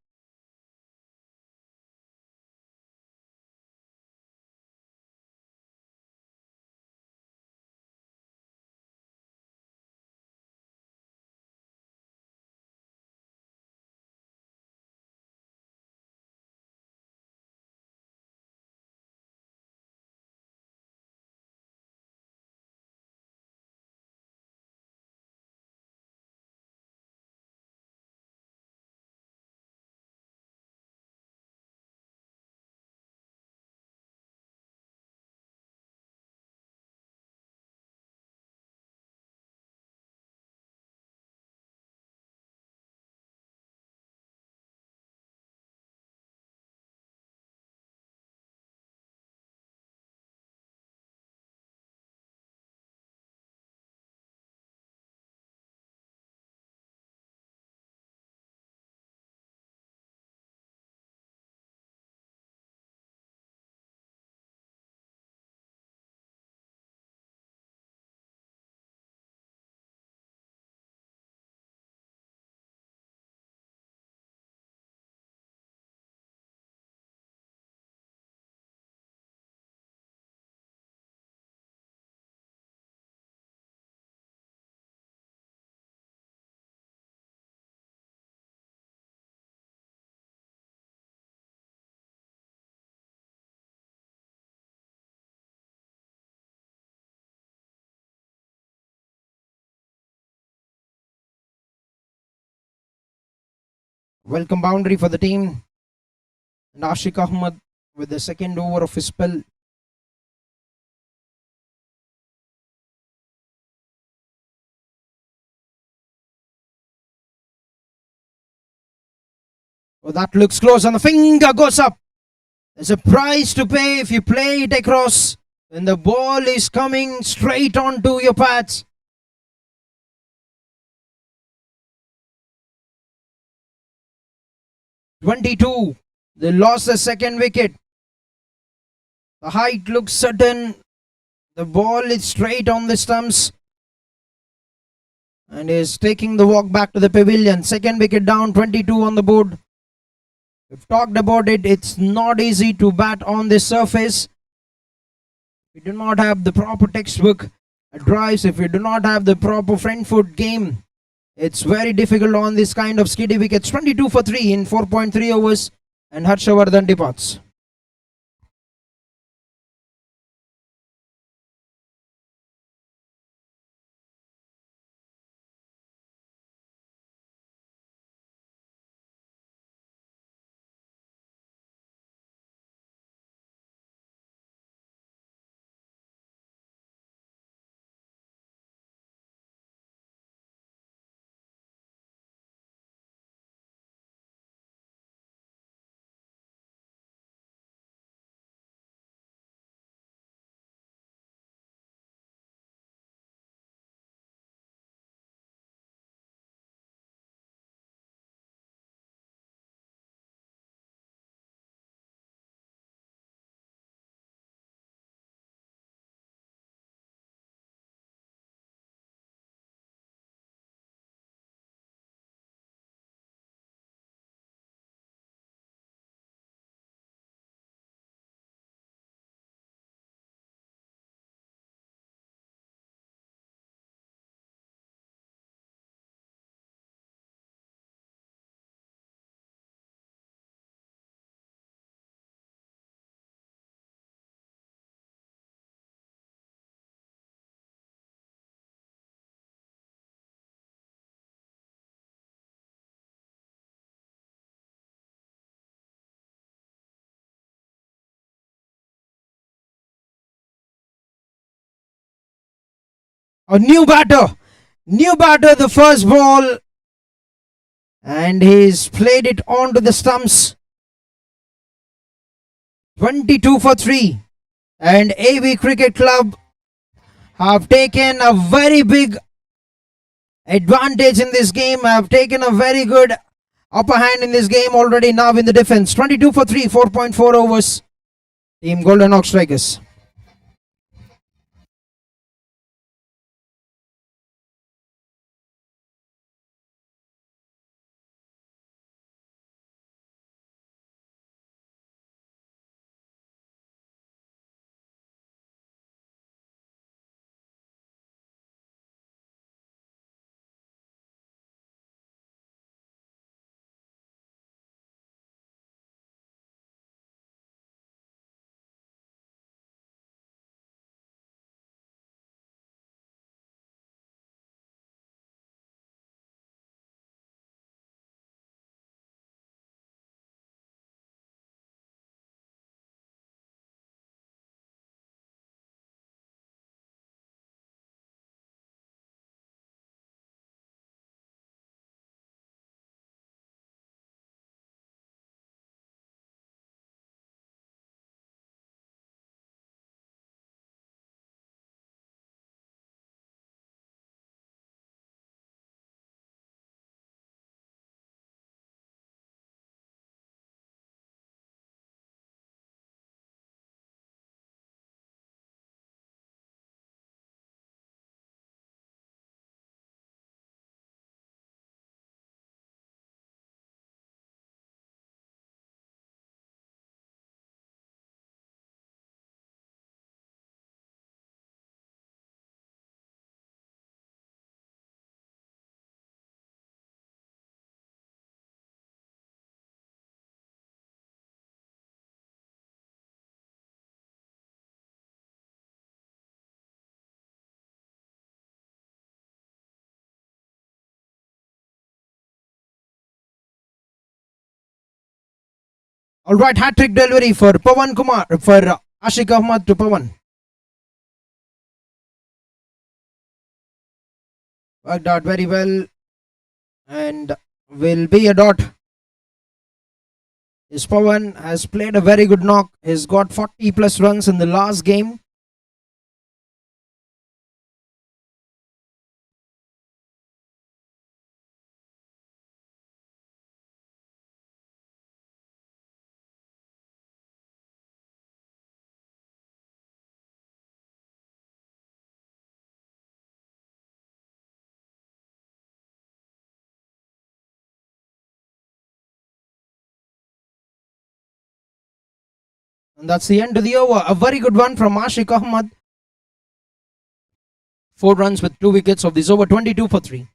Welcome boundary for the team. And Ashik Ahmad with the second over of his spell. Oh, that looks close and the finger goes up. There's a price to pay if you play it across when the ball is coming straight onto your pads. (22). They lost the second wicket. The height looks certain. The ball is straight on the stumps and is taking the walk back to the pavilion. Second wicket down, 22 on the board. We've talked about it. It's not easy to bat on this surface. We do not have the proper textbook drives. If we do not have the proper front foot game, it's very difficult on this kind of skiddy wickets. 22 for 3 in 4.3 overs, and Harshavardhan departs. A new batter. New batter, the first ball. And he's played it onto the stumps. 22 for 3. And AV Cricket Club have taken a very big advantage in this game. Have taken a very good upper hand in this game already now in the defense. 22 for 3, 4.4 overs. Team Golden Hawk Strikers. All right, hat trick delivery for Pawan Kumar, for Ashik Ahmad to Pawan. Worked out very well and will be a dot. His Pawan has played a very good knock. He's got 40 plus runs in the last game. And that's the end of the over. A very good one from Ashik Ahmad. 4 runs with 2 wickets of this over, 22 for 3.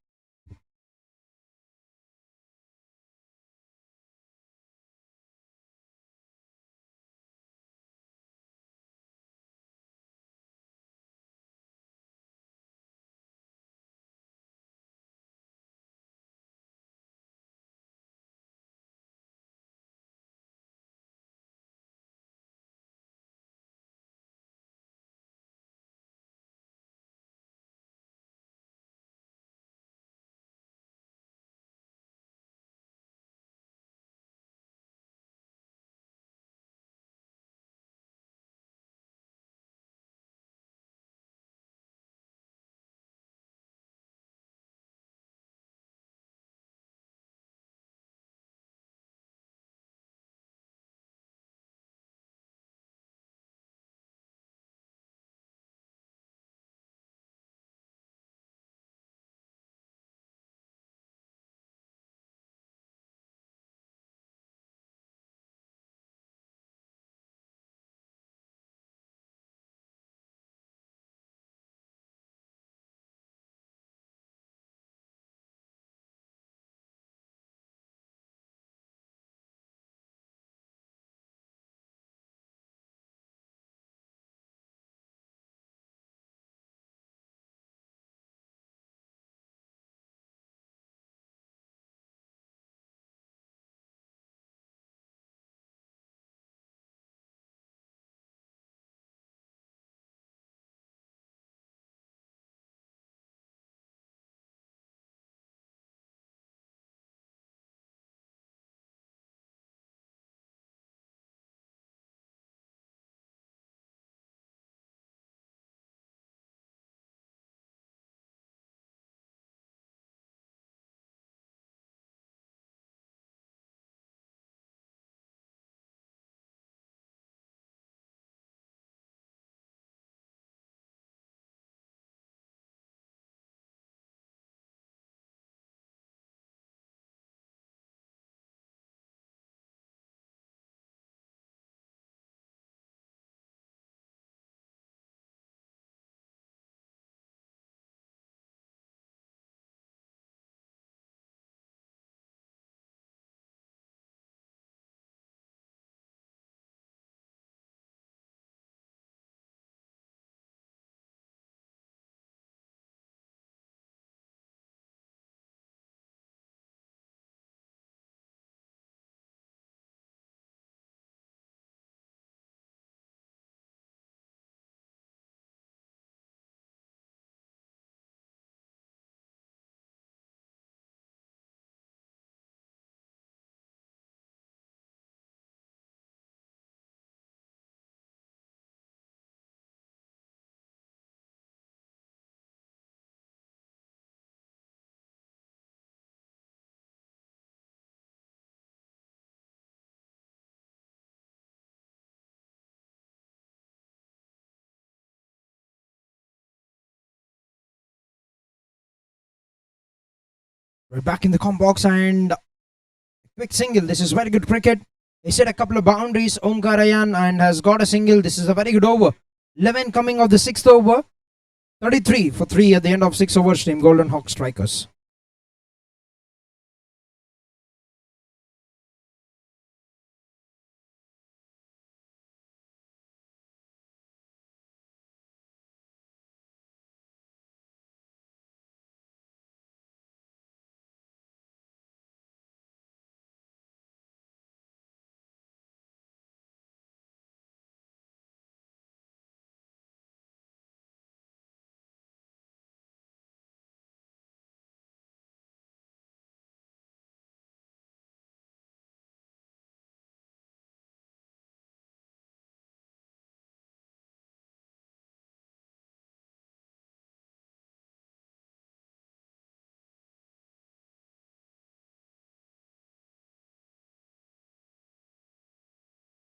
We're back in the comp box and quick single. This is very good cricket. He set a couple of boundaries, Omkarayan, and has got a single. This is a very good over. 11 coming of the 6th over. 33 for 3 at the end of 6 overs. Team Golden Hawk Strikers.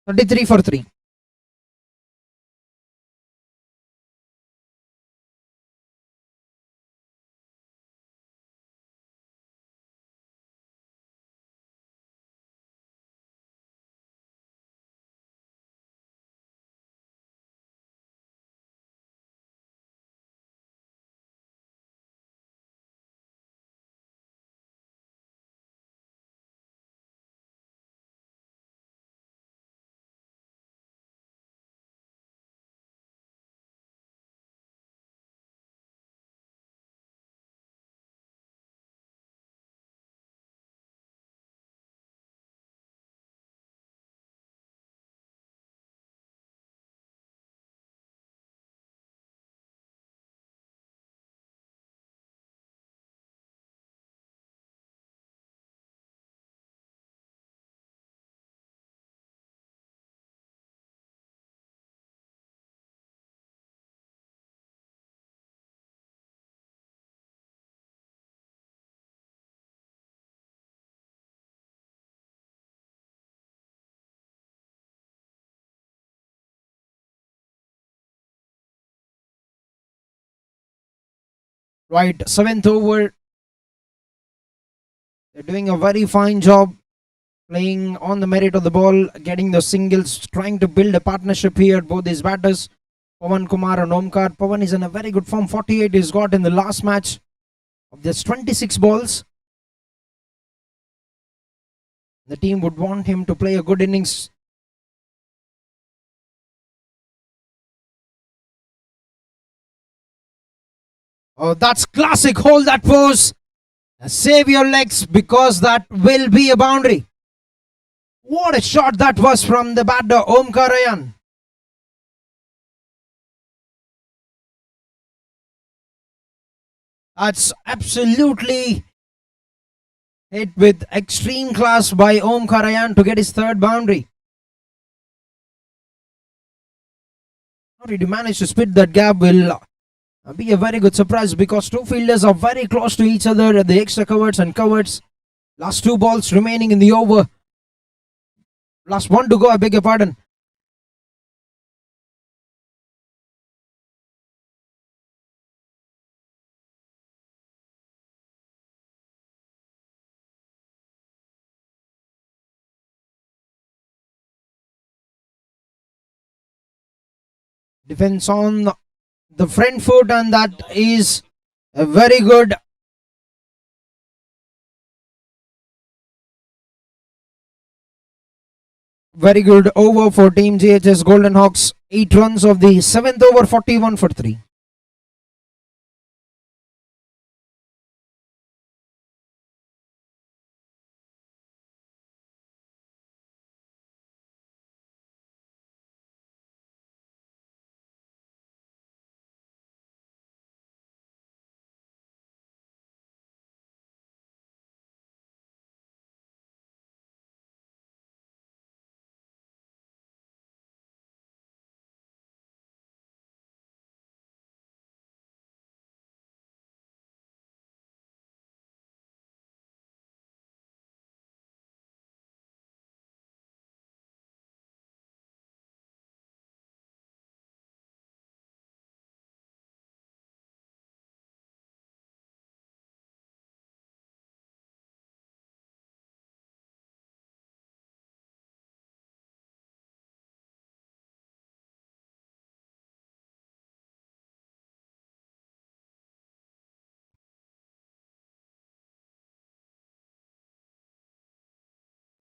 33 for 3. Right, 7th over. They're doing a very fine job playing on the merit of the ball, getting the singles, trying to build a partnership here. Both these batters, Pawan Kumar and Omkar. Pawan is in a very good form. 48 he's got in the last match of this 26 balls. The team would want him to play a good innings. Oh, that's classic. Hold that pose. Save your legs because that will be a boundary. What a shot that was from the batter, Omkarayan. That's absolutely hit with extreme class by Omkarayan to get his third boundary. How did he manage to split that gap will be a very good surprise because two fielders are very close to each other at the extra covers and covers. Last 2 balls remaining in the over. Last 1 to go, I beg your pardon. Defense on the front foot, and that is a very good over for Team GHS Golden Hawks. 8 runs of the 7th over, 41 for 3.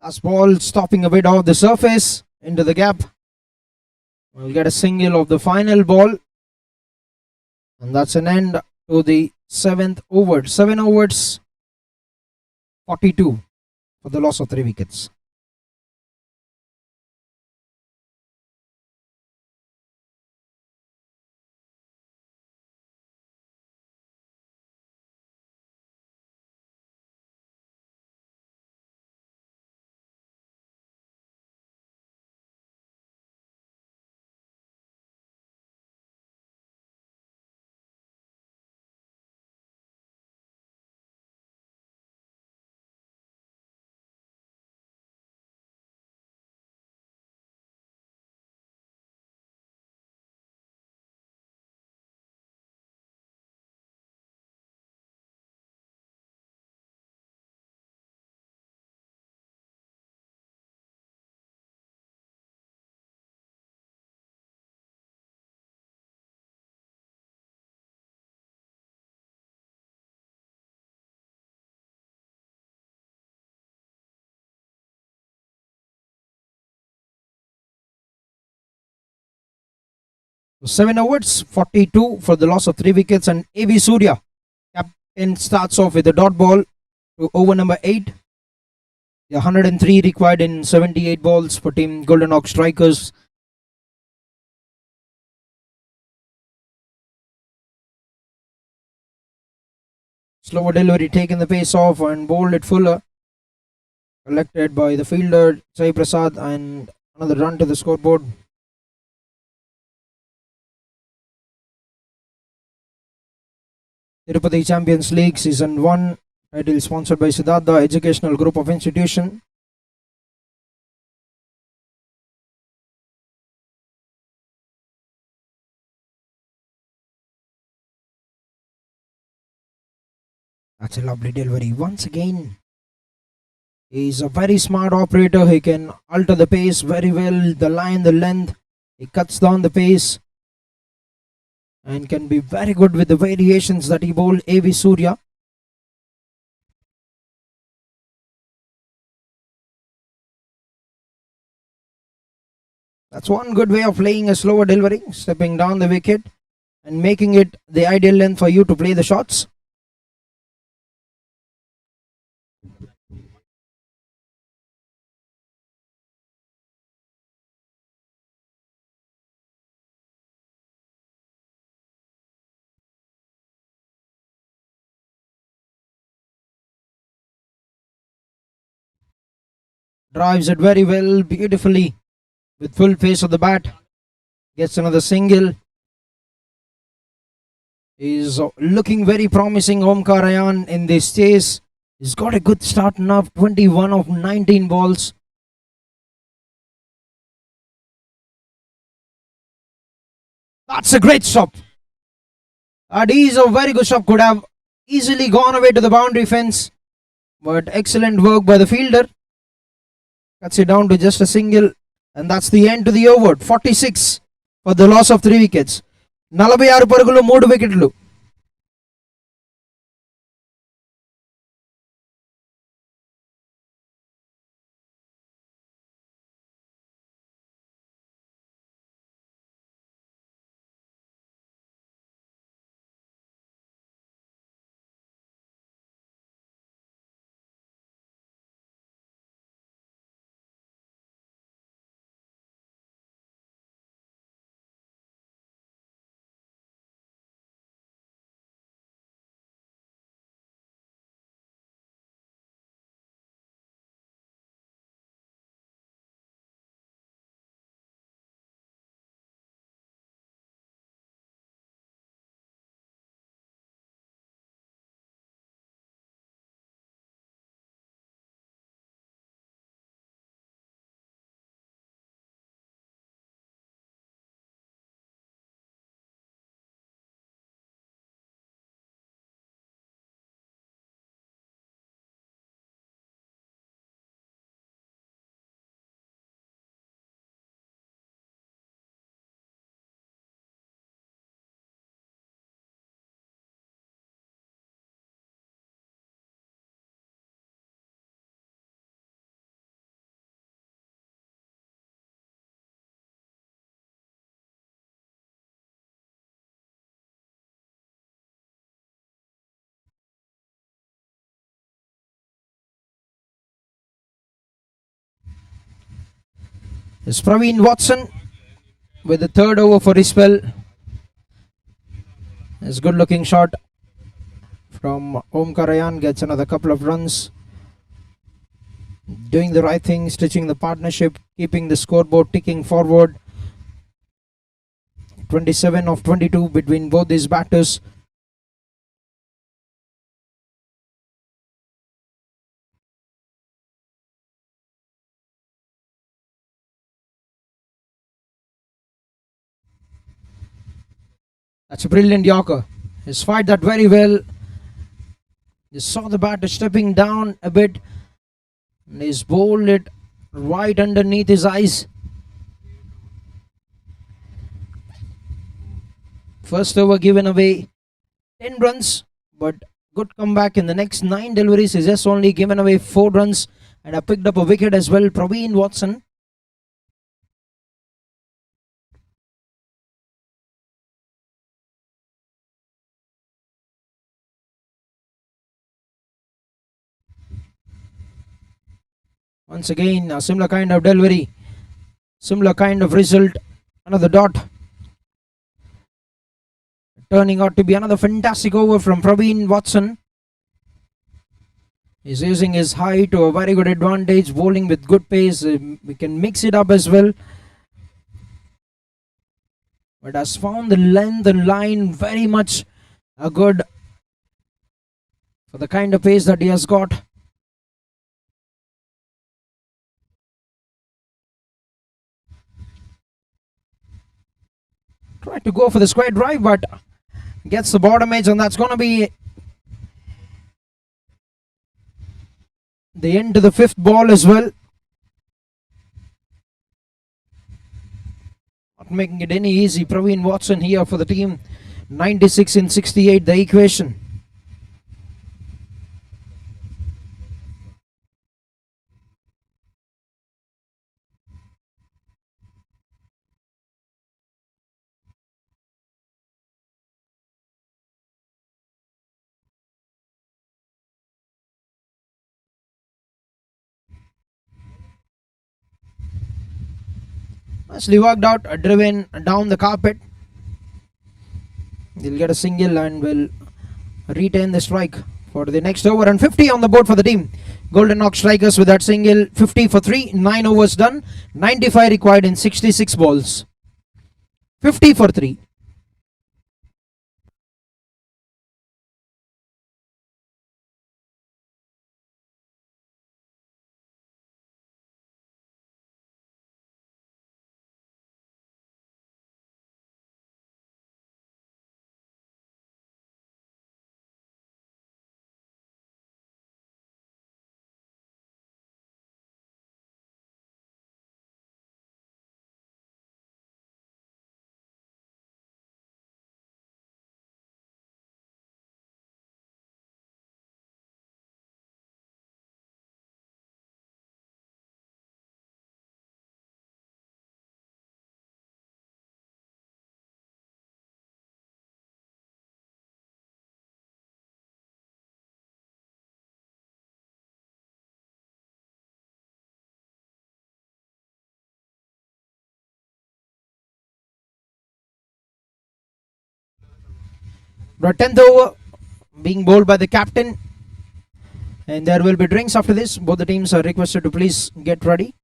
Last ball stopping a bit off the surface into the gap. We'll get a single of the final ball. And that's an end to the 7th over. 7 overs, 42 for the loss of 3 wickets. 7 overs, 42 for the loss of 3 wickets, and A.V. Surya, captain, starts off with a dot ball to over number 8. 103 required in 78 balls for Team Golden Hawk Strikers. Slower delivery, taking the pace off and bowled it fuller. Collected by the fielder Sai Prasad, and another run to the scoreboard. Tirupati Champions League Season 1, title sponsored by Siddhartha Educational Group of Institution. That's a lovely delivery once again. He's a very smart operator. He can alter the pace very well, the line, the length. He cuts down the pace and can be very good with the variations that he bowled. A.V. Surya. That's one good way of playing a slower delivery, stepping down the wicket and making it the ideal length for you to play the shots. Drives it very well, beautifully, with full pace of the bat. Gets another single. Is looking very promising, Omkar Ayan, in this chase. He's got a good start now, 21 of 19 balls. That's a great stop. That is a very good stop. Could have easily gone away to the boundary fence, but excellent work by the fielder. Cuts it down to just a single, and that's the end to the over. 46 for the loss of 3 wickets. 46 పరుగులు 3 వికెట్లు. It's Praveen Watson with the third over for his spell. It's a good looking shot from Omkar Ayan, gets another couple of runs. Doing the right thing, stitching the partnership, keeping the scoreboard ticking forward. 27 of 22 between both these batters. That's a brilliant Yorker. He's fired that very well. You saw the batter stepping down a bit, and he's bowled it right underneath his eyes. First over given away 10 runs, but good comeback in the next 9 deliveries. He's just only given away 4 runs and have picked up a wicket as well. Praveen Watson. Once again, a similar kind of delivery, similar kind of result. Another dot. Turning out to be another fantastic over from Praveen Watson. He's using his height to a very good advantage, bowling with good pace. We can mix it up as well. But has found the length and line very much good for the kind of pace that he has got. Try to go for the square drive, but gets the bottom edge, and that's going to be the end to the fifth ball as well. Not making it any easy. Praveen Watson here for the team. 96 in 68, the equation. Nicely worked out, driven down the carpet. He'll get a single and will retain the strike for the next over, and 50 on the board for the team. Golden Hawk strikers with that single. 50 for 3, 9 overs done, 95 required in 66 balls. 50 for 3. The 10th over being bowled by the captain, and there will be drinks after this. Both the teams are requested to please get ready.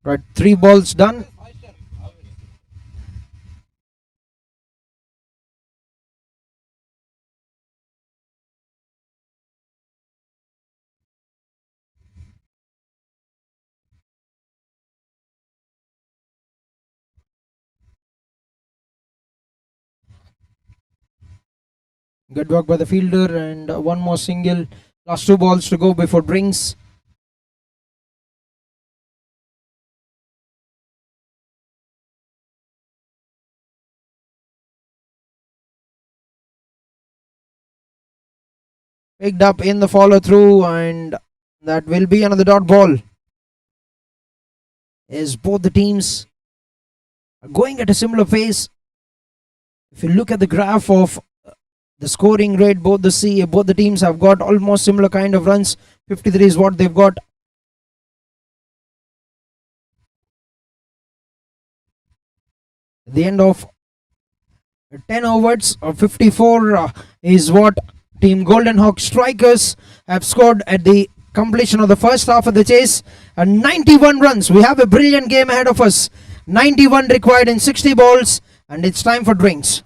Right, 3 balls done. Good work by the fielder, and one more single. Last 2 balls to go before drinks. Picked up in the follow through, and that will be another dot ball. As both the teams are going at a similar pace. If you look at the graph of the scoring rate, both the teams have got almost similar kind of runs. 53 is what they've got. At the end of 10 overs, 54 is what Team Golden Hawk strikers have scored at the completion of the first half of the chase. And 91 runs. We have a brilliant game ahead of us. 91 required in 60 balls, and it's time for drinks.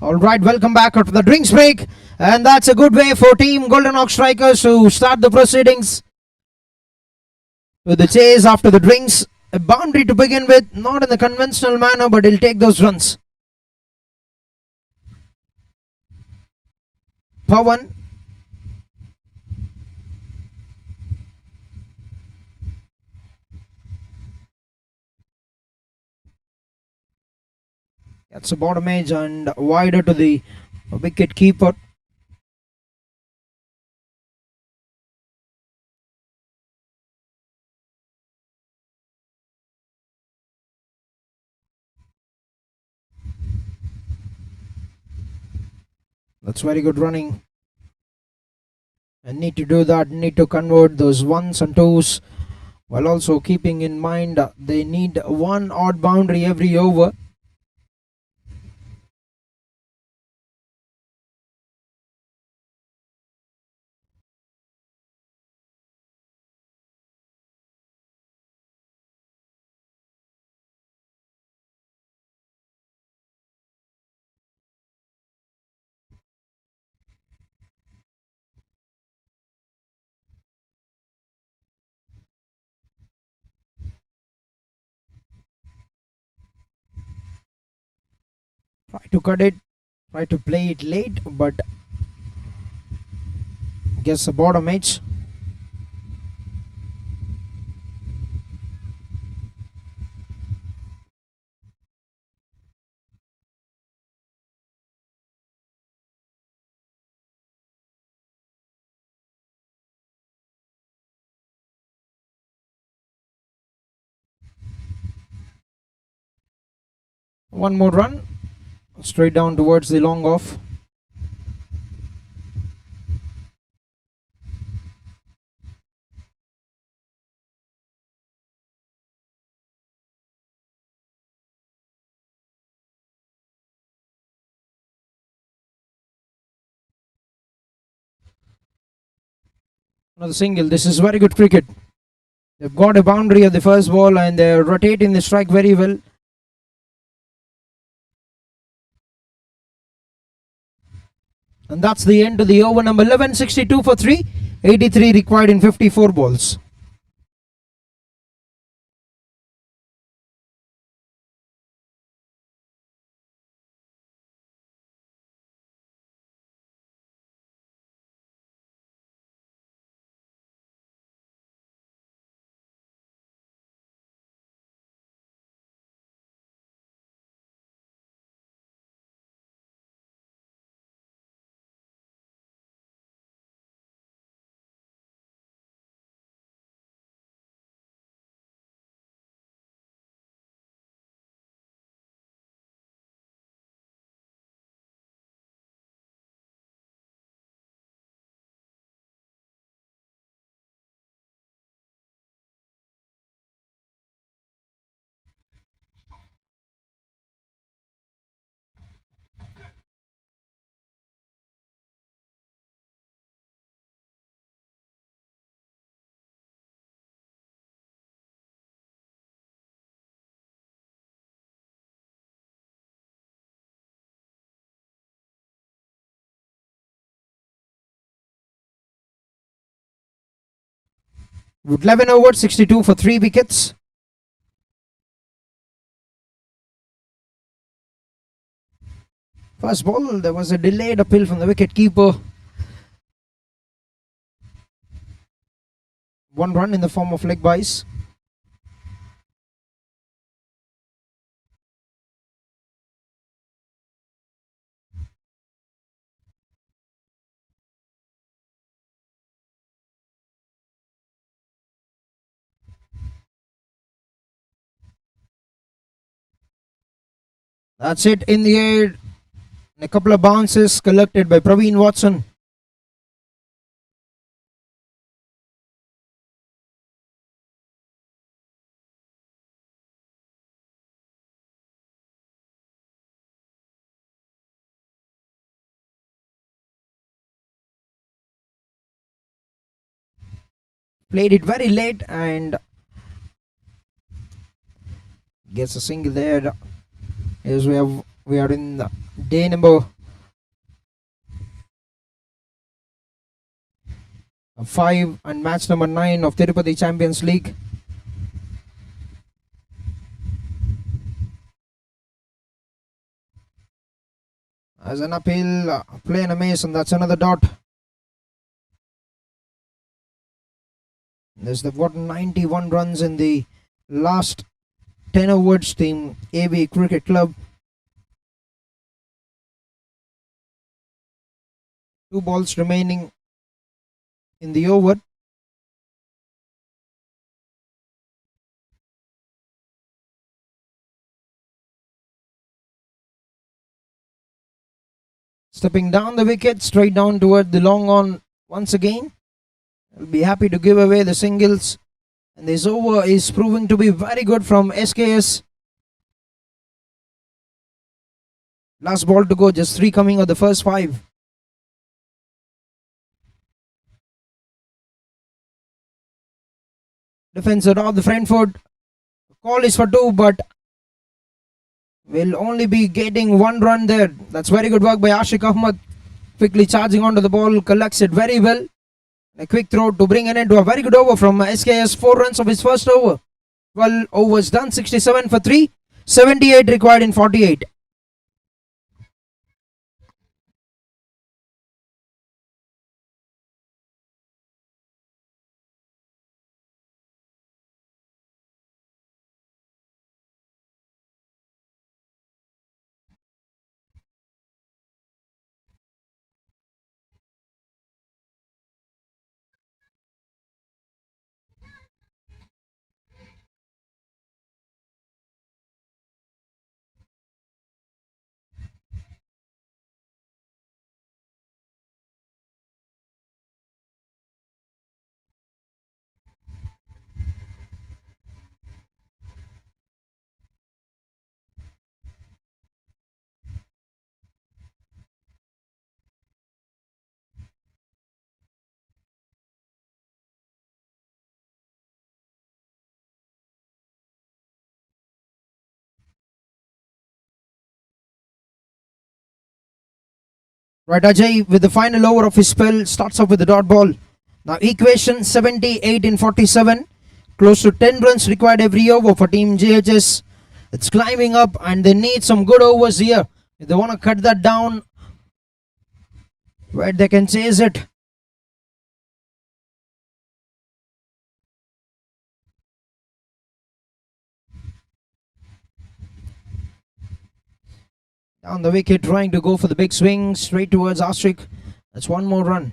All right, welcome back after the drinks break. And that's a good way for Team Golden Ox Strikers to start the proceedings with the chase after the drinks. A boundary to begin with, not in the conventional manner, but he'll take those runs. Pawan. That's a bottom edge and wider to the wicket keeper. That's very good running. And need to do that, need to convert those ones and twos, while also keeping in mind they need one odd boundary every over. Try to cut it, try to play it late, but guess the bottom edge. One more run, straight down towards the long off. Another single. This is very good cricket. They've got a boundary at the first ball and they're rotating the strike very well. And that's the end of the over number 11, 62 for 3, 83 required in 54 balls. With 11 overs, 62 for 3 wickets. First ball, there was a delayed appeal from the wicket keeper. One run in the form of leg byes. That's it in the air. A couple of bounces collected by Praveen Watson. Played it very late and gets a single there. As we are in day number 5 and match number 9 of Tirupati Champions League. As an appeal, play in a maze, and that's another dot. They've got 91 runs in the last 10 overs. Team AB Cricket Club. 2 balls remaining in the over. Stepping down the wicket, straight down toward the long on once again. I'll be happy to give away the singles. And this over is proving to be very good from SKS. Last ball to go, just 3 coming of the first 5. Defense of the front foot. Call is for 2, but will only be getting 1 run there. That's very good work by Ashik Ahmad. Quickly charging onto the ball, collects it very well. A quick throw to bring an end to a very good over from SKS. 4 runs of his first over. 12 overs done, 67 for 3. 78 required in 48. Right, Ajay with the final over of his spell starts off with the dot ball. Now equation 78 in 47. Close to 10 runs required every over for Team JHS. It's climbing up and they need some good overs here. If they want to cut that down, where they can chase it. Down the wicket, trying to go for the big swing straight towards Ashik. That's 1 more run.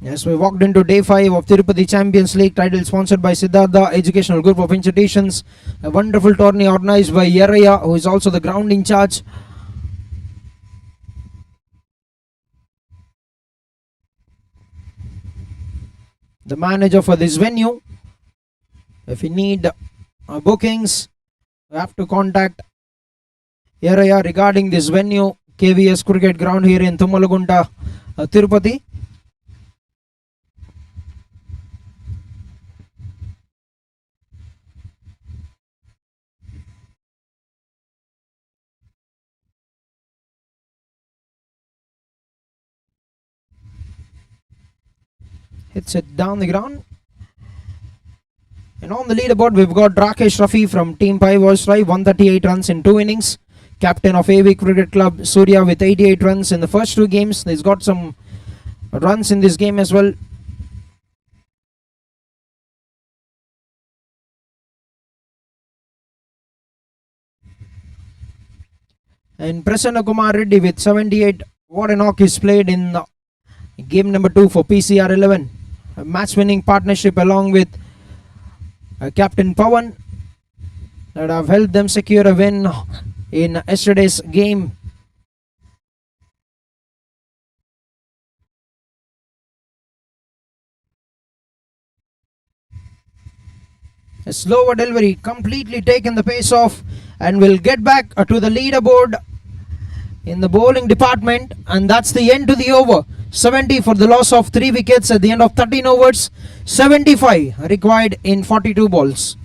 Yes, we walked into day 5 of Tirupati Champions League, title sponsored by Siddhartha Educational Group of Institutions. A wonderful tourney organized by Yeraya, who is also the ground in charge. The manager for this venue. If you need bookings, you have to contact Yeraya regarding this venue, KVS Cricket Ground here in Tumalagunta, Tirupati. Hits it down the ground. And on the leaderboard, we've got Rakesh Rafi from Team Pi Voice Live, 138 runs in 2 innings. Captain of AV Cricket Club, Surya, with 88 runs in the first 2 games. He's got some runs in this game as well. And Prasanna Kumar Reddy with 78. What a knock he's played in game number 2 for PCR 11. A match winning partnership along with Captain Pawan that have helped them secure a win in yesterday's game. A slower delivery, completely taken the pace off, and will get back to the leaderboard in the bowling department, and that's the end to the over. 70 for the loss of 3 wickets at the end of 13 overs. 75 required in 42 balls.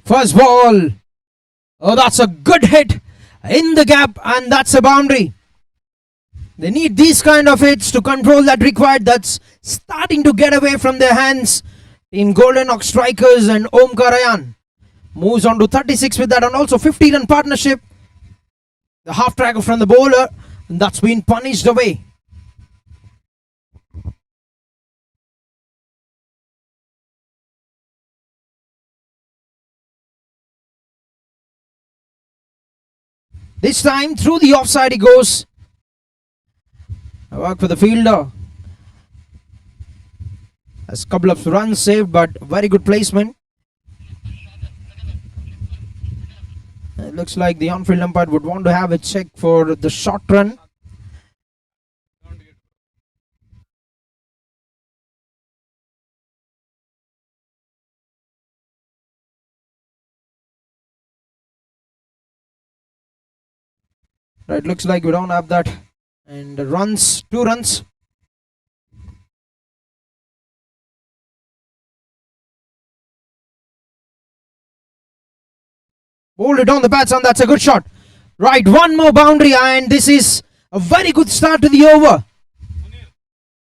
First ball. Oh, that's a good hit in the gap, and that's a boundary. They need these kind of hits to control that required. That's starting to get away from their hands. Team Golden Hawk strikers and Omkarayan moves on to 36 with that, and also 50-run partnership. The half tracker from the bowler, and that's been punished away. This time through the offside he goes. A work for the fielder. Has a couple of runs saved, but very good placement. It looks like the on-field umpire would want to have a check for the short run. Right, looks like we don't have that. And the runs, 2 runs. Bowled it on the bats, and that's a good shot. Right, one more boundary, and this is a very good start to the over.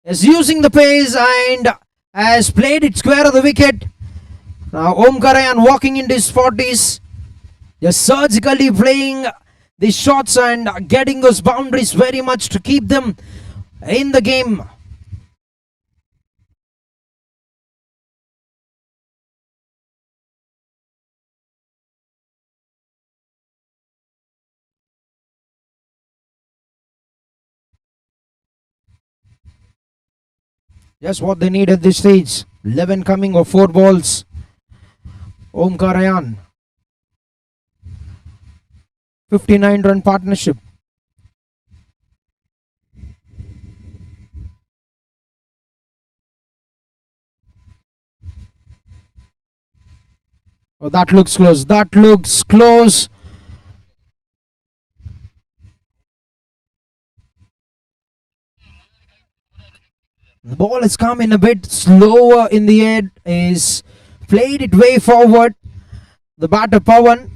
Is using the pace and has played it square of the wicket. Now Omkarayan walking into his 40s. Just surgically playing these shots and getting those boundaries very much to keep them in the game. Just what they need at this stage. 11 coming or 4 balls. Omkarayan. 59-run partnership. Oh, that looks close. That looks close. The ball has come in a bit slower in the air. Is played it way forward. The batter Pawan.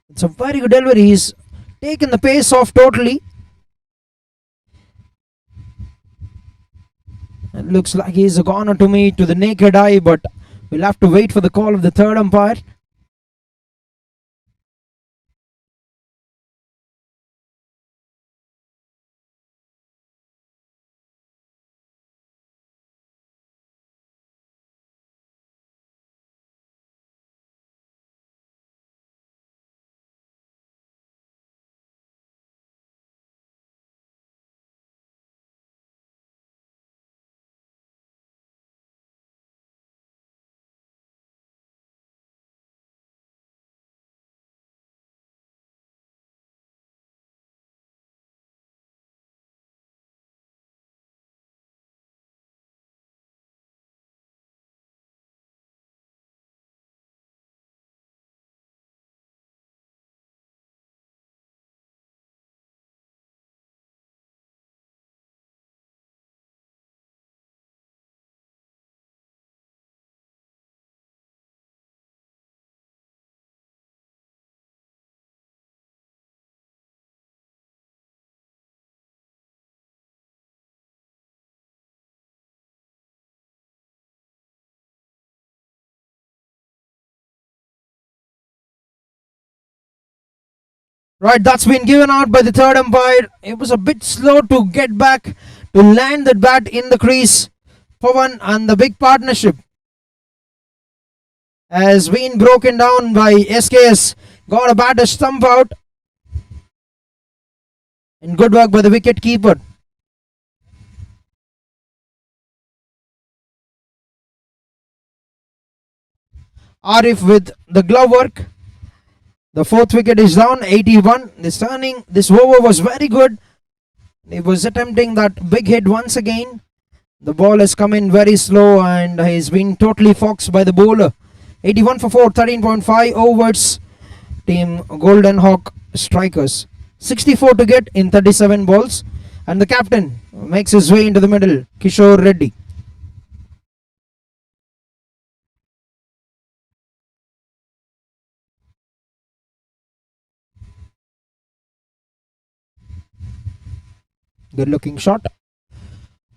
It's a very good delivery. He's taken the pace off totally. It looks like he's a goner to me to the naked eye, but we'll have to wait for the call of the third umpire. Right, that's been given out by the third umpire. It was a bit slow to get back to land that bat in the crease. Pawan and the big partnership has been broken down by SKS. Got a batter stump out. And good work by the wicket keeper. Arif with the glove work. The 4th wicket is down, 81. This over was very good. He was attempting that big hit once again. The ball has come in very slow and he's been totally foxed by the bowler. 81 for 4, 13.5 overs. Team Golden Hawk strikers. 64 to get in 37 balls. And the captain makes his way into the middle, Kishore Reddy. Good looking shot.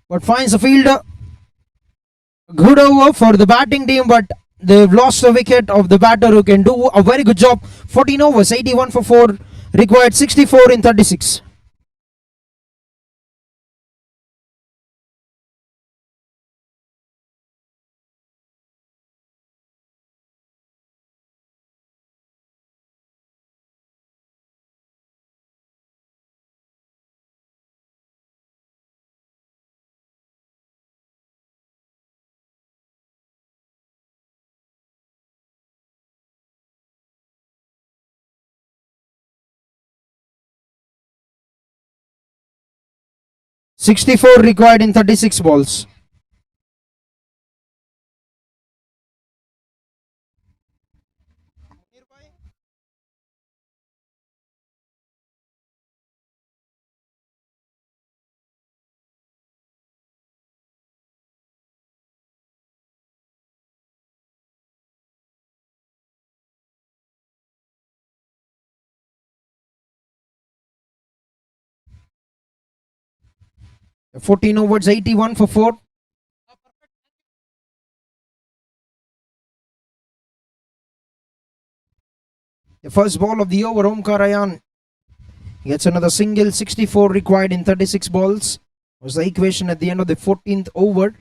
But finds the fielder. Good over for the batting team, but they've lost the wicket of the batter who can do a very good job. 14 overs, 81 for 4, required 64 in 36. .64 required in 36 balls. The 14 overs, 81 for 4. The first ball of the over, Omkar Ayan gets another single. 64 required in 36 balls. Was the equation at the end of the 14th over.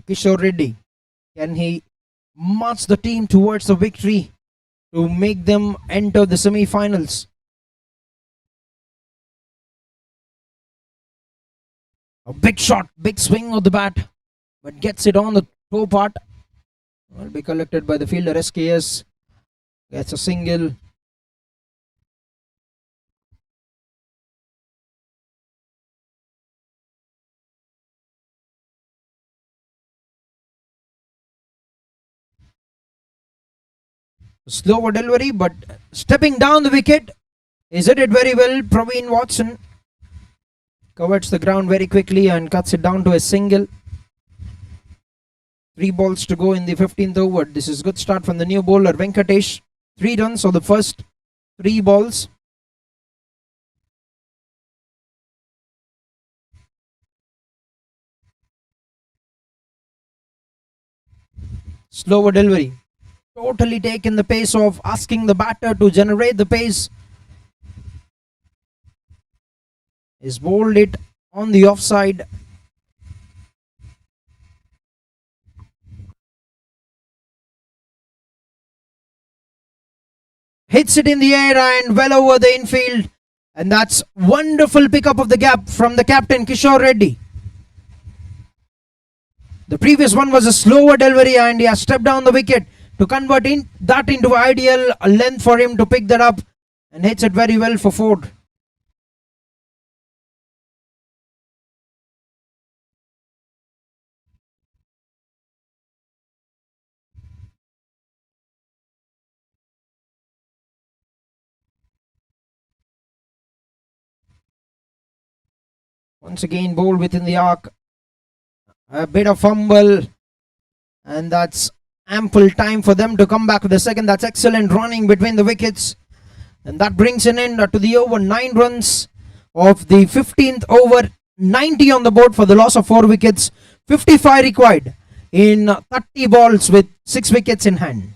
Kishore Reddy, can he march the team towards the victory to make them enter the semi-finals? A big shot, big swing of the bat, but gets it on the toe part. Will be collected by the fielder. SKS gets a single. Slower delivery, but stepping down the wicket. Is hit it very well. Praveen Watson covers the ground very quickly and cuts it down to a single. 3 balls to go in the 15th over. This is good start from the new bowler Venkatesh. 3 runs on the first 3 balls. Slower delivery. Totally taken the pace of asking the batter to generate the pace. Is bowled it on the offside. Hits it in the air and well over the infield. And that's wonderful pickup of the gap from the captain Kishore Reddy. The previous one was a slower delivery and he has stepped down the wicket to convert that into ideal length for him to pick that up and hits it very well for Ford. Once again bowled within the arc. A bit of fumble, and that's ample time for them to come back with the second. That's excellent running between the wickets, and that brings an end to the over. 9 runs of the 15th over, 90 on the board for the loss of 4 wickets. 55 required in 30 balls with 6 wickets in hand.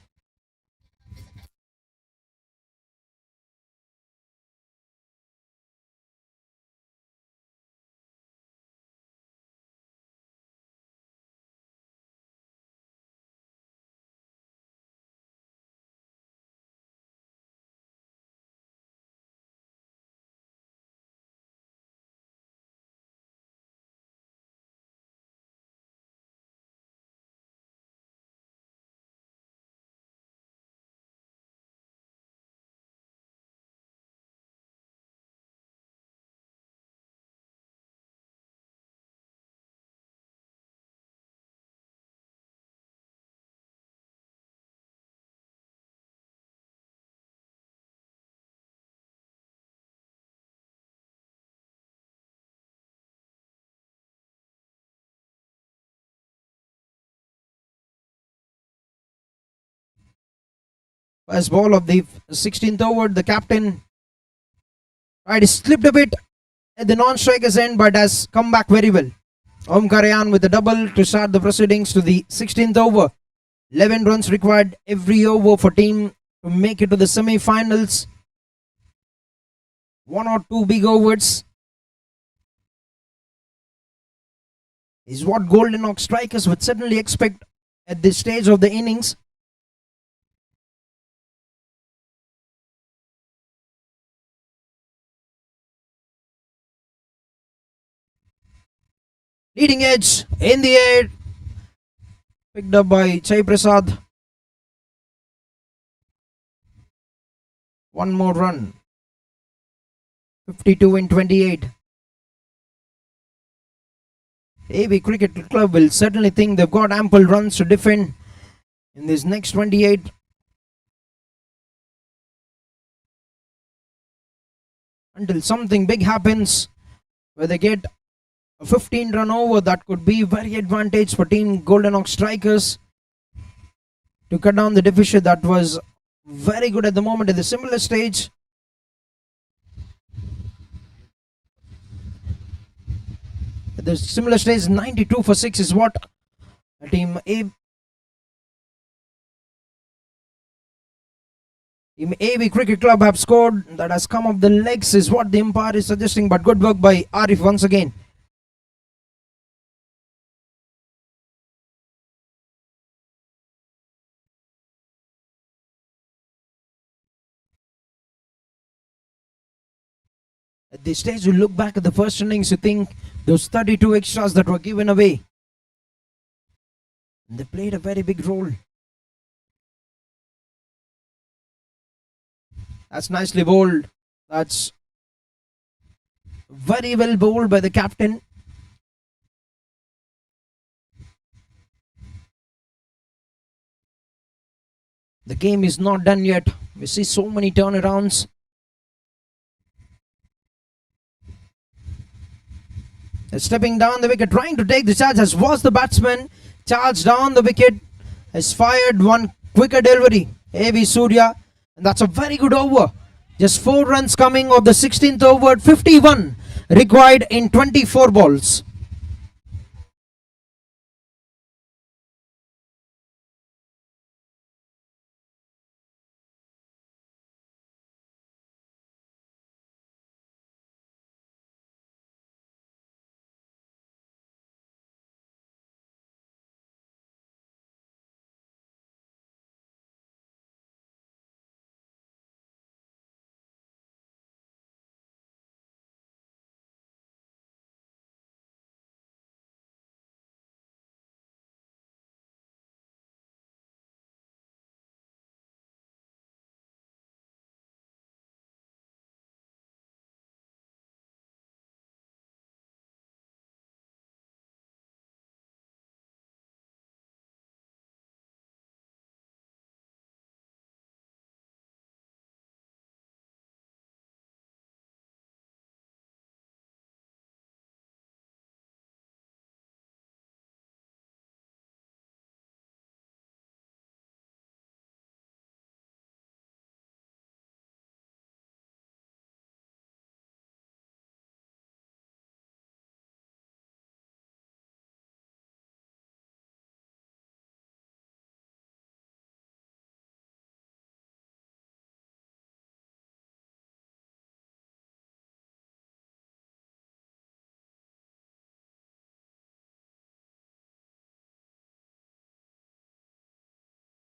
First ball of the 16th over, the captain Right, it slipped a bit at the non-striker's end, but has come back very well. Omkarayan with a double to start the proceedings to the 16th over. 11 runs required every over for team to make it to the semi-finals. One or two big overs is what Golden Ox strikers would certainly expect at this stage of the innings. Leading edge in the air, picked up by Chai Prasad. One more run. 52 in 28. AB Cricket Club will certainly think they've got ample runs to defend in this next 28. Until something big happens where they get a 15-run over, that could be very advantage for team Golden Ox strikers to cut down the deficit that was very good at the moment at the similar stage. At the similar stage, 92 for 6 is what team AB Cricket Club have scored. That has come off the legs is what the umpire is suggesting, but good work by Arif once again. At this stage, you look back at the first innings, you think those 32 extras that were given away, they played a very big role. That's nicely bowled. That's very well bowled by the captain. The game is not done yet. We see so many turnarounds. Stepping down the wicket, trying to take the charge, as was the batsman. Charged down the wicket, has fired one quicker delivery. A.V. Surya, and that's a very good over. Just 4 runs coming of the 16th over, 51 required in 24 balls.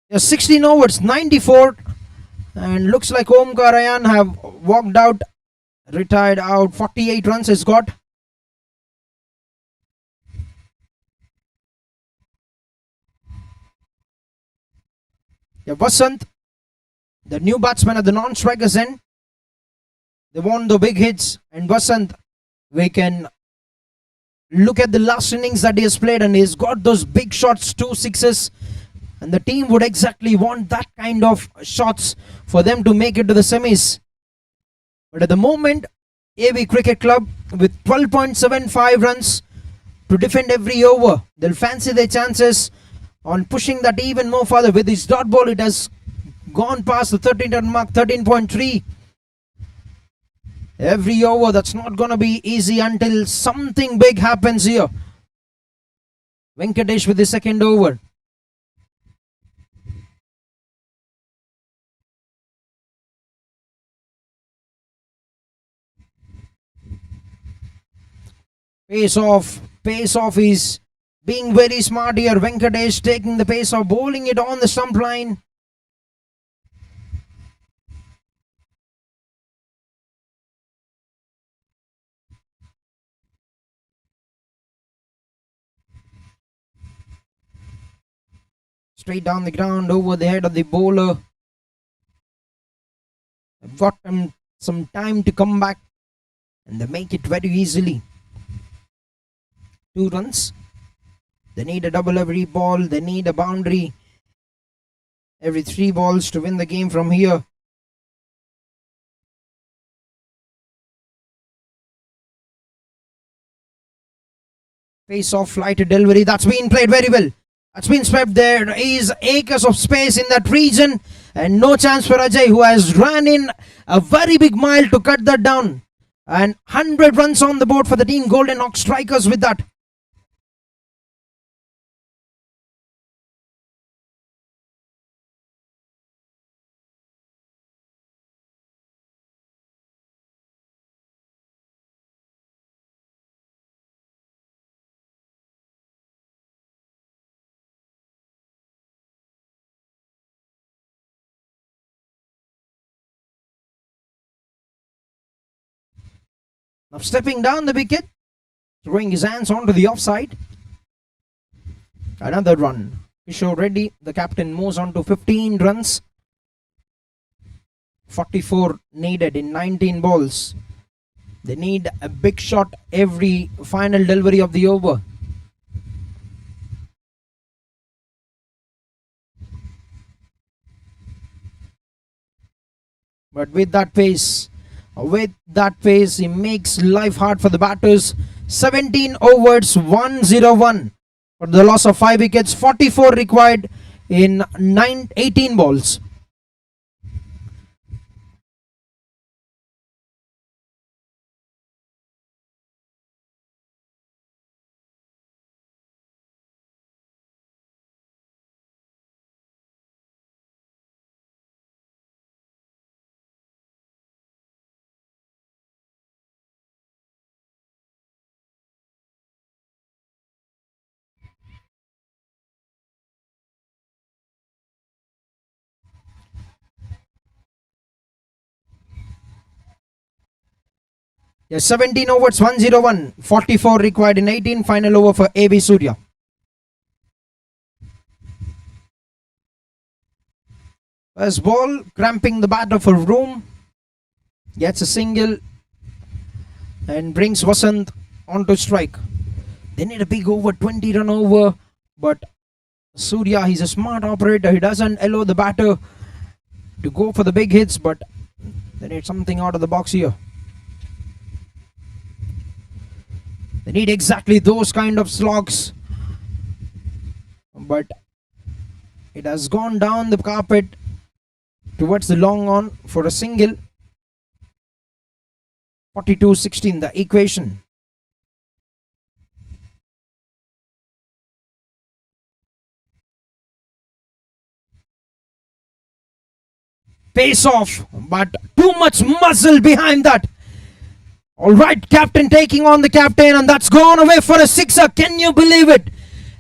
Yeah, 16 overs, 94, and looks like Omkarayan have walked out, retired out. 48 runs has got. Yeah, Vasant, the new batsman at the non-strikers end. They won the big hits, and Vasant, we can look at the last innings that he has played, and he's got those big shots, 2 sixes. And the team would exactly want that kind of shots for them to make it to the semis. But at the moment, AB Cricket Club with 12.75 runs to defend every over, they'll fancy their chances on pushing that even more further. With his dot ball, it has gone past the 13 run mark, 13.3. Every over, that's not going to be easy until something big happens here. Venkatesh with the second over. Pace off is being very smart here. Venkatesh taking the pace off, bowling it on the stump line. Straight down the ground over the head of the bowler. They've got some time to come back and they make it very easily. 2 runs. They need a double every ball. They need a boundary every 3 balls to win the game from here. Face off flight to delivery. That's been played very well. That's been swept. There is acres of space in that region and no chance for Ajay, who has ran in a very big mile to cut that down. And 100 runs on the board for the team Golden Hawk Strikers with that. Now stepping down the wicket, throwing his hands onto the offside. Another run. Kishore Reddy, the captain, moves on to 15 runs. 44 needed in 19 balls. They need a big shot every final delivery of the over. But with that pace, he makes life hard for the batters. 17 overs, 101 for the loss of 5 wickets, 44 required in 18 balls. Yes, 17 overs, 101, 44 required in 18, final over for AB Surya. First ball, cramping the batter for room, gets a single and brings Vasant onto strike. They need a big over, 20 run over, but Surya, he's a smart operator. He doesn't allow the batter to go for the big hits, but they need something out of the box here. They need exactly those kind of slogs, but it has gone down the carpet towards the long on for a single. 42-16 the equation. Pace off, but too much muscle behind that. All right, captain taking on the captain, and that's gone away for a sixer. Can you believe it?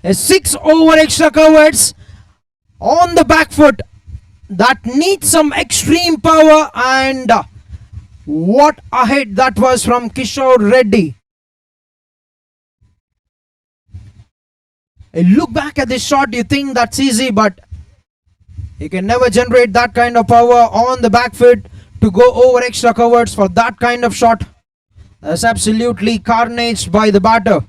A 6 over extra covers on the back foot. That needs some extreme power, and what a hit that was from Kishore Reddy. Look back at this shot, you think that's easy, but you can never generate that kind of power on the back foot to go over extra covers for that kind of shot. That's absolutely carnage by the batter.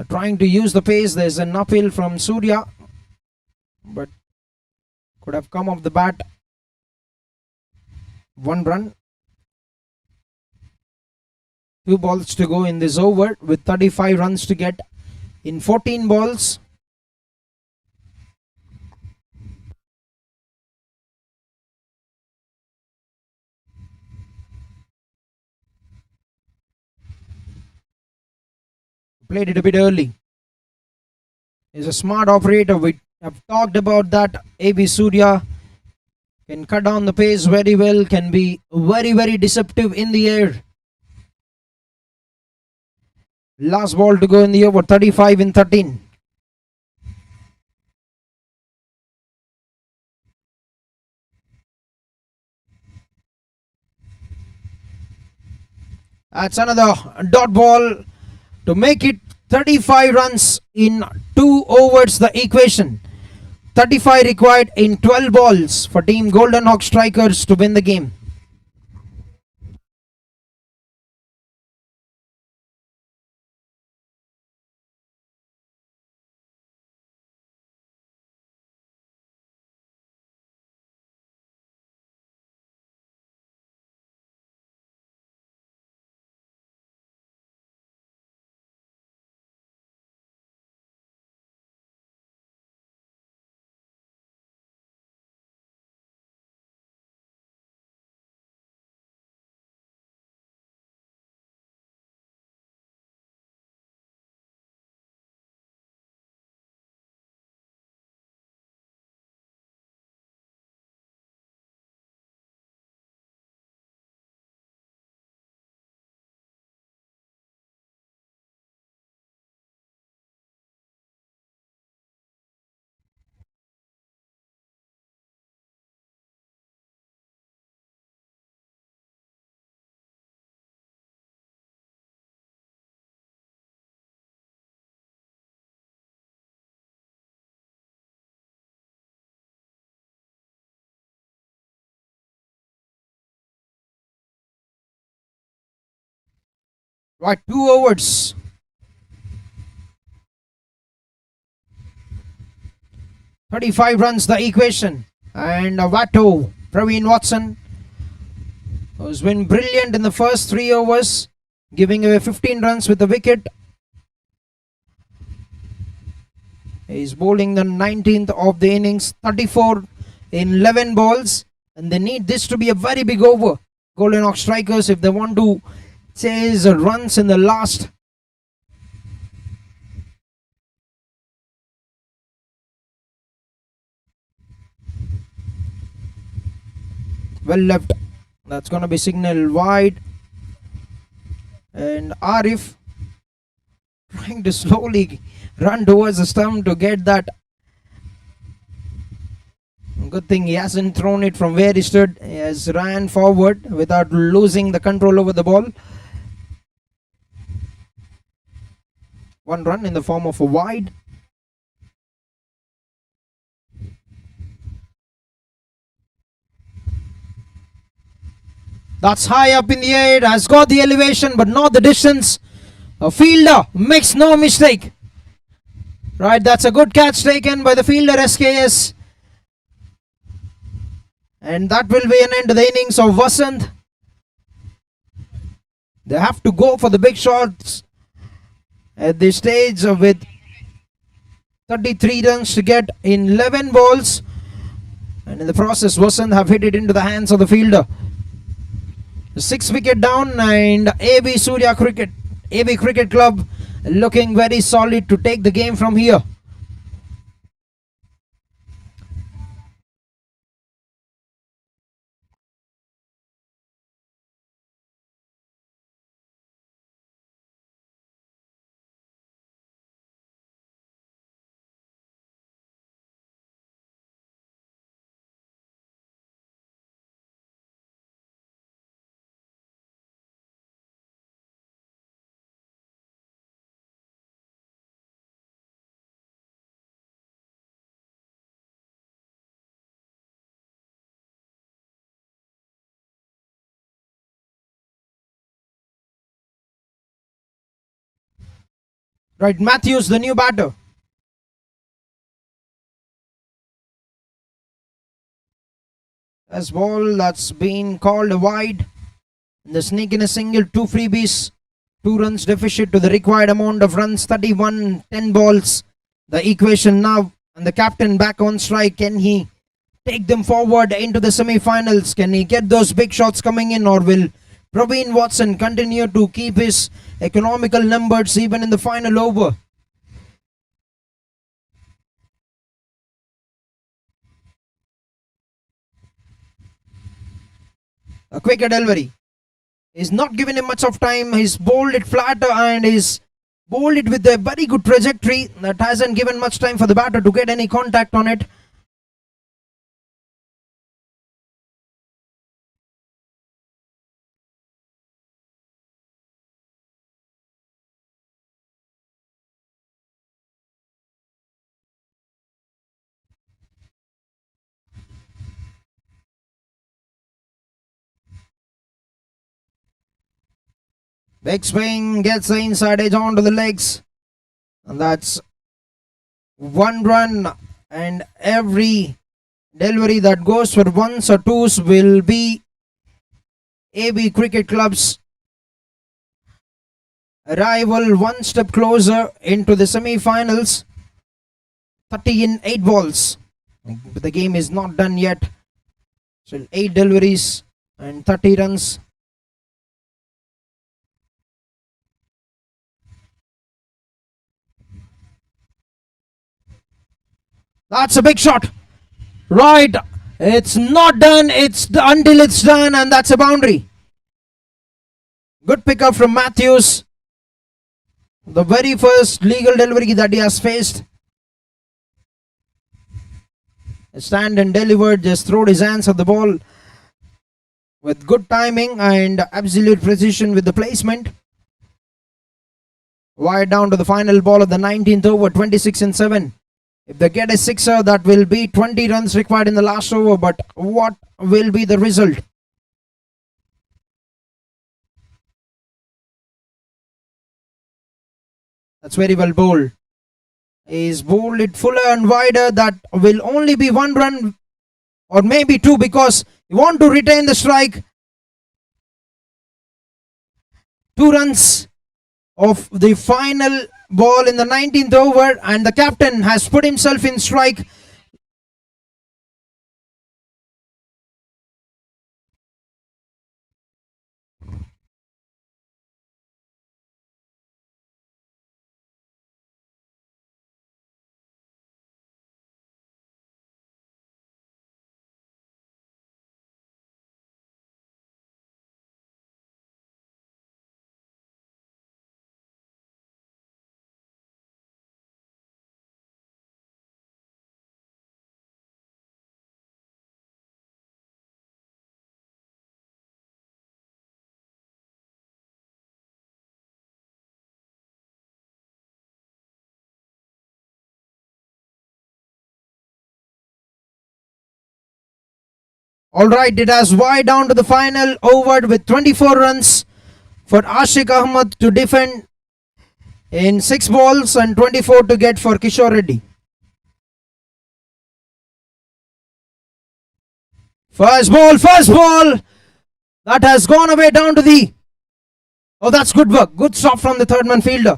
trying to use the pace. There's an uphill from Surya, but could have come off the bat. 1 run. 2 balls to go in this over with 35 runs to get in 14 balls. Played it a bit early. He's a smart operator. We have talked about that. AB Surya can cut down the pace very well, can be very deceptive in the air. Last ball to go in the over, 35 in 13. That's another dot ball to make it 35 runs in 2 overs. The equation 35 required in 12 balls for Team Golden Hawk Strikers to win the game. Right, 2 overs. 35 runs the equation. And Vato, Praveen Watson, who's been brilliant in the first 3 overs, giving away 15 runs with a wicket. He's bowling the 19th of the innings, 34 in 11 balls. And they need this to be a very big over. Golden Hawk Strikers, if they want to chase runs in the last. Well left. That's going to be signal wide. And Arif trying to slowly run towards the stump to get that. Good thing he hasn't thrown it from where he stood. He has ran forward without losing the control over the ball. 1 run in the form of a wide. That's high up in the air. It has got the elevation but not the distance. A fielder makes no mistake. Right, that's a good catch taken by the fielder SKS. And that will be an end to the innings of Vasant. They have to go for the big shots at this stage with 33 runs to get in 11 balls. And in the process, Vasant have hit it into the hands of the fielder. 6 wicket down, and AB Cricket Club looking very solid to take the game from here. Right, Matthews, the new batter. As ball that's been called a wide. The sneak in a single, two freebies, 2 runs deficit to the required amount of runs, 31, 10 balls. The equation now, and the captain back on strike. Can he take them forward into the semi-finals? Can he get those big shots coming in, or will Praveen Watson continue to keep his economical numbers even in the final over? A quicker delivery. He's not given him much of time. He's bowled it flatter and he's bowled it with a very good trajectory that hasn't given much time for the batter to get any contact on it. Big swing gets the inside edge onto the legs. And that's 1 run. And every delivery that goes for ones or twos will be AB Cricket Club's arrival one step closer into the semi-finals. 30 in 8 balls. The game is not done yet. Still 8 deliveries and 30 runs. That's a big shot. Right. It's not done. Until it's done, and that's a boundary. Good pickup from Matthews. The very first legal delivery that he has faced. Stand and delivered. Just throwed his hands at the ball with good timing and absolute precision with the placement. Wide down to the final ball of the 19th over, 26 and 7. If they get a sixer, that will be 20 runs required in the last over. But what will be the result? That's very well bowled. He's bowled it fuller and wider. That will only be 1 run or maybe 2 because you want to retain the strike. 2 runs of the final ball in the 19th over, and the captain has put himself in strike. Alright, it has wide down to the final over with 24 runs for Ashik Ahmed to defend in 6 balls and 24 to get for Kishore Reddy. First ball. That has gone away down to the... Oh, that's good work. Good stop from the third man fielder.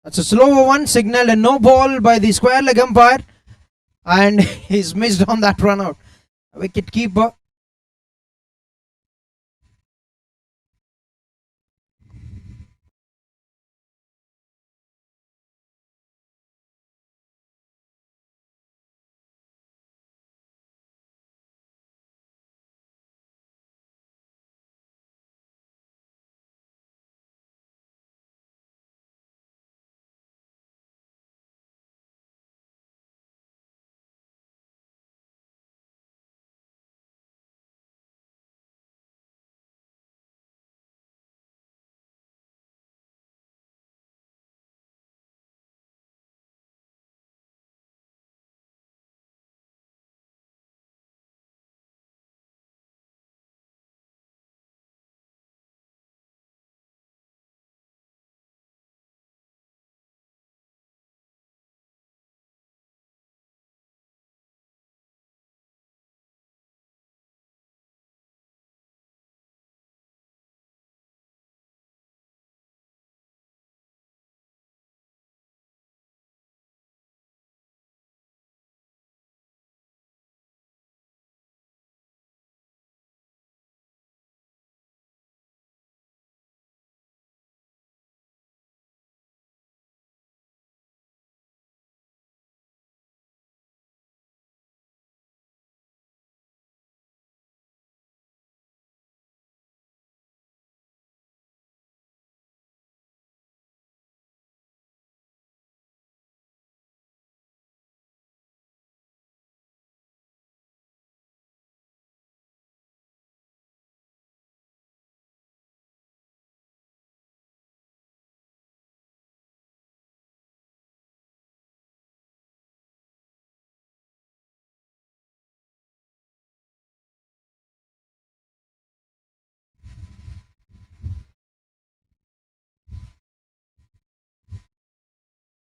That's a slower one, signaled a no ball by the square leg umpire, and he's missed on that run out. Wicket keeper.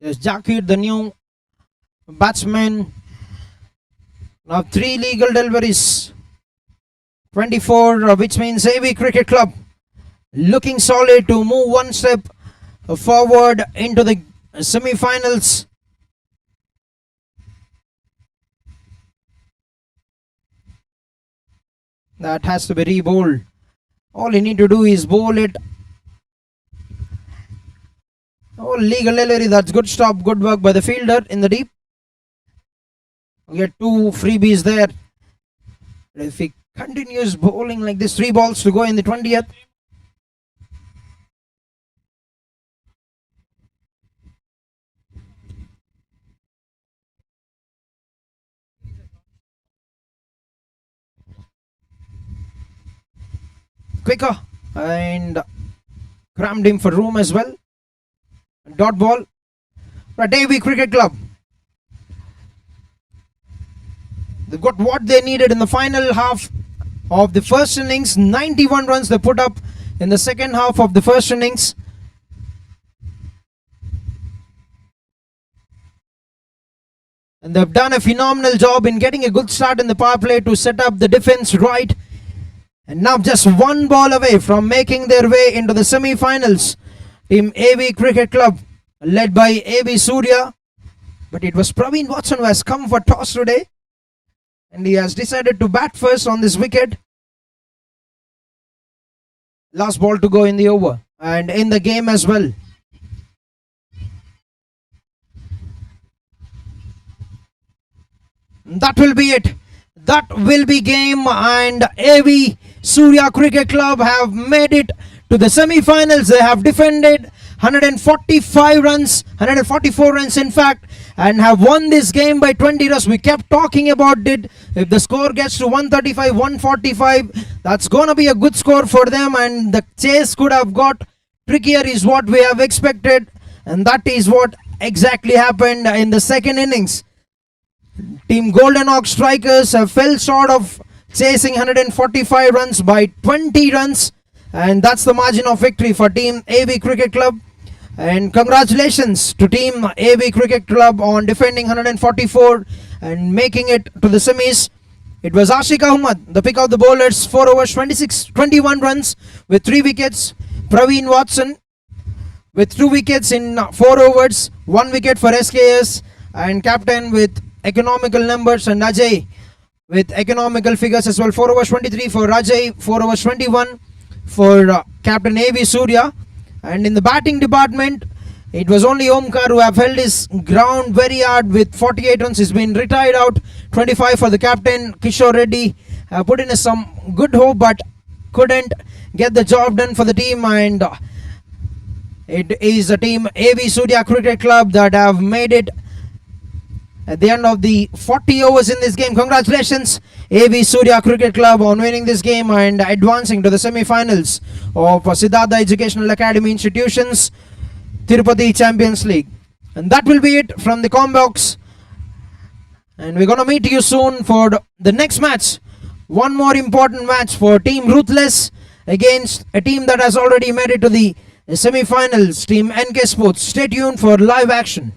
There's Jakir, the new batsman. Now 3 legal deliveries. 24, which means AV Cricket Club looking solid to move one step forward into the semi-finals. That has to be re-bowled. All you need to do is bowl it. Oh, legal delivery. That's good stop. Good work by the fielder in the deep. We get 2 freebies there. If he continues bowling like this, 3 balls to go in the 20th. Quicker and crammed him for room as well. Dot ball for AV Cricket Club. They've got what they needed in the final half of the first innings. 91 runs they put up in the second half of the first innings. And they've done a phenomenal job in getting a good start in the power play to set up the defense right. And now just 1 ball away from making their way into the semi-finals. Team AV Cricket Club led by AV Surya. But it was Praveen Watson who has come for toss today. And he has decided to bat first on this wicket. Last ball to go in the over and in the game as well. That will be it. That will be game, and AV Surya Cricket Club have made it to the semi-finals. They have defended 145 runs, 144 runs in fact, and have won this game by 20 runs. We kept talking about it. If the score gets to 135, 145, that's going to be a good score for them, and the chase could have got trickier is what we have expected, and that is what exactly happened in the second innings. Team Golden Hawk Strikers have fell short of chasing 145 runs by 20 runs, and that's the margin of victory for Team AV Cricket Club. And congratulations to Team AV Cricket Club on defending 144 and making it to the semis. It was Ashik Ahmad, the pick of the bowlers, 4 overs, 21 runs with 3 wickets. Praveen Watson with 2 wickets in 4 overs, 1 wicket for SKS, and captain with economical numbers, and Ajay with economical figures as well. 4 overs 23 for Ajay, 4 overs 21 for captain AV Surya. And in the batting department, it was only Omkar who have held his ground very hard with 48 runs. He's been retired out. 25 for the captain Kishore Reddy. Put in some good hope but couldn't get the job done for the team, and it is the team AV Surya Cricket Club that have made it at the end of the 40 overs in this game. Congratulations AV Surya Cricket Club on winning this game and advancing to the semi-finals of Siddhartha Educational Academy Institutions Tirupati Champions League. And that will be it from the Combox, and we're gonna meet you soon for the next match. One more important match for Team Ruthless against a team that has already made it to the semi-finals, Team NK Sports. Stay tuned for live action.